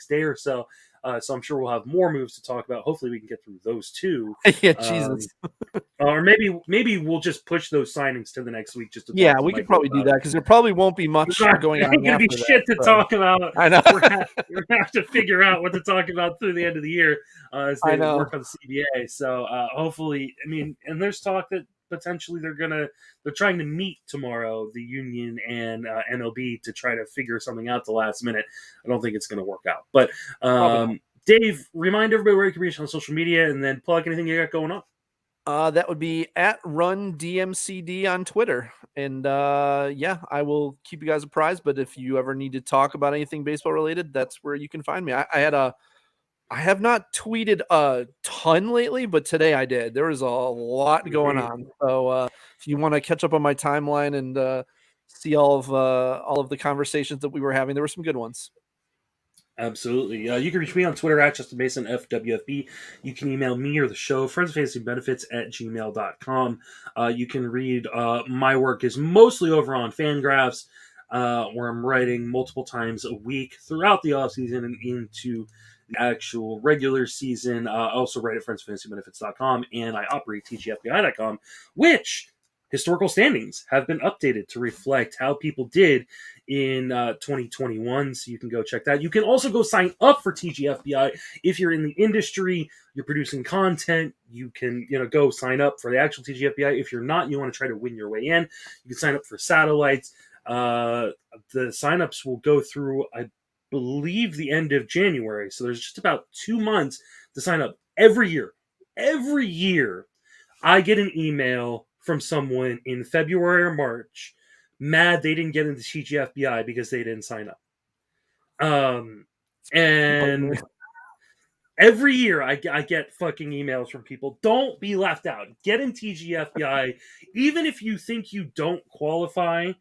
day or so. So I'm sure we'll have more moves to talk about. Hopefully we can get through those too. Yeah, Jesus. Or maybe we'll just push those signings to the next week. Just to we could probably do that because there probably won't be much going on. There's going to be shit to talk about. I know. We're going to have to figure out what to talk about through the end of the year as they work on the CBA. So hopefully, I mean, and there's talk that potentially they're trying to meet tomorrow, the union and MLB, to try to figure something out the last minute. I don't think it's going to work out. But Dave, remind everybody where you can reach on social media, and then plug anything you got going on. That would be at RunDMCD on Twitter. And I will keep you guys apprised. But if you ever need to talk about anything baseball related, that's where you can find me. I have not tweeted a ton lately, but today I did. There was a lot going on. So if you want to catch up on my timeline and see all of the conversations that we were having, there were some good ones. Absolutely. You can reach me on Twitter at Justin Mason, FWFB. You can email me or the show, friendsoffantasybenefits@gmail.com. You can read my work is mostly over on Fangraphs, where I'm writing multiple times a week throughout the offseason and into the actual regular season. I also write at friendsoffantasybenefits.com, and I operate tgfbi.com, which historical standings have been updated to reflect how people did in 2021, so you can go check that. You can also go sign up for TGFBI if you're in the industry, you're producing content. You can go sign up for the actual TGFBI. If you're not, you want to try to win your way in, you can sign up for satellites. The signups will go through, I believe, the end of January, so there's just about 2 months to sign up. Every year I get an email from someone in February or March mad they didn't get into TGFBI because they didn't sign up. And every year I get fucking emails from people. Don't be left out. Get in TGFBI. Even if you think you don't qualify,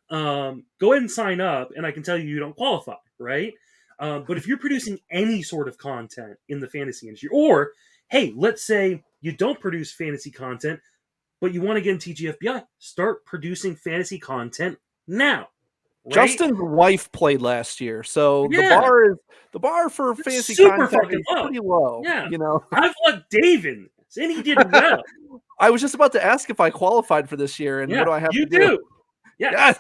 go ahead and sign up, and I can tell you don't qualify, right? But if you're producing any sort of content in the fantasy industry, or, hey, let's say you don't produce fantasy content, but you want to get in TGFBI, start producing fantasy content now. Right? Justin's wife played last year, so the bar for fantasy content is pretty low. Yeah, you I've let Dave in this, and he did well. I was just about to ask if I qualified for this year, and what do I have to do? You do. Yeah, yes.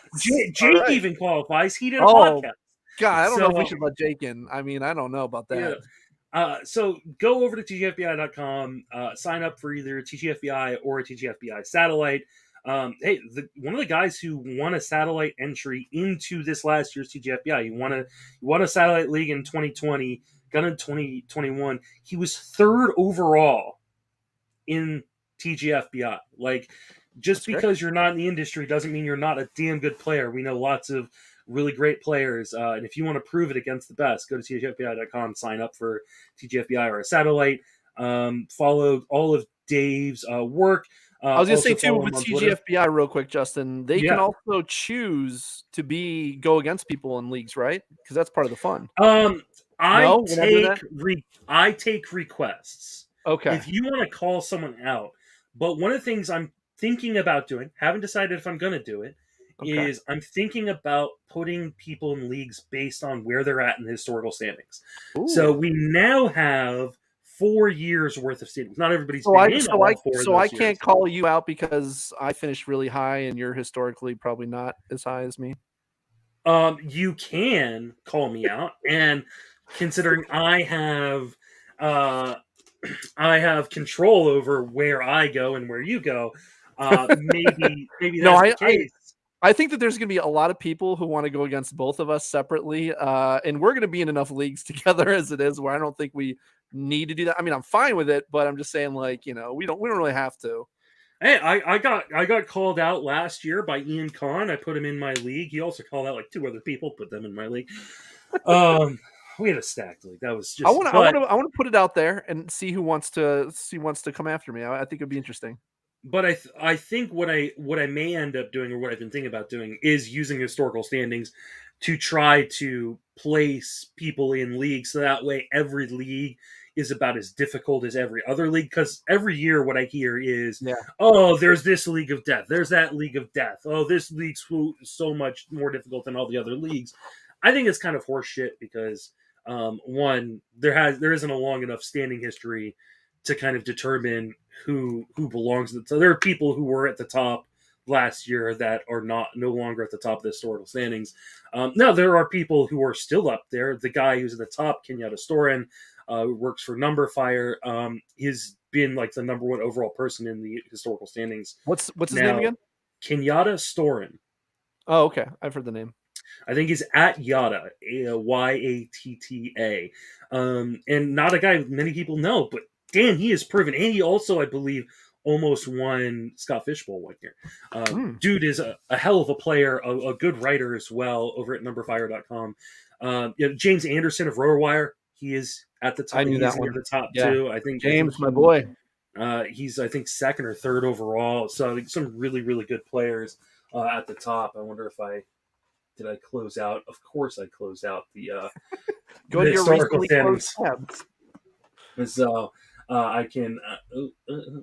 Jake even qualifies. He did a podcast. God, I don't know if we should let Jake in. I mean, I don't know about that. Yeah. So go over to tgfbi.com, sign up for either TGFBI or a TGFBI satellite. Hey, one of the guys who won a satellite entry into this last year's TGFBI, he won a satellite league in 2020, got in 2021. He was third overall in TGFBI. Like, just because you're not in the industry doesn't mean you're not a damn good player. We know lots of really great players, and if you want to prove it against the best, go to tgfbi.com, sign up for TGFBI or a satellite. Follow all of Dave's work. I was going to say, too, with TGFBI real quick, Justin, they can also choose to go against people in leagues, right? Because that's part of the fun. I take requests. Okay. If you want to call someone out. But one of the things I'm thinking about doing, haven't decided if I'm going to do it, is I'm thinking about putting people in leagues based on where they're at in the historical standings. Ooh. So we now have 4 years worth of standings. Not everybody's so I can't call you out because I finished really high and you're historically probably not as high as me. You can call me out, and considering I have control over where I go and where you go, maybe No, that's the case. I think that there's going to be a lot of people who want to go against both of us separately, and we're going to be in enough leagues together as it is, where I don't think we need to do that. I mean, I'm fine with it, but I'm just saying, like, we don't really have to. Hey, I got called out last year by Ian Kahn. I put him in my league. He also called out like 2 other people, put them in my league. We had a stacked league. That was just. I want to put it out there and see who wants to come after me. I think it'd be interesting. But I think what I may end up doing, or what I've been thinking about doing, is using historical standings to try to place people in leagues, so that way every league is about as difficult as every other league. Because every year what I hear is, oh, there's this league of death, there's that league of death, oh, this league's so much more difficult than all the other leagues. I think it's kind of horseshit because one, there isn't a long enough standing history to kind of determine who belongs. So there are people who were at the top last year that are no longer at the top of the historical standings. Now there are people who are still up there. The guy who's at the top, Kenyatta Storin, who works for Numberfire, he's been like the number 1 overall person in the historical standings. What's his name again? Kenyatta Storin. Oh, okay. I've heard the name. I think he's at Yatta, Yatta, and not a guy many people know, but damn, he is proven. And he also, I believe, almost won Scott Fishbowl one year. Dude is a hell of a player, a good writer as well over at numberfire.com. James Anderson of RotorWire, he is at the top. I knew that one. Near the top too. I think James, my boy. He's, I think, 2nd or 3rd overall. So I think some really, really good players at the top. I wonder if did I close out? Of course I closed out the Go to your historical recently standings. closed tabs. So I can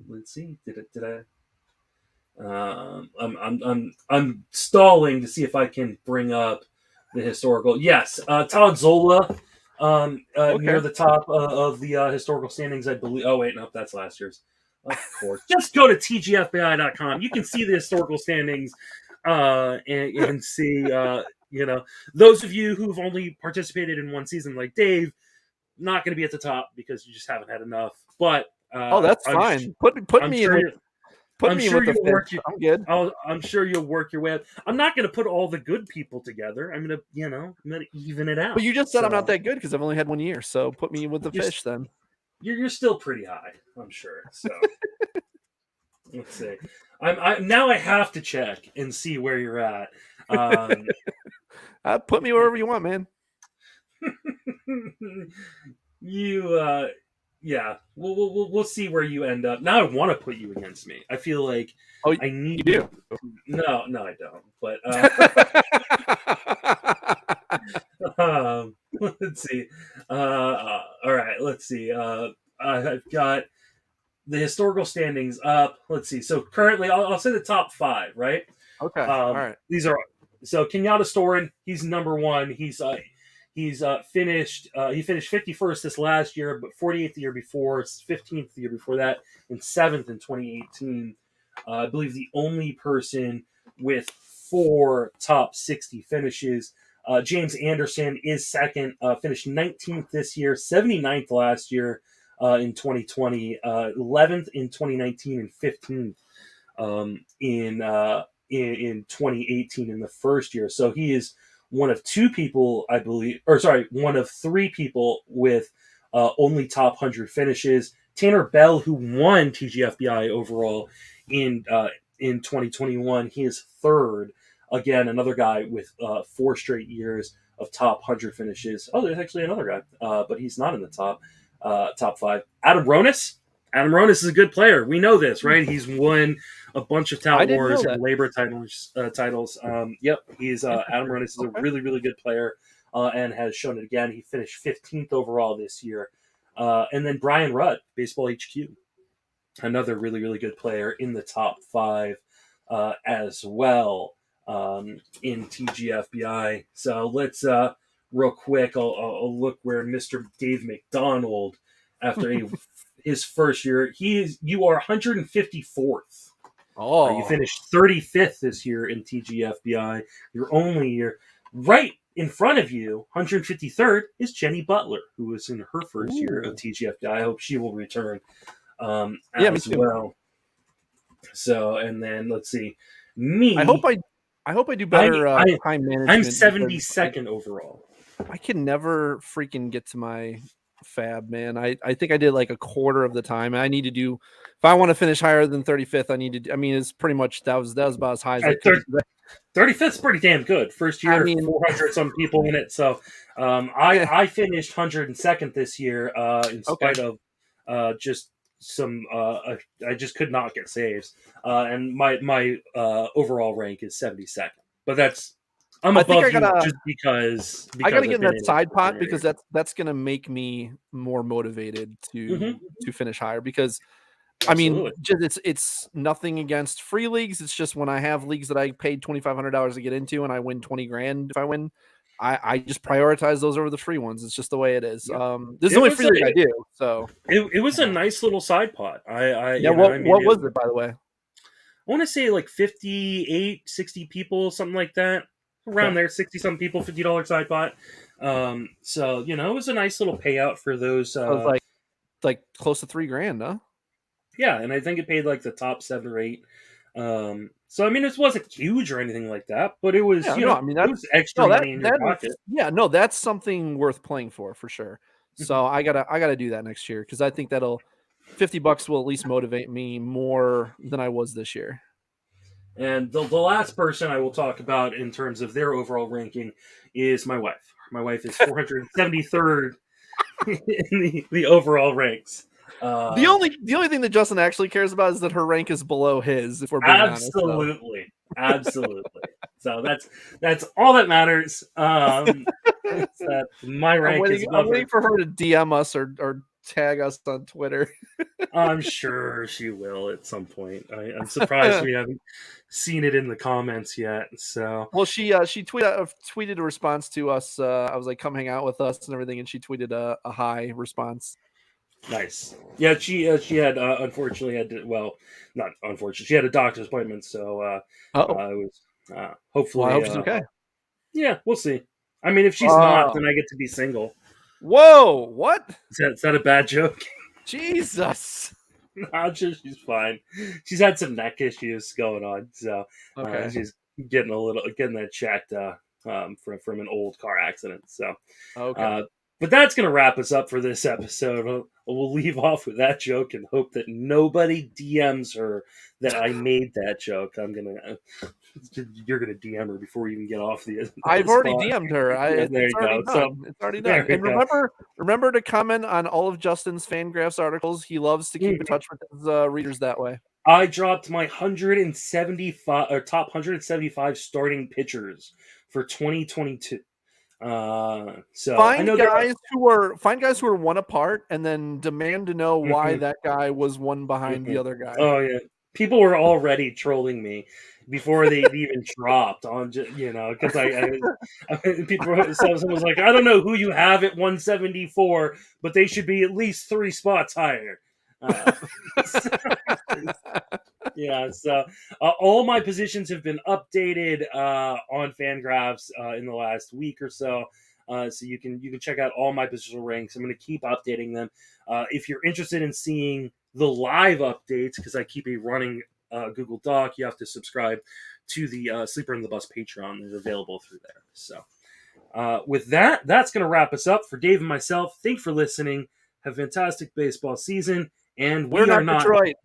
let's see. Did I? I'm stalling to see if I can bring up the historical. Yes, Todd Zola near the top of the historical standings, I believe. Oh wait, no, that's last year's. Of course, just go to tgfbi.com. You can see the historical standings and see. Those of you who've only participated in one season, like Dave, not going to be at the top because you just haven't had enough. But that's fine. Put me in. Put me in with the fifth. I'm good. I'm sure you'll work your way up. I'm not going to put all the good people together. I'm going to even it out. But you just said I'm not that good because I've only had 1 year. So put me with the fish then. You're still pretty high, I'm sure. So let's see. Now I have to check and see where you're at. Put me wherever you want, man. Yeah, we'll see where you end up. Now I want to put you against me. I feel like I need you. No, I don't. But let's see. All right, let's see. I've got the historical standings up. Let's see. So currently, I'll say the top 5, right? Okay. All right. These are so Kenyatta Storin. He's number 1. He's finished. He finished 51st this last year, but 48th the year before, 15th the year before that, and 7th in 2018. I believe the only person with 4 top 60 finishes. James Anderson is 2nd, finished 19th this year, 79th last year in 2020, 11th in 2019, and 15th in 2018 in the first year. So he is one of 2 people, I believe, one of 3 people with only top 100 finishes. Tanner Bell, who won TGFBI overall in 2021, he is 3rd. Again, another guy with 4 straight years of top 100 finishes. Oh, there's actually another guy, but he's not in the top 5. Adam Ronis. Adam Ronis is a good player. We know this, right? He's won a bunch of Tout Wars and Labor titles. Yep, he's Adam Ronis is a really, really good player and has shown it again. He finished 15th overall this year. And then Brian Rudd, Baseball HQ, another really, really good player in the top 5 as well in TGFBI. So let's real quick. I'll look where Mr. Dave McDonald, after his first year, you are 154th. Oh, you finished 35th this year in TGFBI. Your only year. Right in front of you, 153rd, is Jenny Butler, who was in her first year of TGFB. I hope she will return as well. So, and then let's see. Me. I hope I do better time management. I'm 72nd overall. I can never freaking get to my fab, man. I think I did like a quarter of the time. I need to do, if I want to finish higher than 35th, I need to, I mean, it's pretty much, that was about as high as I could. 35th's pretty damn good. First year, 400 some people in it. So I finished 102nd this year in spite of just some I just could not get saves. And my overall rank is 72nd. But I'm above you just because I gotta get in that side pot because that's gonna make me more motivated to finish higher because Absolutely. I mean, it's nothing against free leagues. It's just when I have leagues that I paid $2,500 to get into and I win 20 grand if I win, I just prioritize those over the free ones. It's just the way it is. This is the only free league I do. So it was a nice little side pot. What was it, by the way? I want to say like 58, 60 people, something like that. Around there, 60-something people, $50 side pot. So, it was a nice little payout for those. It was like close to $3 grand, huh? Yeah, and I think it paid like the top 7 or 8. So I mean, it wasn't huge or anything like that, but it was. It was extra money in your pocket. That's something worth playing for sure. So I gotta do that next year because I think that'll $50 will at least motivate me more than I was this year. And the last person I will talk about in terms of their overall ranking is my wife. My wife is 473rd in the overall ranks. The only thing that Justin actually cares about is that her rank is below his. If we're being honest, absolutely. So that's all that matters. That my rank is. I'm waiting for her to DM us or tag us on Twitter. I'm sure she will at some point. I'm surprised we haven't seen it in the comments yet. So she tweeted a response to us. I was like, "Come hang out with us" and everything, and she tweeted a hi response. Nice. Yeah, she had unfortunately not unfortunately, she had a doctor's appointment, so it was hopefully. I hope she's okay. Yeah, we'll see. I mean, if she's not, then I get to be single. Whoa! What? Is that a bad joke? Jesus. I'm sure she's fine. She's had some neck issues going on, so she's getting that checked from an old car accident. So but that's going to wrap us up for this episode. We'll leave off with that joke and hope that nobody DMs her that I made that joke. You're going to DM her before you even get off the I've spot. already DM'd her. It's already done. And remember to comment on all of Justin's Fangraphs articles. He loves to keep in touch with his readers that way. I dropped my 175 or top 175 starting pitchers for 2022. So find guys who are one apart and then demand to know why that guy was one behind the other guy. Oh yeah, people were already trolling me before they even dropped on, because someone was like, I don't know who you have at 174, but they should be at least 3 spots higher. So all my positions have been updated on Fangraphs in the last week or so. So you can check out all my positional ranks. I'm going to keep updating them. If you're interested in seeing the live updates, because I keep a running Google Doc, you have to subscribe to the Sleeper in the Bus Patreon. It's available through there. So with that's going to wrap us up. For Dave and myself, thanks for listening. Have a fantastic baseball season. And we're not Detroit.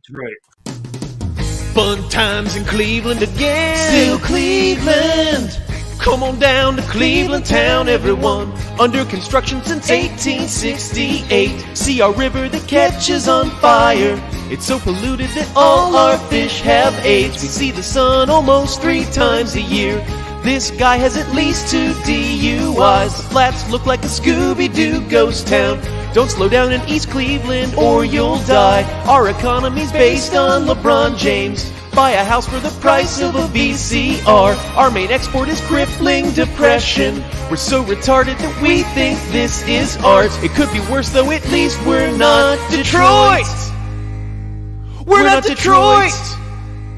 Fun times in Cleveland again. Still Cleveland. Come on down to Cleveland town, everyone. Under construction since 1868. See our river that catches on fire. It's so polluted that all our fish have AIDS. We see the sun almost 3 times a year. This guy has at least 2 DUIs. The flats look like a Scooby-Doo ghost town. Don't slow down in East Cleveland or you'll die. Our economy's based on LeBron James. Buy a house for the price of a VCR. Our main export is crippling depression. We're so retarded that we think this is art. It could be worse though, at least we're not Detroit. We're not Detroit.